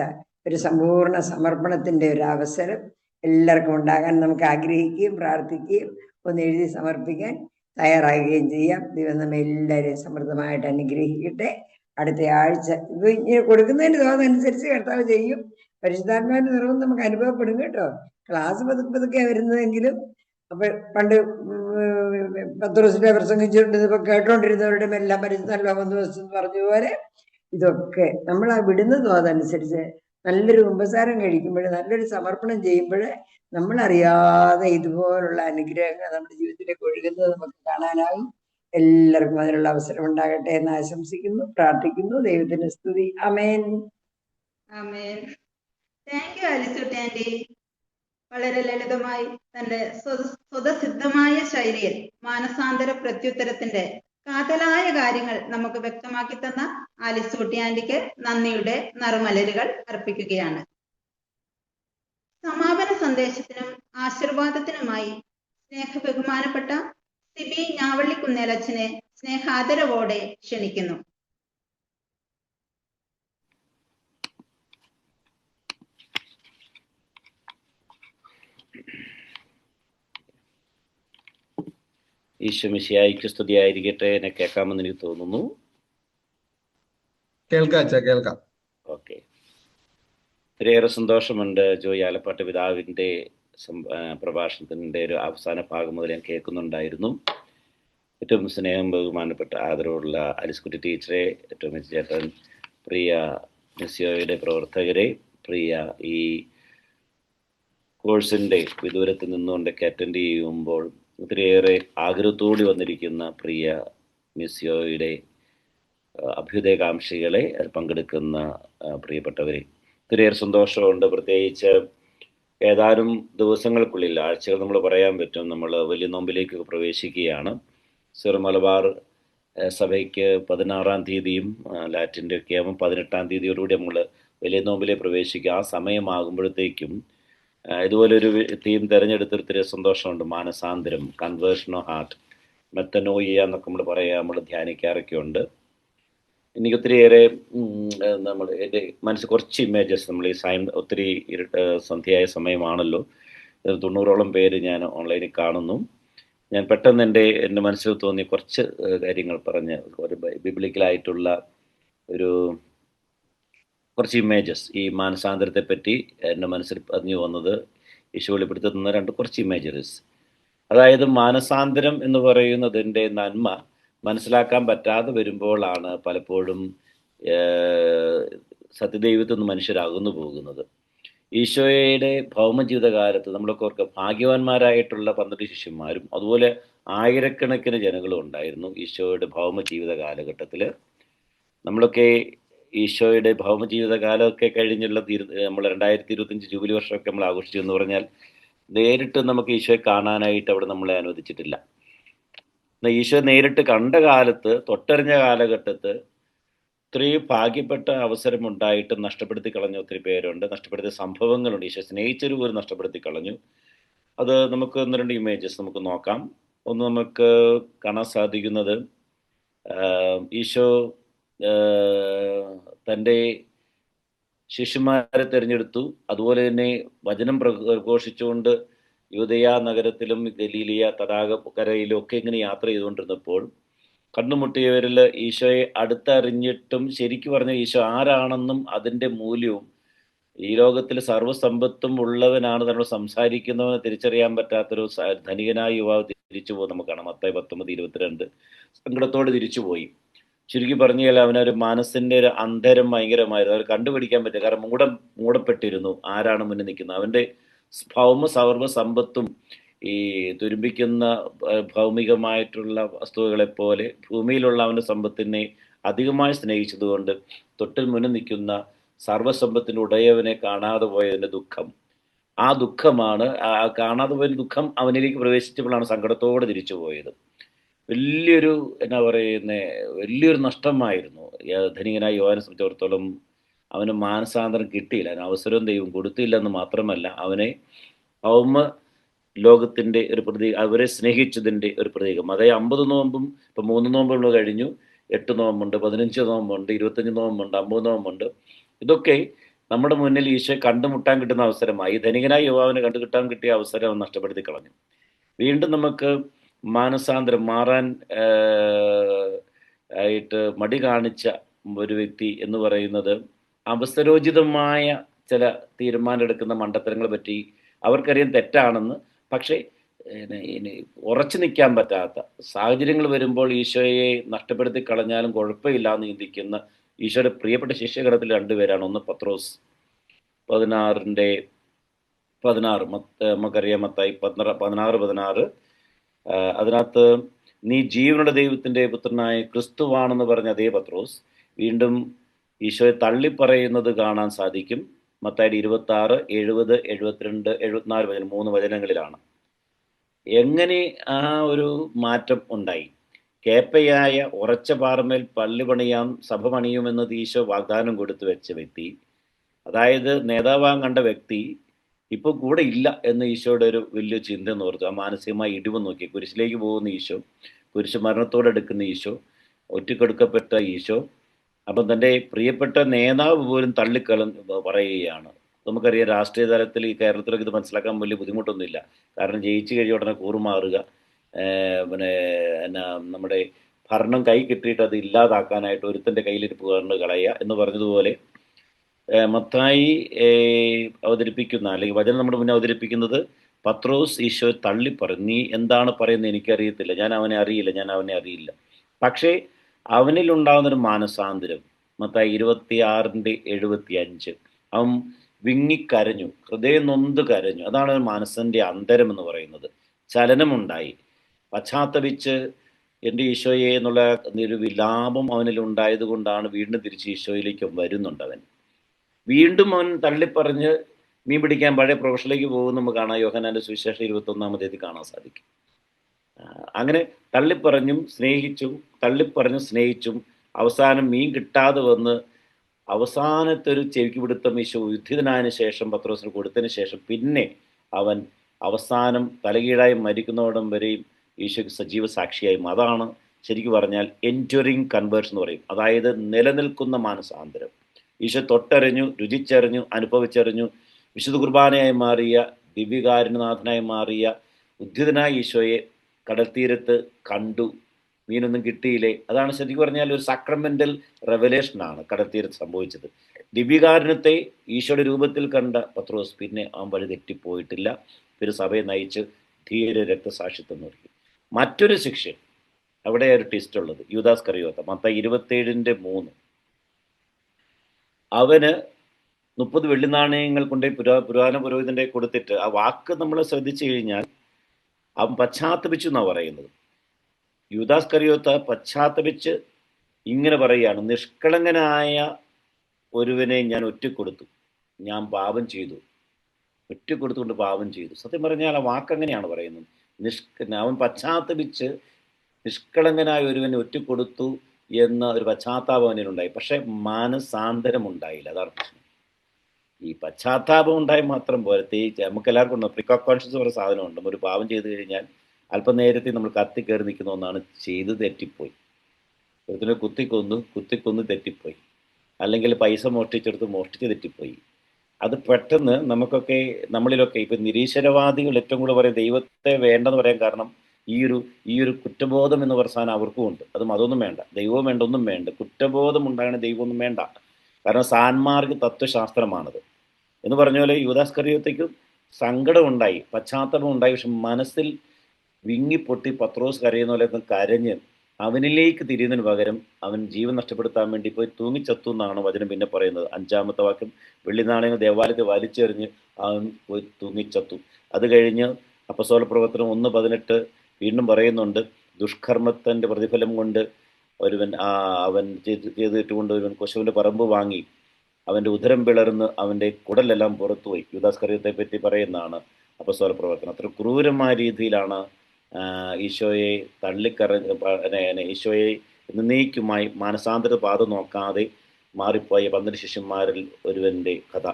ഒരു സമ്പൂർണ്ണ സമർപ്പണത്തിന്റെ ഒരു അവസരം എല്ലാവർക്കും ഉണ്ടാകാൻ നമുക്ക് ആഗ്രഹിക്കുകയും പ്രാർത്ഥിക്കുകയും ഒന്ന് എഴുതി സമർപ്പിക്കാൻ തയ്യാറാകുകയും ചെയ്യാം. ദൈവം നമ്മെ എല്ലാവരെയും സമൃദ്ധമായിട്ട് അനുഗ്രഹിക്കട്ടെ. അടുത്ത ആഴ്ച ഇത് ഇങ്ങനെ കൊടുക്കുന്നതിന് തോന്നനുസരിച്ച് കർത്താവ് ചെയ്യും. പരിശുദ്ധാത്മാവിന്റെ നിറവും നമുക്ക് അനുഭവപ്പെടും കേട്ടോ. ക്ലാസ് പതുക്കെ വരുന്നതെങ്കിലും അപ്പൊ പണ്ട് പത്രോസിനെ പ്രസംഗിച്ചിട്ട് കേട്ടോണ്ടിരുന്നവരുടെ എല്ലാം പരിശുദ്ധ വന്നു പറഞ്ഞതുപോലെ ഇതൊക്കെ നമ്മൾ ആ വിടുന്നത് അതനുസരിച്ച് നല്ലൊരു കുമ്പസാരം കഴിക്കുമ്പോൾ, നല്ലൊരു സമർപ്പണം ചെയ്യുമ്പോൾ നമ്മളറിയാതെ ഇതുപോലുള്ള അനുഗ്രഹങ്ങൾ നമ്മുടെ ജീവിതത്തിലേക്ക് ഒഴുകുന്നത് നമുക്ക് കാണാനാകും. എല്ലാവർക്കും അതിനുള്ള അവസരം ഉണ്ടാകട്ടെ എന്ന് ആശംസിക്കുന്നു, പ്രാർത്ഥിക്കുന്നു. ദൈവത്തിന്റെ സ്തുതി. ആമേൻ. ആമേൻ. Thank you Alisutty aunty. വളരെ ലളിതമായി തന്റെ സ്വതസിദ്ധമായ ശൈലിയിൽ മാനസാന്തര പ്രത്യുത്തരത്തിന്റെ കാതലായ കാര്യങ്ങൾ നമുക്ക് വ്യക്തമാക്കി തന്ന ആലിസൂട്ടി ആന്റിക്ക് നന്ദിയുടെ നറുമലരുകൾ അർപ്പിക്കുകയാണ്. സമാപന സന്ദേശത്തിനും ആശീർവാദത്തിനുമായി ബഹുമാനപ്പെട്ട സിബി ഞാവള്ളിക്കുന്നേലച്ഛനെ സ്നേഹാദരവോടെ ക്ഷണിക്കുന്നു. ഈശോ മിശിഹായ്ക്ക് സ്തുതിയായിരിക്കട്ടെ. എന്നെ കേൾക്കാമെന്ന് എനിക്ക് തോന്നുന്നു. കേൾക്കാം അച്ഛാ, കേൾക്കാം. ഓക്കെ. ഒത്തിരിയേറെ സന്തോഷമുണ്ട്. ജോയി ആലപ്പാട്ട് പിതാവിൻ്റെ പ്രഭാഷണത്തിൻ്റെ ഒരു അവസാന ഭാഗം മുതൽ ഞാൻ കേൾക്കുന്നുണ്ടായിരുന്നു. ഏറ്റവും സ്നേഹം ബഹുമാനപ്പെട്ട ആദരവുള്ള അലിസ്കുട്ടി ടീച്ചറെ, ടോമി ചേട്ടൻ, പ്രിയ മിസ്യോയുടെ പ്രവർത്തകരെ, പ്രിയ ഈ കോഴ്സിൻ്റെ വിദൂരത്ത് നിന്നുകൊണ്ടൊക്കെ അറ്റൻഡ് ചെയ്യുമ്പോൾ ഒത്തിരിയേറെ ആഗ്രഹത്തോടെ വന്നിരിക്കുന്ന പ്രിയ മിസ്യോയുടെ അഭ്യുദയകാംക്ഷികളെ, പങ്കെടുക്കുന്ന പ്രിയപ്പെട്ടവരെ, ഒത്തിരിയേറെ സന്തോഷമുണ്ട്. പ്രത്യേകിച്ച് ഏതാനും ദിവസങ്ങൾക്കുള്ളിൽ, ആഴ്ചകൾ നമ്മൾ പറയാൻ പറ്റും, നമ്മൾ വലിയ നോമ്പിലേക്ക് പ്രവേശിക്കുകയാണ്. സിർ മലബാർ സഭയ്ക്ക് 16-ാം തീയതിയും ലാറ്റിൻ്റെ ഒക്കെ ആകുമ്പോൾ 18-ാം തീയതിയോടുകൂടി നമ്മൾ വലിയ നോമ്പിലേക്ക് പ്രവേശിക്കുക. ആ സമയമാകുമ്പോഴത്തേക്കും ഇതുപോലൊരു തീം തിരഞ്ഞെടുത്തൊത്തിരി സന്തോഷമുണ്ട്. മാനസാന്തരം, കൺവേർഷൻ ഓഫ് ഹാർട്ട്, മെത്തനോയിയ എന്നൊക്കെ നമ്മൾ പറയുക, നമ്മൾ ധ്യാനിക്കാറൊക്കെ ഉണ്ട്. എനിക്ക് ഒത്തിരിയേറെ എൻ്റെ മനസ്സിൽ കുറച്ച് ഇമേജസ്, നമ്മൾ ഈ ഒത്തിരി സന്ധ്യയായ സമയമാണല്ലോ, 90ഓളം പേര് ഞാൻ ഓൺലൈനിൽ കാണുന്നു. ഞാൻ പെട്ടെന്ന് എൻ്റെ മനസ്സിൽ തോന്നിയ കുറച്ച് കാര്യങ്ങൾ പറഞ്ഞ്, ഒരു ബിബ്ലിക്കലായിട്ടുള്ള ഒരു കുറച്ച് ഇമേജസ്, ഈ മാനസാന്തരത്തെ പറ്റി എൻ്റെ മനസ്സിൽ പറഞ്ഞു വന്നത് യേശു വെളിപ്പെടുത്തുന്ന കുറച്ച് ഇമേജസ്. അതായത് മാനസാന്തരം എന്ന് പറയുന്നതിൻ്റെ നന്മ മനസ്സിലാക്കാൻ പറ്റാതെ വരുമ്പോഴാണ് പലപ്പോഴും സത്യദൈവത്തിൽ നിന്ന് മനുഷ്യരാകുന്നു പോകുന്നത്. ഈശോയുടെ ഭൗമജീവിതകാലത്ത് നമ്മളൊക്കെ ഓർക്കുക, ഭാഗ്യവാന്മാരായിട്ടുള്ള 12 ശിഷ്യന്മാരും അതുപോലെ ആയിരക്കണക്കിന് ജനങ്ങളും ഉണ്ടായിരുന്നു ഈശോയുടെ ഭൗമജീവിത കാലഘട്ടത്തിൽ. നമ്മളൊക്കെ ഈശോയുടെ ഭൗമജീവിതകാലമൊക്കെ കഴിഞ്ഞുള്ള നമ്മൾ 2025 ജൂബിലി വർഷമൊക്കെ നമ്മൾ ആഘോഷിച്ചു എന്ന് പറഞ്ഞാൽ, നേരിട്ട് നമുക്ക് ഈശോയെ കാണാനായിട്ട് അവിടെ നമ്മളെ അനുവദിച്ചിട്ടില്ല. ഈശോ നേരിട്ട് കണ്ട കാലത്ത്, തൊട്ടറിഞ്ഞ കാലഘട്ടത്ത് ഒത്തിരി ഭാഗ്യപ്പെട്ട അവസരമുണ്ടായിട്ട് നഷ്ടപ്പെടുത്തി കളഞ്ഞ ഒത്തിരി പേരുണ്ട്, നഷ്ടപ്പെടുത്തിയ സംഭവങ്ങളുണ്ട്. ഈശോ സ്നേഹിച്ചൊരു പോലും നഷ്ടപ്പെടുത്തി കളഞ്ഞു. അത് നമുക്ക് 1-2 ഇമേജസ് നമുക്ക് നോക്കാം. ഒന്ന് നമുക്ക് കാണാൻ സാധിക്കുന്നത്, ഈശോ തൻ്റെ ശിഷ്യന്മാരെ തിരഞ്ഞെടുത്തു. അതുപോലെ തന്നെ വചനം പ്രഘോഷിച്ചുകൊണ്ട് യൂദയ നഗരത്തിലും ഗലീലിയ തടാകക്കരയിലും ഒക്കെ ഇങ്ങനെ യാത്ര ചെയ്തുകൊണ്ടിരുന്നപ്പോൾ കണ്ടുമുട്ടിയവരിൽ ഈശോയെ അടുത്തറിഞ്ഞിട്ടും ശരിക്കും പറഞ്ഞ ഈശോ ആരാണെന്നും അതിൻ്റെ മൂല്യവും ഈ ലോകത്തിൽ സർവ്വസമ്പത്തും ഉള്ളവനാണ് തന്നോട് സംസാരിക്കുന്നവന് തിരിച്ചറിയാൻ പറ്റാത്തൊരു ധനികനായ യുവാവ് തിരിച്ചു പോകും. നമുക്ക് കാണാം മത്തായി 19:22. സങ്കടത്തോടെ തിരിച്ചുപോയി. ചുരുക്കി പറഞ്ഞാൽ അവനൊരു മനസ്സിൻ്റെ ഒരു അന്തരം ഭയങ്കരമായിരുന്നു. അവർ കണ്ടുപിടിക്കാൻ പറ്റില്ല, കാരണം മൂടപ്പെട്ടിരുന്നു ആരാണ് മുന്നിൽ നിൽക്കുന്നത്. അവൻ്റെ ഭൗമ സർവ്വ സമ്പത്തും ഈ തുരുമ്പിക്കുന്ന ഭൗമികമായിട്ടുള്ള വസ്തുക്കളെപ്പോലെ ഭൂമിയിലുള്ള അവൻ്റെ സമ്പത്തിനെ അധികമായി സ്നേഹിച്ചതുകൊണ്ട് തൊട്ടിൽ മുന്നിൽ നിൽക്കുന്ന സർവ്വസമ്പത്തിൻ്റെ ഉടയവനെ കാണാതെ പോയതിൻ്റെ ദുഃഖം, ആ ദുഃഖമാണ്, കാണാതെ പോയ ദുഃഖം അവനിലേക്ക് പ്രവേശിച്ചപ്പോഴാണ് സങ്കടത്തോടെ തിരിച്ചു പോയത്. വലിയൊരു വലിയൊരു നഷ്ടമായിരുന്നു. ധനികനായ യോഹനെ സംബന്ധിച്ചിടത്തോളം അവന് മാനസാന്തരം കിട്ടിയില്ല, അതിന് അവസരവും ദൈവം കൊടുത്തില്ല എന്ന് മാത്രമല്ല, അവനെ ഭൗമ ലോകത്തിൻ്റെ ഒരു പ്രതീകം, അവരെ സ്നേഹിച്ചതിൻ്റെ ഒരു പ്രതീകം. അതായത് 50 നോമ്പും ഇപ്പം 3 നോമ്പുകൾ കഴിഞ്ഞു, 8 നോമ്പുണ്ട്, 15 നോമ്പുണ്ട്, 25 നോമ്പുണ്ട്, 50 നോമ്പുണ്ട്. ഇതൊക്കെ നമ്മുടെ മുന്നിൽ ഈശോയെ കണ്ടുമുട്ടാൻ കിട്ടുന്ന അവസരമായി. ധനികനായ യുവാവിനെ കണ്ടുകിട്ടാൻ കിട്ടിയ അവസരം അവൻ നഷ്ടപ്പെടുത്തി കളഞ്ഞു. വീണ്ടും നമുക്ക് മാനസാന്തരം മാറാൻ ആയിട്ട് മടി കാണിച്ച ഒരു വ്യക്തി എന്ന് പറയുന്നത് അവസരോചിതമായ ചില തീരുമാനം എടുക്കുന്ന മണ്ടത്തരങ്ങളെ പറ്റി അവർക്കറിയാം തെറ്റാണെന്ന്, പക്ഷേ ഉറച്ചു നിൽക്കാൻ പറ്റാത്ത സാഹചര്യങ്ങൾ വരുമ്പോൾ ഈശോയെ നഷ്ടപ്പെടുത്തി കളഞ്ഞാലും കുഴപ്പമില്ല എന്ന് ചിന്തിക്കുന്ന ഈശോയുടെ പ്രിയപ്പെട്ട ശിഷ്യഗണത്തിൽ 2 പേരാണ്. ഒന്ന് പത്രോസ് 16 നമുക്കറിയാം, മത്തായി 16:16. അതിനകത്ത് നീ ജീവനുള്ള ദൈവത്തിൻ്റെ പുത്രനായ ക്രിസ്തുവാണെന്ന് പറഞ്ഞ അതേ പത്രോസ് വീണ്ടും ഈശോയെ തള്ളിപ്പറയുന്നത് കാണാൻ സാധിക്കും. മത്തായി 26, 70, 72, 74 വചനം, 3 വചനങ്ങളിലാണ്. എങ്ങനെ ആ ഒരു മാറ്റം ഉണ്ടായി? കേപ്പയായ ഉറച്ച പാറമേൽ പള്ളി പണിയാം, സഭ പണിയുമെന്ന് ഈശോ വാഗ്ദാനം കൊടുത്തു വെച്ച വ്യക്തി, അതായത് നേതാവാൻ കണ്ട വ്യക്തി ഇപ്പോൾ കൂടെ ഇല്ല എന്ന് ഈശോയുടെ ഒരു വലിയ ചിന്ത എന്ന് ഓർത്തു. ആ മാനസികമായി ഇടിവ് നോക്കി. കുരിശിലേക്ക് പോകുന്ന ഈശോ, കുരിശ് മരണത്തോടെടുക്കുന്ന ഈശോ, ഒറ്റക്കൊടുക്കപ്പെട്ട ഈശോ, അപ്പം തൻ്റെ പ്രിയപ്പെട്ട നേതാവ് പോലും പറയുകയാണ്. നമുക്കറിയാം, രാഷ്ട്രീയ തലത്തിൽ ഈ കേരളത്തിലൊക്കെ ഇത് മനസ്സിലാക്കാൻ വലിയ ബുദ്ധിമുട്ടൊന്നുമില്ല. കാരണം ജയിച്ചു കഴിഞ്ഞ ഉടനെ കൂറുമാറുക, നമ്മുടെ ഭരണം കൈ കിട്ടിയിട്ട് അത് ഇല്ലാതാക്കാനായിട്ട് ഒരുത്തൻ്റെ കയ്യിലിരിപ്പ് കണ്ട് കളയുക എന്ന് പറഞ്ഞതുപോലെ മത്തായി അവതരിപ്പിക്കുന്ന അല്ലെങ്കിൽ വചനം നമ്മുടെ മുന്നേ അവതരിപ്പിക്കുന്നത് പത്രോസ് ഈശോയെ തള്ളിപ്പറഞ്ഞു, നീ എന്താണ് പറയുന്നത് എനിക്കറിയത്തില്ല, ഞാൻ അവനെ അറിയില്ല. പക്ഷേ അവനിലുണ്ടാകുന്നൊരു മാനസാന്തരം മത്തായി 26:75 അവൻ വിങ്ങിക്കരഞ്ഞു, ഹൃദയം നൊന്ത് കരഞ്ഞു. അതാണ് മനസ്സിൻ്റെ അന്തരം എന്ന് പറയുന്നത്. ചലനമുണ്ടായി, പശ്ചാത്തപിച്ച് എൻ്റെ ഈശോയെ എന്നുള്ള ഒരു വിലാപം അവനിൽ ഉണ്ടായത് കൊണ്ടാണ് വീണ്ടും തിരിച്ച് ഈശോയിലേക്ക് വരുന്നുണ്ട്. അവൻ വീണ്ടും അവൻ തള്ളിപ്പറഞ്ഞ് മീൻ പിടിക്കാൻ പഴയ പ്രൊഫഷനിലേക്ക് പോകും. നമുക്ക് കാണാം, യോഹന്നാന്റെ സുവിശേഷം 21-ാമത്തെ കാണാൻ സാധിക്കും. അങ്ങനെ തള്ളിപ്പറഞ്ഞും സ്നേഹിച്ചും അവസാനം മീൻ കിട്ടാതെ വന്ന് അവസാനത്തെ ഒരു ചെവിക്ക് പിടുത്തം ഈശോ ഉദ്ധിതനായതിനു ശേഷം പത്രോസിന് കൊടുത്തതിന് ശേഷം പിന്നെ അവൻ അവസാനം തലകീഴായി മരിക്കുന്നോടം വരെയും ഈശോയ്ക്ക് സജീവ സാക്ഷിയായി. അതാണ് ശരിക്കും പറഞ്ഞാൽ എൻഡ്യൂറിങ് കൺവേർഷൻ എന്ന് പറയും. അതായത് നിലനിൽക്കുന്ന മാനസാന്തരം. ഈശോ തൊട്ടറിഞ്ഞു, രുചിച്ചറിഞ്ഞു, അനുഭവിച്ചറിഞ്ഞു, വിശുദ്ധ കുർബാനയായി മാറിയ, ദിവ്യകാരുണ്യനാഥനായി മാറിയ ഉദ്ധിതനായ ഈശോയെ കടൽത്തീരത്ത് കണ്ടു. മീനൊന്നും കിട്ടിയില്ലേ. അതാണ് ശരിക്കും പറഞ്ഞാൽ ഒരു സാക്രമെന്റൽ റെവലേഷനാണ് കടൽത്തീരത്ത് സംഭവിച്ചത്. ദിവ്യകാരുണ്യത്തെ ഈശോയുടെ രൂപത്തിൽ കണ്ട പത്രോസ് പിന്നെ അവൻ വഴി തെറ്റിപ്പോയിട്ടില്ല. ഒരു സഭയെ നയിച്ച് ധീര രക്തസാക്ഷിത്വം നൽകി. മറ്റൊരു ശിക്ഷ, അവിടെ ഒരു ട്വിസ്റ്റ് ഉള്ളത്, യൂദാസ് കറിയോത്ത. മത്തായി 27:3 അവന് 30 വെള്ളിനാണയങ്ങൾ കൊണ്ട് പുരാതന പുരോഹിതന്റെ കൊടുത്തിട്ട്, ആ വാക്ക് നമ്മൾ ശ്രദ്ധിച്ചു കഴിഞ്ഞാൽ അവൻ പശ്ചാത്തപിച്ചു എന്നാണ് പറയുന്നത്. യൂദാസ് കറിയോത്ത പശ്ചാത്തപിച്ച് ഇങ്ങനെ പറയുകയാണ്, നിഷ്കളങ്കനായ ഒരുവനെ ഞാൻ ഒറ്റക്കൊടുത്തു, ഞാൻ പാപം ചെയ്തു, ഒറ്റക്കൊടുത്തുകൊണ്ട് പാപം ചെയ്തു. സത്യം പറഞ്ഞാൽ ആ വാക്ക് അങ്ങനെയാണ് പറയുന്നത്. അവൻ പശ്ചാത്തപിച്ച് നിഷ്കളങ്കനായ ഒരുവനെ ഒറ്റക്കൊടുത്തു എന്ന ഒരു പശ്ചാത്താപം അവനുണ്ടായി. പക്ഷെ മാനസാന്തരം ഉണ്ടായില്ല. അതാണ് പ്രശ്നം. ഈ പശ്ചാത്താപം ഉണ്ടായി മാത്രം പോരത്തെ. നമുക്ക് എല്ലാവർക്കും ഉണ്ട് പ്രിക്കോൺഷ്യസ് പറയുന്ന സാധനമുണ്ട്. ഒരു പാപം ചെയ്തു കഴിഞ്ഞാൽ അല്പം നേരത്തെ നമ്മൾ കയറി നിൽക്കുന്ന ഒന്നാണ് ചെയ്ത് തെറ്റിപ്പോയി. ഒരുത്തിനെ കുത്തിക്കൊന്ന് തെറ്റിപ്പോയി, അല്ലെങ്കിൽ പൈസ മോഷ്ടിച്ച് തെറ്റിപ്പോയി. അത് പെട്ടെന്ന് നമ്മളിലൊക്കെ ഇപ്പം നിരീശ്വരവാദികൾ ഏറ്റവും കൂടുതൽ പറയും ദൈവത്തെ വേണ്ടെന്ന് പറയാൻ കാരണം ഈ ഒരു കുറ്റബോധം എന്ന് പറഞ്ഞ സാധനം അവർക്കും ഉണ്ട്. അതൊന്നും വേണ്ട, ദൈവവും വേണ്ട, ഒന്നും വേണ്ട. കുറ്റബോധം ഉണ്ടാകണ ദൈവമൊന്നും വേണ്ട. കാരണം സാൻമാർഗ തത്വശാസ്ത്രമാണത് എന്ന് പറഞ്ഞ പോലെ യൂദാസ് കറിയോത്തയ്ക്കും സങ്കടം ഉണ്ടായി, പശ്ചാത്തലം ഉണ്ടായി. പക്ഷെ മനസ്സിൽ വിങ്ങിപ്പൊട്ടി പത്രോസ് കരയുന്ന പോലെ കരഞ്ഞ് അവനിലേക്ക് തിരിയുന്നതിന് പകരം അവൻ ജീവൻ നഷ്ടപ്പെടുത്താൻ വേണ്ടി പോയി തൂങ്ങിച്ചത്തു എന്നാണ് വചനം പിന്നെ പറയുന്നത്. 5-ാമത്തെ വാക്യം, വെള്ളി നാണയങ്ങൾ ദേവാലയത്തിൽ വലിച്ചെറിഞ്ഞ് അവൻ പോയി തൂങ്ങിച്ചത്തു. അത് കഴിഞ്ഞ് അപ്പസ്തോല പ്രവർത്തനം 1:18 വീണ്ടും പറയുന്നുണ്ട്, ദുഷ്കർമ്മത്തിൻ്റെ പ്രതിഫലം കൊണ്ട് അവൻ ചെയ്തിട്ടുകൊണ്ട് ഒരുവൻ കൊശവൻ്റെ പറമ്പ് വാങ്ങി അവൻ്റെ ഉദരം പിളർന്ന് അവൻ്റെ കുടലെല്ലാം പുറത്തുപോയി. യൂദാസ് കറിയത്തെ പറ്റി പറയുന്നതാണ് അപ്പസ്തോല പ്രവർത്തനം. അത്ര ക്രൂരമായ രീതിയിലാണ് ഈശോയെ ഈശോയെ എന്നേക്കുമായി മാനസാന്തര പാത നോക്കാതെ മാറിപ്പോയ 12 ശിഷ്യന്മാരിൽ ഒരുവൻ്റെ കഥ.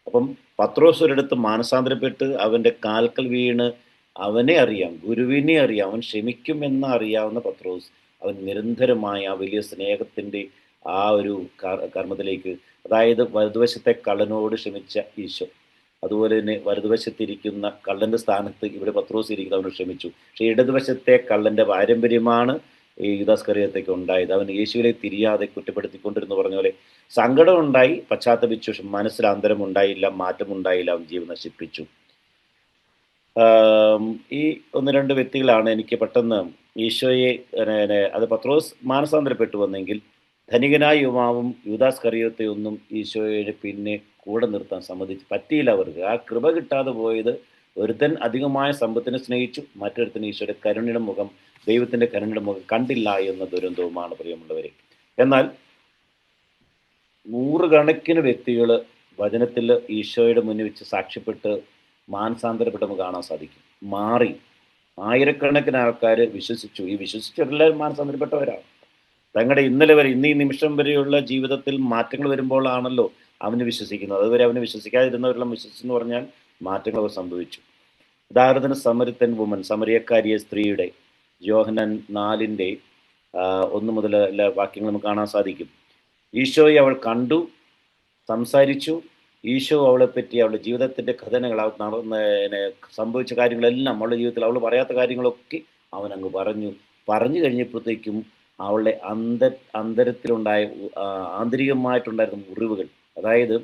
അപ്പം പത്രോസ് ഒരിടത്ത് മാനസാന്തരപ്പെട്ട് അവൻ്റെ കാൽക്കൽ വീണ് അവനെ അറിയാം, ഗുരുവിനെ അറിയാം, അവൻ ക്ഷമിക്കുമെന്ന് അറിയാവുന്ന പത്രോസ് അവൻ നിരന്തരമായ ആ വലിയ സ്നേഹത്തിൻ്റെ ആ ഒരു കർമ്മത്തിലേക്ക്, അതായത് വലതുവശത്തെ കള്ളനോട് ക്ഷമിച്ച ഈശോ, അതുപോലെ തന്നെ വലതുവശത്തിരിക്കുന്ന കള്ളൻ്റെ സ്ഥാനത്ത് ഇവിടെ പത്രോസ് ഇരിക്കുന്നത് അവന് ക്ഷമിച്ചു. പക്ഷേ ഇടതുവശത്തെ കള്ളൻ്റെ പാരമ്പര്യമാണ് ഈ യൂദാസ് കറിയോത്തയ്ക്ക് ഉണ്ടായത്. അവൻ യേശുവിലേക്ക് തിരിയാതെ കുറ്റപ്പെടുത്തിക്കൊണ്ടിരുന്നു പറഞ്ഞ പോലെ സങ്കടം ഉണ്ടായി, പശ്ചാത്തപിച്ചു. പക്ഷെ മനസ്സിൽ അന്തരം ഉണ്ടായില്ല, മാറ്റമുണ്ടായില്ല, അവൻ ജീവൻ നശിപ്പിച്ചു. ഈ 1-2 വ്യക്തികളാണ് എനിക്ക് പെട്ടെന്ന് ഈശോയെ അത് പത്രോസ് മാനസാന്തരപ്പെട്ടു വന്നെങ്കിൽ ധനികനായ യുവാവും യൂദാസ് കറിയോത്തയൊന്നും ഈശോയെ പിന്നെ കൂടെ നിർത്താൻ പറ്റിയില്ല അവർക്ക്. ആ കൃപ കിട്ടാതെ പോയത്, ഒരുത്തൻ അധികമായ സമ്പത്തിനെ സ്നേഹിച്ചു, മറ്റൊരുത്തൻ ഈശോയുടെ കരുണയുടെ മുഖം, ദൈവത്തിൻ്റെ കരുണയുടെ മുഖം കണ്ടില്ല എന്ന ദുരന്തവുമാണ് പ്രിയമുള്ളവരെ. എന്നാൽ 100 കണക്കിന് വ്യക്തികൾ വചനത്തിൽ ഈശോയുടെ മുന്നിൽ വെച്ച് സാക്ഷ്യപ്പെട്ട് മാനസാന്തരപ്പെട്ട് നമുക്ക് കാണാൻ സാധിക്കും. മാറി 1000-കണക്കിന് ആൾക്കാർ വിശ്വസിച്ചു. ഈ വിശ്വസിച്ചവരെല്ലാവരും മാനസാന്തരപ്പെട്ടവരാണ്. തങ്ങളുടെ ഇന്നലെ വരെ, ഈ നിമിഷം വരെയുള്ള ജീവിതത്തിൽ മാറ്റങ്ങൾ വരുമ്പോഴാണല്ലോ അവന് വിശ്വസിക്കുന്നത്. അതുവരെ അവന് വിശ്വസിക്കാതിരുന്നവരെല്ലാം വിശ്വസിച്ചെന്ന് പറഞ്ഞാൽ മാറ്റങ്ങൾ അവർ സംഭവിച്ചു. ഉദാഹരണത്തിന് സമരിത്തൻ വുമൻ, സമരിയക്കാരിയ സ്ത്രീയുടെ യോഹന്നാൻ 4:1 മുതൽ എല്ലാ വാക്യങ്ങൾ നമുക്ക് കാണാൻ സാധിക്കും. ഈശോയെ അവൾ കണ്ടു, സംസാരിച്ചു. ഈശോ അവളെപ്പറ്റി, അവളുടെ ജീവിതത്തിൻ്റെ കഥനങ്ങൾ, സംഭവിച്ച കാര്യങ്ങളെല്ലാം, അവളുടെ ജീവിതത്തിൽ അവൾ പറയാത്ത കാര്യങ്ങളൊക്കെ അവൻ അങ്ങ് പറഞ്ഞു കഴിഞ്ഞപ്പോഴത്തേക്കും അവളുടെ അന്തരത്തിലുണ്ടായ ആന്തരികമായിട്ടുണ്ടായിരുന്ന മുറിവുകൾ, അതായത്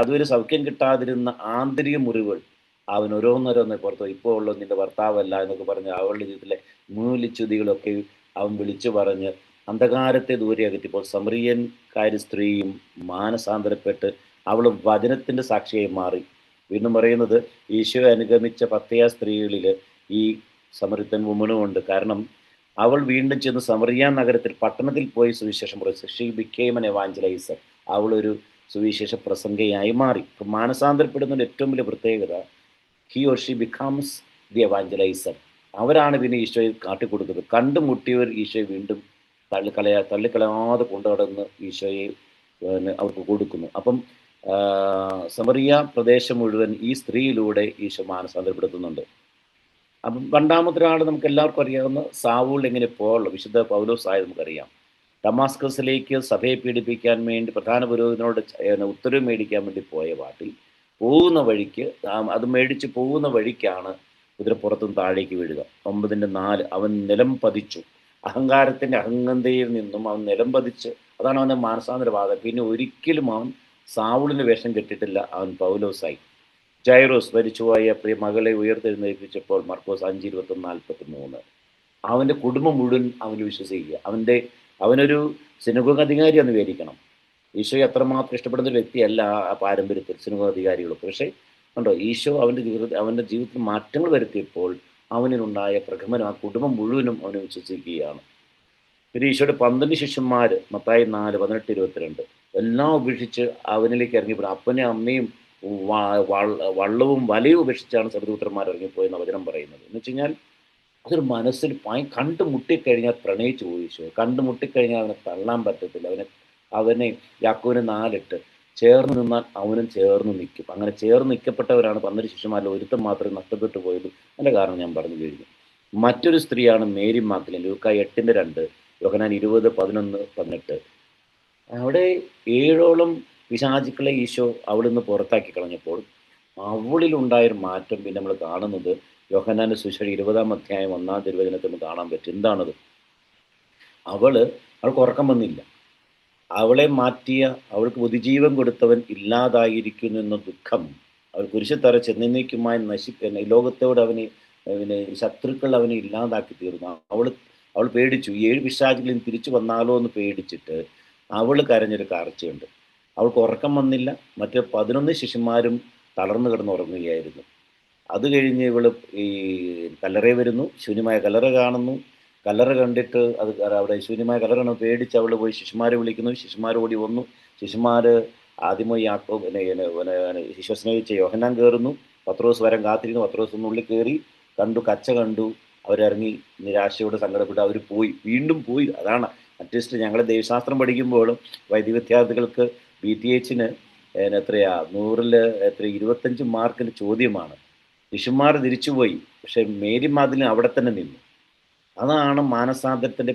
അതുവരെ സൗഖ്യം കിട്ടാതിരുന്ന ആന്തരിക മുറിവുകൾ അവൻ ഓരോന്നോരോന്ന് പുറത്തു. ഇപ്പോൾ ഉള്ള നിന്റെ ഭർത്താവല്ല എന്നൊക്കെ പറഞ്ഞ് അവളുടെ ജീവിതത്തിലെ മൂലിച്യുതികളൊക്കെ അവൻ വിളിച്ചു പറഞ്ഞ് അന്ധകാരത്തെ ദൂരെ അകറ്റിപ്പോൾ സമറിയൻകാരി സ്ത്രീയും മാനസാന്തരപ്പെട്ട് അവൾ വചനത്തിൻ്റെ സാക്ഷിയായി മാറി. വീണ്ടും പറയുന്നത് ഈശോ അനുഗമിച്ച 10 സ്ത്രീകളിൽ ഈ സമറിയൻ വുമണും ഉണ്ട്. കാരണം അവൾ വീണ്ടും ചെന്ന് സമറിയ നഗരത്തിൽ പട്ടണത്തിൽ പോയി സുവിശേഷം പ്രസംഗിച്ചു. She became an evangeliser. അവളൊരു സുവിശേഷ പ്രസംഗയായി മാറി. ഇപ്പം മാനസാന്തരപ്പെടുന്നതിൻ്റെ ഏറ്റവും വലിയ പ്രത്യേകത he or she becomes the evangeliser. അവരാണ് പിന്നെ ഈശോയെ കാട്ടിക്കൊടുക്കുന്നത്. കണ്ടുമുട്ടിയവർ ഈശോയെ വീണ്ടും തള്ളിക്കളയാതെ കൊണ്ടുനടന്ന് ഈശോയെ അവർക്ക് കൊടുക്കുന്നു. അപ്പം സമറിയ പ്രദേശം മുഴുവൻ ഈ സ്ത്രീയിലൂടെ ഈശോ മാനസാന്തരപ്പെടുത്തുന്നുണ്ട്. അപ്പം രണ്ടാമത്തെ ഒരാൾ നമുക്ക് എല്ലാവർക്കും അറിയാവുന്ന സാവൂൾ എങ്ങനെ പോകാനുള്ള വിശുദ്ധ പൗലോസ് ആയത് നമുക്കറിയാം. ഡമാസ്കസിലേക്ക് സഭയെ പീഡിപ്പിക്കാൻ വേണ്ടി പ്രധാന പുരോഹിതനോട് ഉത്തരവ് മേടിക്കാൻ വേണ്ടി പോയ പാട്ടിൽ പോകുന്ന വഴിക്ക് അത് മേടിച്ച് പോകുന്ന വഴിക്കാണ് കുതിരപ്പുറത്തും താഴേക്ക് വീഴുക. 9:4 അവൻ നിലം പതിച്ചു. അഹങ്കാരത്തിൻ്റെ അഹങ്കതയിൽ നിന്നും അവൻ നിലം പതിച്ച്, അതാണ് അവൻ്റെ മാനസാന്തരവാദം. പിന്നെ ഒരിക്കലും അവൻ സാവൂളിൻ്റെ വേഷം കെട്ടിട്ടില്ല, അവൻ പൗലോസായി. ജൈറോസ് മരിച്ചുപോയ പ്രിയ മകളെ ഉയർത്തെഴുന്നേൽപ്പിച്ചപ്പോൾ മർക്കോസ് 5:21-43 അവൻ്റെ കുടുംബം മുഴുവൻ അവന് വിശ്വസിക്കുക. അവനൊരു സിനഗോഗ് അധികാരിയാണെന്ന് വിചാരിക്കണം. ഈശോയെ അത്രമാത്രം ഇഷ്ടപ്പെടുന്ന ഒരു വ്യക്തിയല്ല ആ പാരമ്പര്യത്തിൽ സിനഗോഗ് അധികാരികളൊക്കെ. പക്ഷേ കണ്ടോ, ഈശോ അവൻ്റെ ജീവിതത്തിൽ മാറ്റങ്ങൾ വരുത്തിയപ്പോൾ അവനിലുണ്ടായ പ്രഗമനം ആ കുടുംബം മുഴുവനും അവനെ വിശ്വസിക്കുകയാണ്. പിന്നെ ഈശോയുടെ 12 ശിഷ്യന്മാർ മത്തായി 4:18-22 എല്ലാം ഉപേക്ഷിച്ച് അവനിലേക്ക് ഇറങ്ങിപ്പോയി. അപ്പനെ അമ്മയും വള്ളവും വലയും ഉപേക്ഷിച്ചാണ് സബദൂത്രന്മാർ ഇറങ്ങിപ്പോയെന്ന് വചനം പറയുന്നത്. എന്ന് വെച്ച് കഴിഞ്ഞാൽ അതൊരു മനസ്സിൽ കണ്ടുമുട്ടിക്കഴിഞ്ഞാൽ പ്രണയിച്ചു പോയി ഈശോ. കണ്ടുമുട്ടിക്കഴിഞ്ഞാൽ അവനെ തള്ളാൻ പറ്റത്തില്ല. അവനെ യാക്കോബിന് 4:8 ചേർന്ന് നിന്നാൽ അവനും ചേർന്ന് നിൽക്കും. അങ്ങനെ ചേർന്ന് നിൽക്കപ്പെട്ടവരാണ് 12 ശിഷ്യന്മാരിൽ ഒരുത്തം മാത്രമേ നഷ്ടപ്പെട്ടു പോയത്. അതിൻ്റെ കാരണം ഞാൻ പറഞ്ഞു കഴിഞ്ഞു. മറ്റൊരു സ്ത്രീയാണ് മേരി മാഗ്ദലിൻ. ലൂക്കാ 8:2, യോഹന്നാൻ 20:11-18. അവിടെ 7ഓളം പിശാചുക്കളെ ഈശോ അവിടെ നിന്ന് പുറത്താക്കി കളഞ്ഞപ്പോൾ അവളിലുണ്ടായൊരു മാറ്റം പിന്നെ നമ്മൾ കാണുന്നത് യോഹന്നാന്റെ സുവിശേഷം 20-1 കാണാൻ പറ്റും. എന്താണത്? അവൾക്ക് ഉറക്കം വന്നില്ല. അവളെ മാറ്റിയ, അവൾക്ക് പുതുജീവൻ കൊടുത്തവൻ ഇല്ലാതായിരിക്കുന്നു എന്ന ദുഃഖം അവൾ കുരിശിത്തറ ചെന്നേക്കുമായി ഈ ലോകത്തോട് ശത്രുക്കൾ അവനെ ഇല്ലാതാക്കി തീർന്നു. അവൾ പേടിച്ചു. 7 പിശാചുകളിൽ തിരിച്ചു വന്നാലോ എന്ന് പേടിച്ചിട്ട് അവൾ കരഞ്ഞൊരു കാർച്ചയുണ്ട്. അവൾക്ക് ഉറക്കം വന്നില്ല. മറ്റ് 11 ശിഷ്യന്മാരും തളർന്നു കിടന്നുറങ്ങുകയായിരുന്നു. അത് കഴിഞ്ഞ് ഇവൾ ഈ കല്ലറയിൽ വരുന്നു. ശൂന്യമായ കല്ലറ കാണുന്നു. കല്ലറ കണ്ടിട്ട് അവിടെ ശൂന്യമായ കല്ലറ കാണുന്നു. പേടിച്ച് അവൾ പോയി ശിഷ്യന്മാരെ വിളിക്കുന്നു. ശിഷ്യന്മാർ ഓടി വന്നു. ശിഷ്യന്മാർ ആദ്യമായി ഈശോ സ്നേഹിച്ച യോഹന്നാൻ കയറുന്നു. പത്രോസ് വരാൻ കാത്തിരുന്നു. പത്രോസ് ഒന്നുള്ളിൽ കയറി കച്ച കണ്ടു. അവരിറങ്ങി നിരാശയോടെ സങ്കടപ്പെട്ട് അവർ വീണ്ടും പോയി. അതാണ് അറ്റ്ലീസ്റ്റ് ഞങ്ങൾ ദൈവശാസ്ത്രം പഠിക്കുമ്പോൾ വൈദിക വിദ്യാർത്ഥികൾക്ക് BTHന് 100ൽ 25 ചോദ്യമാണ്. ശിഷ്യന്മാർ തിരിച്ചുപോയി, പക്ഷെ മേരി മാഗ്ദലിൻ അവിടെ തന്നെ നിന്നു. അതാണ് മാനസാന്തരത്തിൻ്റെ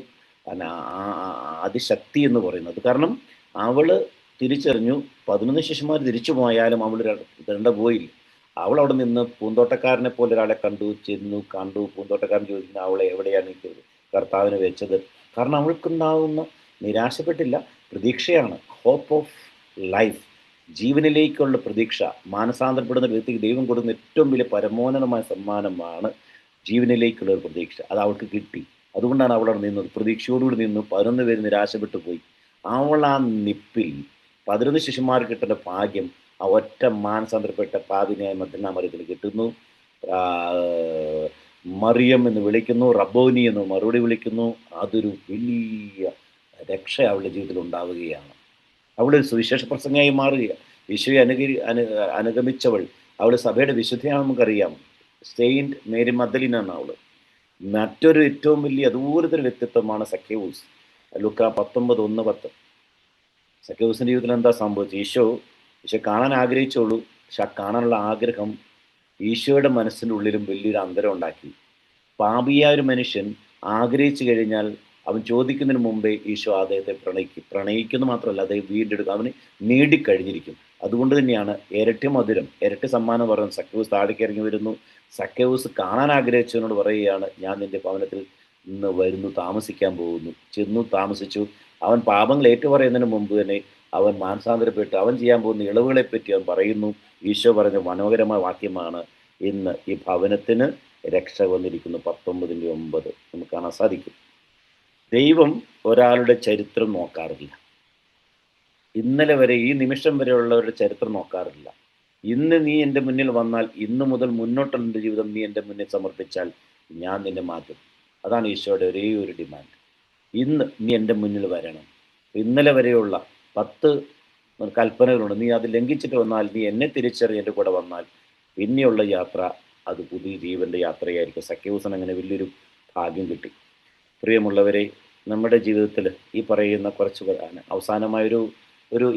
അതിശക്തി എന്ന് പറയുന്നത്. കാരണം അവൾ തിരിച്ചറിഞ്ഞു 11 ശിഷ്യന്മാർ തിരിച്ചു പോയാലും അവൾ പോയില്ല. അവൾ അവിടെ നിന്ന് പൂന്തോട്ടക്കാരനെ പോലെ ഒരാളെ കണ്ടു. പൂന്തോട്ടക്കാരൻ ചോദിക്കുന്നു, അവളെ എവിടെയാണ് കർത്താവിനെ വെച്ചത്? കാരണം അവൾക്കുണ്ടാകുന്ന നിരാശപ്പെട്ടില്ല, പ്രതീക്ഷയാണ്. ഹോപ്പ് ഓഫ് ലൈഫ്, ജീവനിലേക്കുള്ള പ്രതീക്ഷ. മാനസാന്തരപ്പെടുന്ന വ്യക്തിക്ക് ദൈവം കൊടുക്കുന്ന ഏറ്റവും വലിയ പരമോന്നതമായ സമ്മാനമാണ് ജീവനിലേക്കുള്ള ഒരു പ്രതീക്ഷ. അത് അവൾക്ക് കിട്ടി. അതുകൊണ്ടാണ് അവൾ അവിടെ നിന്നത്. പ്രതീക്ഷയോടുകൂടി നിന്നു. 11 പേര് നിരാശപ്പെട്ടു പോയി. അവൾ ആ നിപ്പിൽ 11 ശിഷ്യന്മാർ കിട്ടേണ്ട ഭാഗ്യം ആ ഒറ്റ മാനസാന്തരപ്പെട്ട പാപിനിയായ മഗ്ദലന മറിയത്തിന് കിട്ടുന്നു. മറിയം എന്ന് വിളിക്കുന്നു, റബ്ബോനി എന്ന് മറുപടി വിളിക്കുന്നു. അതൊരു വലിയ രക്ഷ അവളുടെ ജീവിതത്തിൽ ഉണ്ടാവുകയാണ്. അവളൊരു സുവിശേഷ പ്രസംഗമായി മാറുക. ഈശോയെ അനുഗമിച്ചവൾ. അവൾ സഭയുടെ വിശുദ്ധയാണെന്ന് നമുക്കറിയാം. സെയിൻറ്റ് മേരി മഗ്ദലിനാണ് അവൾ. മറ്റൊരു ഏറ്റവും വലിയ അതുപോലത്തെ ഒരു വ്യക്തിത്വമാണ് സക്കേവൂസ്. ലൂക്കാ 19:1-10. സക്കേവൂസിൻ്റെ ജീവിതത്തിൽ എന്താ സംഭവിച്ചത്? ഈശോ കാണാൻ ആഗ്രഹിച്ചോളൂ. പക്ഷെ ആ കാണാനുള്ള ആഗ്രഹം ഈശോയുടെ മനസ്സിൻ്റെ ഉള്ളിലും വലിയൊരു അന്തരം ഉണ്ടാക്കി. പാപിയായ ഒരു മനുഷ്യൻ ആഗ്രഹിച്ചു കഴിഞ്ഞാൽ അവൻ ചോദിക്കുന്നതിന് മുമ്പേ ഈശോ അദ്ദേഹത്തെ പ്രണയിക്കുന്നു മാത്രമല്ല, അദ്ദേഹം വീണ്ടെടുക്കും. അവന് നേടിക്കഴിഞ്ഞിരിക്കും. അതുകൊണ്ട് തന്നെയാണ് ഇരട്ടി മധുരം, ഇരട്ടി സമ്മാനം പറയുന്നത്. സക്കേവൂസ് താഴേക്ക് ഇറങ്ങി വരുന്നു. സക്കേവൂസ് കാണാൻ ആഗ്രഹിച്ചവനോട് പറയുകയാണ്, ഞാൻ നിന്റെ ഭവനത്തിൽ ഇന്ന് വരുന്നു, താമസിക്കാൻ പോകുന്നു. ചെന്നു താമസിച്ചു. അവൻ പാപങ്ങൾ ഏറ്റുപറയുന്നതിന് മുമ്പ് തന്നെ അവൻ മാനസാന്തരപ്പെട്ട് അവൻ ചെയ്യാൻ പോകുന്ന ഇളവുകളെ പറ്റി അവൻ പറയുന്നു. ഈശോ പറഞ്ഞ മനോഹരമായ വാക്യമാണ്, ഇന്ന് ഈ ഭവനത്തിന് രക്ഷ വന്നിരിക്കുന്നു. 19:9 നമുക്ക് കാണാൻ സാധിക്കും. ദൈവം ഒരാളുടെ ചരിത്രം നോക്കാറില്ല. ഇന്നലെ വരെ, ഈ നിമിഷം വരെയുള്ളവരുടെ ചരിത്രം നോക്കാറില്ല. ഇന്ന് നീ എൻ്റെ മുന്നിൽ വന്നാൽ, ഇന്ന് മുതൽ മുന്നോട്ടുള്ള എൻ്റെ ജീവിതം നീ എൻ്റെ മുന്നിൽ സമർപ്പിച്ചാൽ ഞാൻ നിന്നെ മാറ്റും. അതാണ് ഈശോയുടെ ഒരേ ഒരു ഡിമാൻഡ്. ഇന്ന് നീ എൻ്റെ മുന്നിൽ വരണം. ഇന്നലെ വരെയുള്ള 10 കൽപ്പനകളുണ്ട്. നീ അത് ലംഘിച്ചിട്ട് വന്നാൽ, നീ എന്നെ തിരിച്ചറിഞ്ഞ് എൻ്റെ കൂടെ വന്നാൽ, പിന്നെയുള്ള യാത്ര അത് പുതിയ ജീവൻ്റെ യാത്രയായിരിക്കും. സഖ്യവൂസന് അങ്ങനെ വലിയൊരു ഭാഗ്യം കിട്ടി. പ്രിയമുള്ളവരെ, നമ്മുടെ ജീവിതത്തിൽ ഈ പറയുന്ന കുറച്ച് അവസാനമായൊരു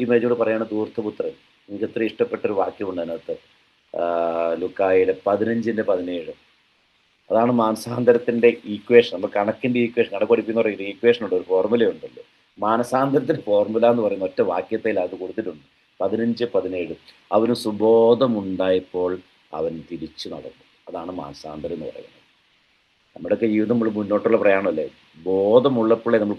ഇമേജോട് പറയാണ് ധൂർത്തപുത്രൻ. എനിക്ക് ഇത്ര ഇഷ്ടപ്പെട്ടൊരു വാക്യമുണ്ട് അതിനകത്ത്, ലുക്കായുടെ 15:17. അതാണ് മാനസാന്തരത്തിൻ്റെ ഈക്വേഷൻ. നമ്മൾ കണക്കിൻ്റെ ഈക്വേഷൻ, കണക്ക് പഠിപ്പിക്കുന്ന പറയുന്ന ഈക്വേഷൻ ഉണ്ട്, ഒരു ഫോർമുലയുണ്ടല്ലോ. മാനസാന്തരത്തിൻ്റെ ഫോർമുല എന്ന് പറയുന്ന ഒറ്റ വാക്യത്തിൽ അത് കൊടുത്തിട്ടുണ്ട്. 15:17. അവന് സുബോധമുണ്ടായപ്പോൾ അവൻ തിരിച്ചു നടന്നു. അതാണ് മാനസാന്തരം എന്ന് പറയുന്നത്. നമ്മുടെയൊക്കെ ജീവിതം നമ്മൾ മുന്നോട്ടുള്ള പ്രയാണമല്ലേ. ബോധമുള്ളപ്പോഴേ നമ്മൾ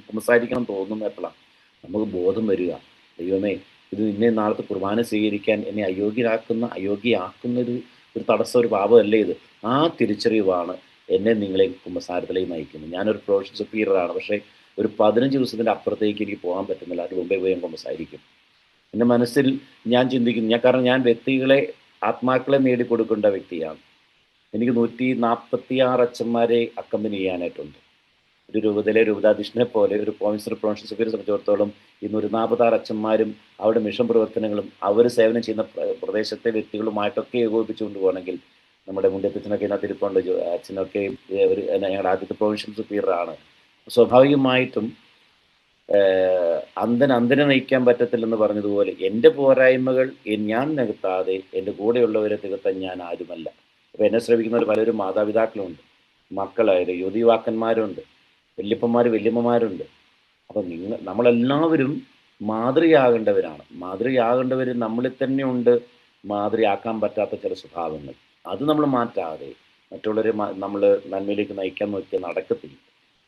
കുമ്പസാരിക്കണം തോന്നുന്ന എപ്പോഴാണ് നമുക്ക് ബോധം വരിക. ദൈവമേ, ഇത് ഇന്നേ നാളത്തെ കുർബാന സ്വീകരിക്കാൻ എന്നെ അയോഗ്യയാക്കുന്ന ഒരു തടസ്സം, ഒരു പാപമല്ലേ ഇത്. ആ തിരിച്ചറിവാണ് എന്നെ നിങ്ങളെ കുമ്പസാരത്തിലേക്ക് നയിക്കുന്നത്. ഞാനൊരു പ്രൊഫഷണൽ സുപ്പീരിയറാണ്, പക്ഷേ ഒരു 15 ദിവസത്തിൻ്റെ അപ്പുറത്തേക്ക് എനിക്ക് പോകാൻ പറ്റുന്നില്ല. അത് മുമ്പേ പോയി ഞാൻ കുമ്പസാരിക്കും. എൻ്റെ മനസ്സിൽ ഞാൻ ചിന്തിക്കുന്നു, കാരണം ഞാൻ വ്യക്തികളെ, ആത്മാക്കളെ നേടിക്കൊടുക്കേണ്ട വ്യക്തിയാണ്. എനിക്ക് 146 അച്ഛന്മാരെ അക്കമ്പനി ചെയ്യാനായിട്ടുണ്ട്. ഒരു രൂപതാധീശനെ പോലെ ഒരു പ്രൊഫഷണൽ സുപ്പീരിയറെ സംബന്ധിച്ചിടത്തോളം ഇന്ന് 146 അച്ഛന്മാരും അവരുടെ മിഷൻ പ്രവർത്തനങ്ങളും അവർ സേവനം ചെയ്യുന്ന പ്രദേശത്തെ വ്യക്തികളുമായിട്ടൊക്കെ ഏകോപിപ്പിച്ചുകൊണ്ട് പോകണമെങ്കിൽ, നമ്മുടെ മുണ്ടത്തച്ഛനൊക്കെ ഇതിനകത്ത് ഇരിപ്പുണ്ട്, അച്ഛനൊക്കെ ഞങ്ങളുടെ ആദ്യത്തെ പ്രൊഫഷണൽ സുപ്പീരിയറാണ്. സ്വാഭാവികമായിട്ടും അന്ധനെ നയിക്കാൻ പറ്റത്തില്ലെന്ന് പറഞ്ഞതുപോലെ എൻ്റെ പോരായ്മകൾ ഞാൻ നികത്താതെ എൻ്റെ കൂടെയുള്ളവരെ തികത്താൻ ഞാൻ ആരുമല്ല. അപ്പോൾ എന്നെ ശ്രമിക്കുന്നവർ പലരും മാതാപിതാക്കളുണ്ട്, മക്കളായത് യുവതിവാക്കന്മാരുണ്ട്, വല്യമ്മമാരുണ്ട്. അപ്പം നമ്മളെല്ലാവരും മാതൃകയാകേണ്ടവരാണ്. മാതൃകയാകേണ്ടവർ നമ്മളിൽ തന്നെ ഉണ്ട്. മാതൃകയാക്കാൻ പറ്റാത്ത ചില സ്വഭാവങ്ങൾ, അത് നമ്മൾ മാറ്റാതെ മറ്റുള്ളവരെ നമ്മൾ നന്മയിലേക്ക് നയിക്കാൻ നോക്കിയാൽ നടക്കത്തില്ല.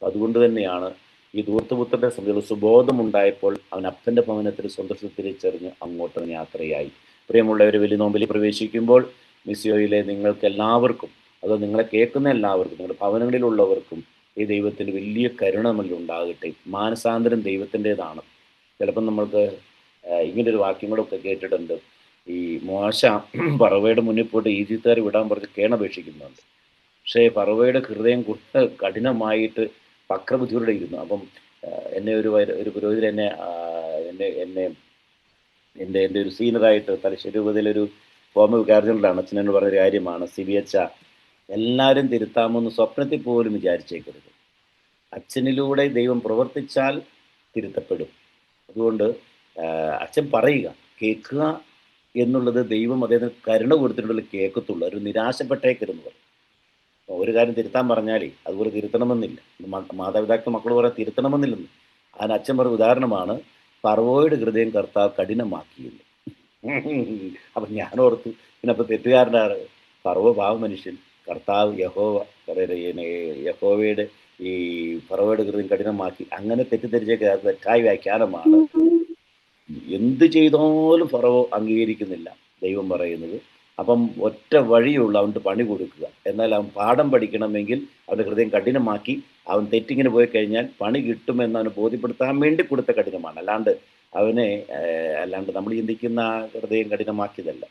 അതുകൊണ്ട് തന്നെയാണ് ഈ ധൂർത്തപുത്രന്റെ സംബന്ധിച്ചുള്ള സുബോധമുണ്ടായപ്പോൾ അവൻ അപ്പൻ്റെ ഭവനത്തിൽ സന്തോഷം തിരിച്ചറിഞ്ഞ് അങ്ങോട്ട് യാത്രയായി. പ്രിയമുള്ളവർ, വലിയ നോമ്പിൽ പ്രവേശിക്കുമ്പോൾ മിസിയോയിലെ നിങ്ങൾക്ക് എല്ലാവർക്കും, അത് നിങ്ങളെ കേൾക്കുന്ന എല്ലാവർക്കും, നിങ്ങളുടെ ഭവനങ്ങളിലുള്ളവർക്കും ഈ ദൈവത്തിൻ്റെ വലിയ കരുണ നമ്മളിൽ ഉണ്ടാകട്ടെ. മാനസാന്തരം ദൈവത്തിൻ്റെതാണ്. ചിലപ്പം നമ്മൾക്ക് ഇങ്ങനൊരു വാക്യം കൂടെ ഒക്കെ കേട്ടിട്ടുണ്ട്. ഈ മോശ പറവയുടെ മുന്നിൽ പോയിട്ട് ഈജിപ്തുകാർ വിടാൻ പറഞ്ഞ് കേണപേക്ഷിക്കുന്നുണ്ട്. പക്ഷേ പറവയുടെ ഹൃദയം കഠിനമായിട്ട് വക്രബുദ്ധിയോടെ ഇരുന്നു. അപ്പം എന്നെ ഒരു പുരോഹിതൻ എൻ്റെ ഒരു സീനിയറായിട്ട് തലശ്ശേരി രൂപതയിലൊരു ഫോമ വികാരജനറലാണ് അച്ഛനെന്ന് പറഞ്ഞൊരു കാര്യമാണ്, CBH എല്ലാവരും തിരുത്താമെന്ന് സ്വപ്നത്തിൽ പോലും വിചാരിച്ചേക്കരുത്. അച്ഛനിലൂടെ ദൈവം പ്രവർത്തിച്ചാൽ തിരുത്തപ്പെടും. അതുകൊണ്ട് അച്ഛൻ പറയുക, കേൾക്കുക എന്നുള്ളത് ദൈവം അദ്ദേഹത്തിന് കരുണ കൊടുത്തിട്ടുള്ള കേൾക്കത്തുള്ളൂ. ഒരു നിരാശപ്പെട്ടേക്കരുന്ന് പറയും. ഒരു കാര്യം തിരുത്താൻ പറഞ്ഞാലേ അതുപോലെ തിരുത്തണമെന്നില്ല. മാതാപിതാക്കൾ മക്കൾ പറയാൻ തിരുത്തണമെന്നില്ലെന്ന്. അതിന് അച്ഛൻ പറഞ്ഞ ഉദാഹരണമാണ്, ഫറവോയുടെ ഹൃദയം കർത്താവ് കഠിനമാക്കിയില്ല. അപ്പം ഞാൻ ഓർത്തു, പിന്നെ അപ്പം തെറ്റുകാരനാണ് ഫറവോ, പാവ മനുഷ്യൻ. കർത്താവ് യഹോവയുടെ ഈ ഫറവോയുടെ ഹൃദയം കഠിനമാക്കി. അങ്ങനെ തെറ്റിദ്ധരിച്ചേക്ക് അത് തെറ്റായ വ്യാഖ്യാനമാണ്. എന്ത് ചെയ്താലും ഫറവോ അംഗീകരിക്കുന്നില്ല ദൈവം പറയുന്നത്. അപ്പം ഒറ്റ വഴിയുള്ള അവൻ്റെ പണി കൊടുക്കുക. എന്നാൽ അവൻ പാഠം പഠിക്കണമെങ്കിൽ അവൻ്റെ ഹൃദയം കഠിനമാക്കി അവൻ തെറ്റിങ്ങനെ പോയി കഴിഞ്ഞാൽ പണി കിട്ടുമെന്ന് അവന് ബോധ്യപ്പെടുത്താൻ വേണ്ടി കൊടുത്ത കഠിനമാണ്. അല്ലാണ്ട് നമ്മൾ ചിന്തിക്കുന്ന ഹൃദയം കഠിനമാക്കിയതല്ല.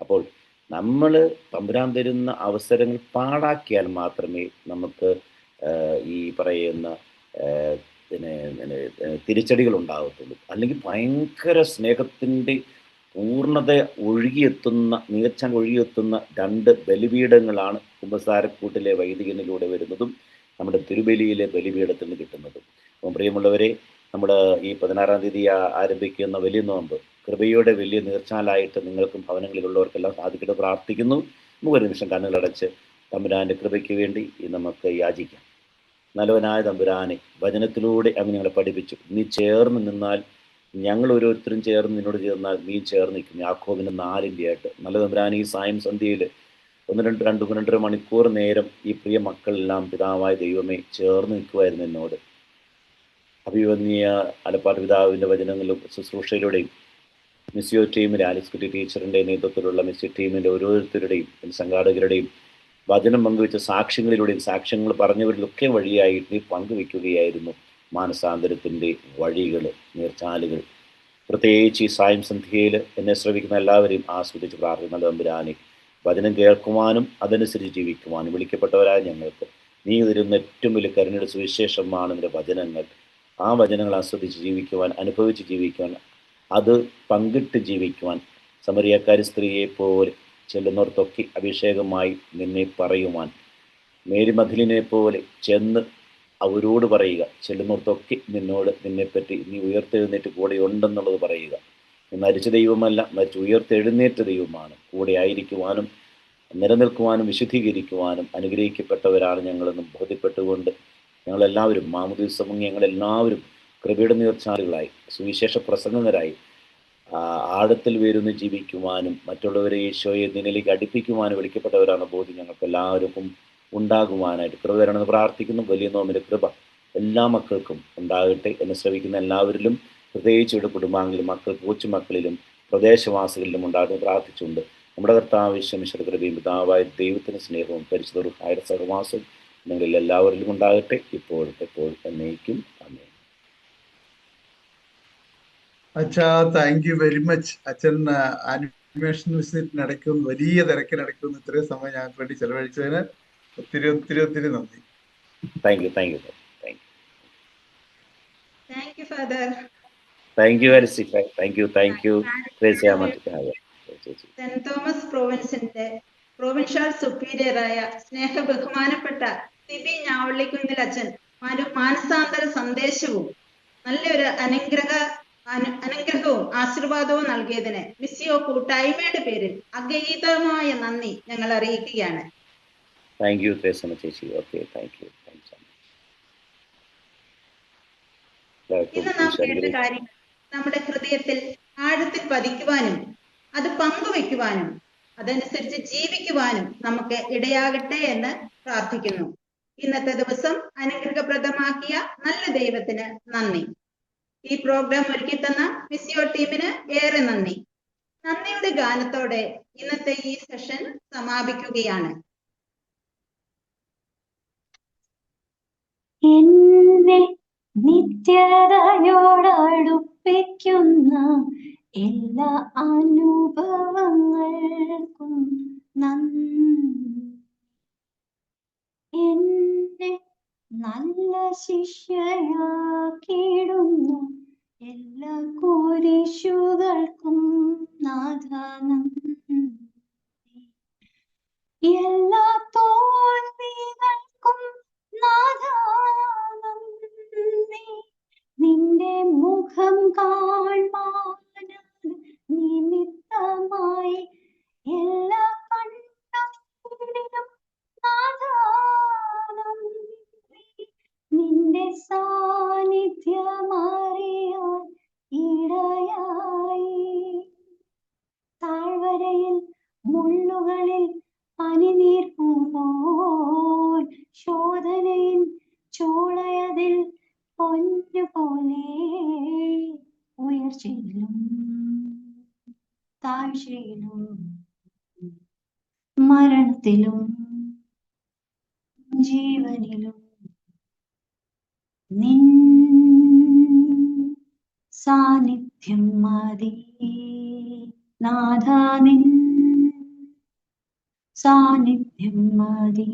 അപ്പോൾ നമ്മൾ തമ്പുരാൻ തരുന്ന അവസരങ്ങൾ പാഴാക്കിയാൽ മാത്രമേ നമുക്ക് ഈ പറയുന്ന തിരിച്ചടികൾ ഉണ്ടാകത്തുള്ളൂ. അല്ലെങ്കിൽ ഭയങ്കര സ്നേഹത്തിൻ്റെ പൂർണ്ണത നീർച്ചാൻ ഒഴുകിയെത്തുന്ന 2 ബലിപീഠങ്ങളാണ് കുമ്പസാരക്കൂട്ടിലെ വൈദികനിലൂടെ വരുന്നതും നമ്മുടെ തിരുബലിയിലെ ബലിപീഠത്തിൽ നിന്ന് കിട്ടുന്നതും. അപ്പം പ്രിയമുള്ളവരെ, നമ്മുടെ ഈ 16-ാം തീയതി ആരംഭിക്കുന്ന വലിയ നോമ്പ് കൃപയുടെ വലിയ നീർച്ചാലായിട്ട് നിങ്ങൾക്കും ഭവനങ്ങളിലുള്ളവർക്കെല്ലാം സാധിക്കട്ടെ പ്രാർത്ഥിക്കുന്നു. നമുക്കൊരു നിമിഷം കണ്ണുകളടച്ച് തമ്പുരാൻ്റെ കൃപയ്ക്ക് വേണ്ടി നമുക്ക് യാചിക്കാം. നല്ലവനായ തമ്പുരാനെ, വചനത്തിലൂടെ അങ്ങ് ഞങ്ങളെ പഠിപ്പിച്ചു. നീ ചേർന്ന് നിന്നാൽ, ഞങ്ങൾ ഓരോരുത്തരും ചേർന്ന് നിന്നോട് ചേർന്നാൽ നീ ചേർന്ന് നിൽക്കും. യാക്കോബിന് 4 നല്ല തമ്പുരാൻ ഈ സായം സന്ധ്യയിൽ രണ്ടര മണിക്കൂർ നേരം ഈ പ്രിയ മക്കളെല്ലാം പിതാവായ ദൈവമേ ചേർന്ന് നിൽക്കുമായിരുന്നു എന്നോട്. അഭിവന്യ ആലപ്പാട് പിതാവിൻ്റെ വചനങ്ങളിലും ശുശ്രൂഷയിലൂടെയും മിസ്സിയോ ടീമിലെ ആലിസ് കുട്ടി ടീച്ചറിൻ്റെ നേതൃത്വത്തിലുള്ള മിസ്സിയോ ടീമിൻ്റെ ഓരോരുത്തരുടെയും സംഘാടകരുടെയും വചനം പങ്കുവെച്ച സാക്ഷ്യങ്ങളിലൂടെയും സാക്ഷ്യങ്ങൾ പറഞ്ഞവരിലൊക്കെ വഴിയായിട്ട് നീ പങ്കുവെക്കുകയായിരുന്നു മാനസാന്തരത്തിൻ്റെ വഴികൾ, നീർച്ചാലുകൾ. പ്രത്യേകിച്ച് ഈ സായം സന്ധ്യയിൽ എന്നെ ശ്രമിക്കുന്ന എല്ലാവരെയും ആസ്വദിച്ച് പ്രാർത്ഥിക്കുന്ന തമ്പുരാനെ, വചനം കേൾക്കുവാനും അതനുസരിച്ച് ജീവിക്കുവാനും വിളിക്കപ്പെട്ടവരായ ഞങ്ങൾക്ക് നീ തരുന്ന ഏറ്റവും വലിയ കരുണയുടെ സുവിശേഷമാണ് നിന്റെ വചനങ്ങൾ. ആ വചനങ്ങൾ ആസ്വദിച്ച് ജീവിക്കുവാൻ, അനുഭവിച്ച് ജീവിക്കുവാൻ, അത് പങ്കിട്ട് ജീവിക്കുവാൻ, സമറിയക്കാരി സ്ത്രീയെ പോലെ ചെല്ലുന്നവർക്കൊക്കെ അഭിഷേകമായി നിന്നെ പറയുവാൻ, മേരി മതിലിനെ പോലെ ചെന്ന് അവരോട് പറയുക, ചെല്ലുന്നവർക്കൊക്കെ നിന്നെപ്പറ്റി നീ ഉയർത്തെഴുന്നേറ്റ് കൂടെ ഉണ്ടെന്നുള്ളത് പറയുക. മരിച്ച ദൈവമല്ല, മരിച്ച് ഉയർത്തെഴുന്നേറ്റ ദൈവമാണ്. കൂടെ ആയിരിക്കുവാനും നിലനിൽക്കുവാനും വിശുദ്ധീകരിക്കുവാനും അനുഗ്രഹിക്കപ്പെട്ടവരാണ് ഞങ്ങളെന്നും ബോധ്യപ്പെട്ടുകൊണ്ട് ഞങ്ങളെല്ലാവരും മാമുദീസ മുങ്ങി ഞങ്ങളെല്ലാവരും കൃപയുടെ നീർച്ചാലുകളായി സുവിശേഷ പ്രസംഗകരായി ആഴത്തിൽ വേരുന്ന് ജീവിക്കുവാനും മറ്റുള്ളവരെ ഈശോയെ നിന്നിലേക്ക് അടുപ്പിക്കുവാനും വിളിക്കപ്പെട്ടവരാണ് ബോധ്യം ഞങ്ങൾക്ക് എല്ലാവർക്കും ഉണ്ടാകുവാനായിട്ട് കൃപ തരണമെന്ന് പ്രാർത്ഥിക്കുന്നു. വലിയ നോമ്പിൻ്റെ കൃപ എല്ലാ മക്കൾക്കും ഉണ്ടാകട്ടെ എന്ന് ശ്രമിക്കുന്ന എല്ലാവരിലും, പ്രത്യേകിച്ച് ഇവിടെ കുടുംബാംഗങ്ങളിലും മക്കൾ കൊച്ചുമക്കളിലും പ്രദേശവാസികളിലും ഉണ്ടാകുന്ന പ്രാർത്ഥിച്ചുകൊണ്ട് നമ്മുടെ കർത്താവ് ഈശോയുടെ കൃപയും പിതാവായ ദൈവത്തിൻ്റെ സ്നേഹവും പരിശുദ്ധ റൂഹായുടെ സഹവാസവും നിങ്ങളിൽ എല്ലാവരിലും ഉണ്ടാകട്ടെ, ഇപ്പോഴും എപ്പോഴും എന്നേക്കും. ആമേൻ. അച്ഛാ, താങ്ക് യു വെരി മച്ച്. അച്ഛൻ ആനിമേഷൻ വിസിറ്റിനിടയ്ക്കും വലിയ തിരക്കിനിടയ്ക്കും ഇത്രയും സമയം ഞങ്ങൾക്ക് വേണ്ടി ചെലവഴിച്ചതിന് ഒത്തിരി ഒത്തിരി ഒത്തിരി നന്ദി. Thank you, thank you, thank you, thank you father. Thank you അരിസി, thank you, thank you saint Thomas പ്രോവിൻസിന്റെ പ്രൊവിൻഷ്യൽ സുപ്പീരിയറായ സ്നേഹ ബഹുമാനപ്പെട്ട സിബി ഞാവള്ളിക്കുന്നിൽ അച്ഛൻ മാനസാന്തര സന്ദേശവും നല്ലൊരു അനുഗ്രഹവും ആശീർവാദവും നൽകിയതിന് മിസ്സിയോ കൂട്ടായ്മയുടെ പേരിൽ അഗീതമായ നന്ദി ഞങ്ങൾ അറിയിക്കുകയാണ്. താങ്ക് യു ചേച്ചി. Okay, thank you. ഇന്ന് നാം കേട്ട കാര്യങ്ങൾ നമ്മുടെ ഹൃദയത്തിൽ ആഴത്തിൽ പതിക്കുവാനും അത് പങ്കുവെക്കുവാനും അതനുസരിച്ച് ജീവിക്കുവാനും നമുക്ക് ഇടയാകട്ടെ എന്ന് പ്രാർത്ഥിക്കുന്നു. ഇന്നത്തെ ദിവസം അനുഗ്രഹപ്രദമാക്കിയ നല്ല ദൈവത്തിന് നന്ദി. ഈ പ്രോഗ്രാം ഒരുക്കി തന്ന മിസ്സിയോ ടീമിന് ഏറെ നന്ദി. നന്ദിയുടെ ഗാനത്തോടെ ഇന്നത്തെ ഈ സെഷൻ സമാപിക്കുകയാണ്. എന്നെ നിത്യതയോടടുപ്പിക്കുന്ന എല്ലാ അനുഭവങ്ങൾക്കും നന്ദി. എന്നെ നല്ല ശിഷ്യയാക്കിയിടുന്ന എല്ലാ കുരിശുകൾക്കും നാഥ നന്ദി. എല്ലാ തോൽവികൾക്കും നാഥ നന്ദി. നിന്റെ മുഖം കാണാൻ നിമിത്തമായി എല്ലാ കണ്ണുകളിലും നാഥ നന്ദി. നിന്റെ സാന്നിധ്യമറിയാൻ ഇടയായി. താഴ്വരയിൽ മുള്ളുകളിൽ പനിനീർപ്പുപോൽ ശോധനയിൽ ചോളയതിൽ പൊന്നുപോലെ ഉയർച്ചയിലും താഴ്ചയിലും മരണത്തിലും ജീവനിലും നിൻ സാന്നിധ്യം മതി നാഥ. നിൻ സാന്നിധ്യം മതി.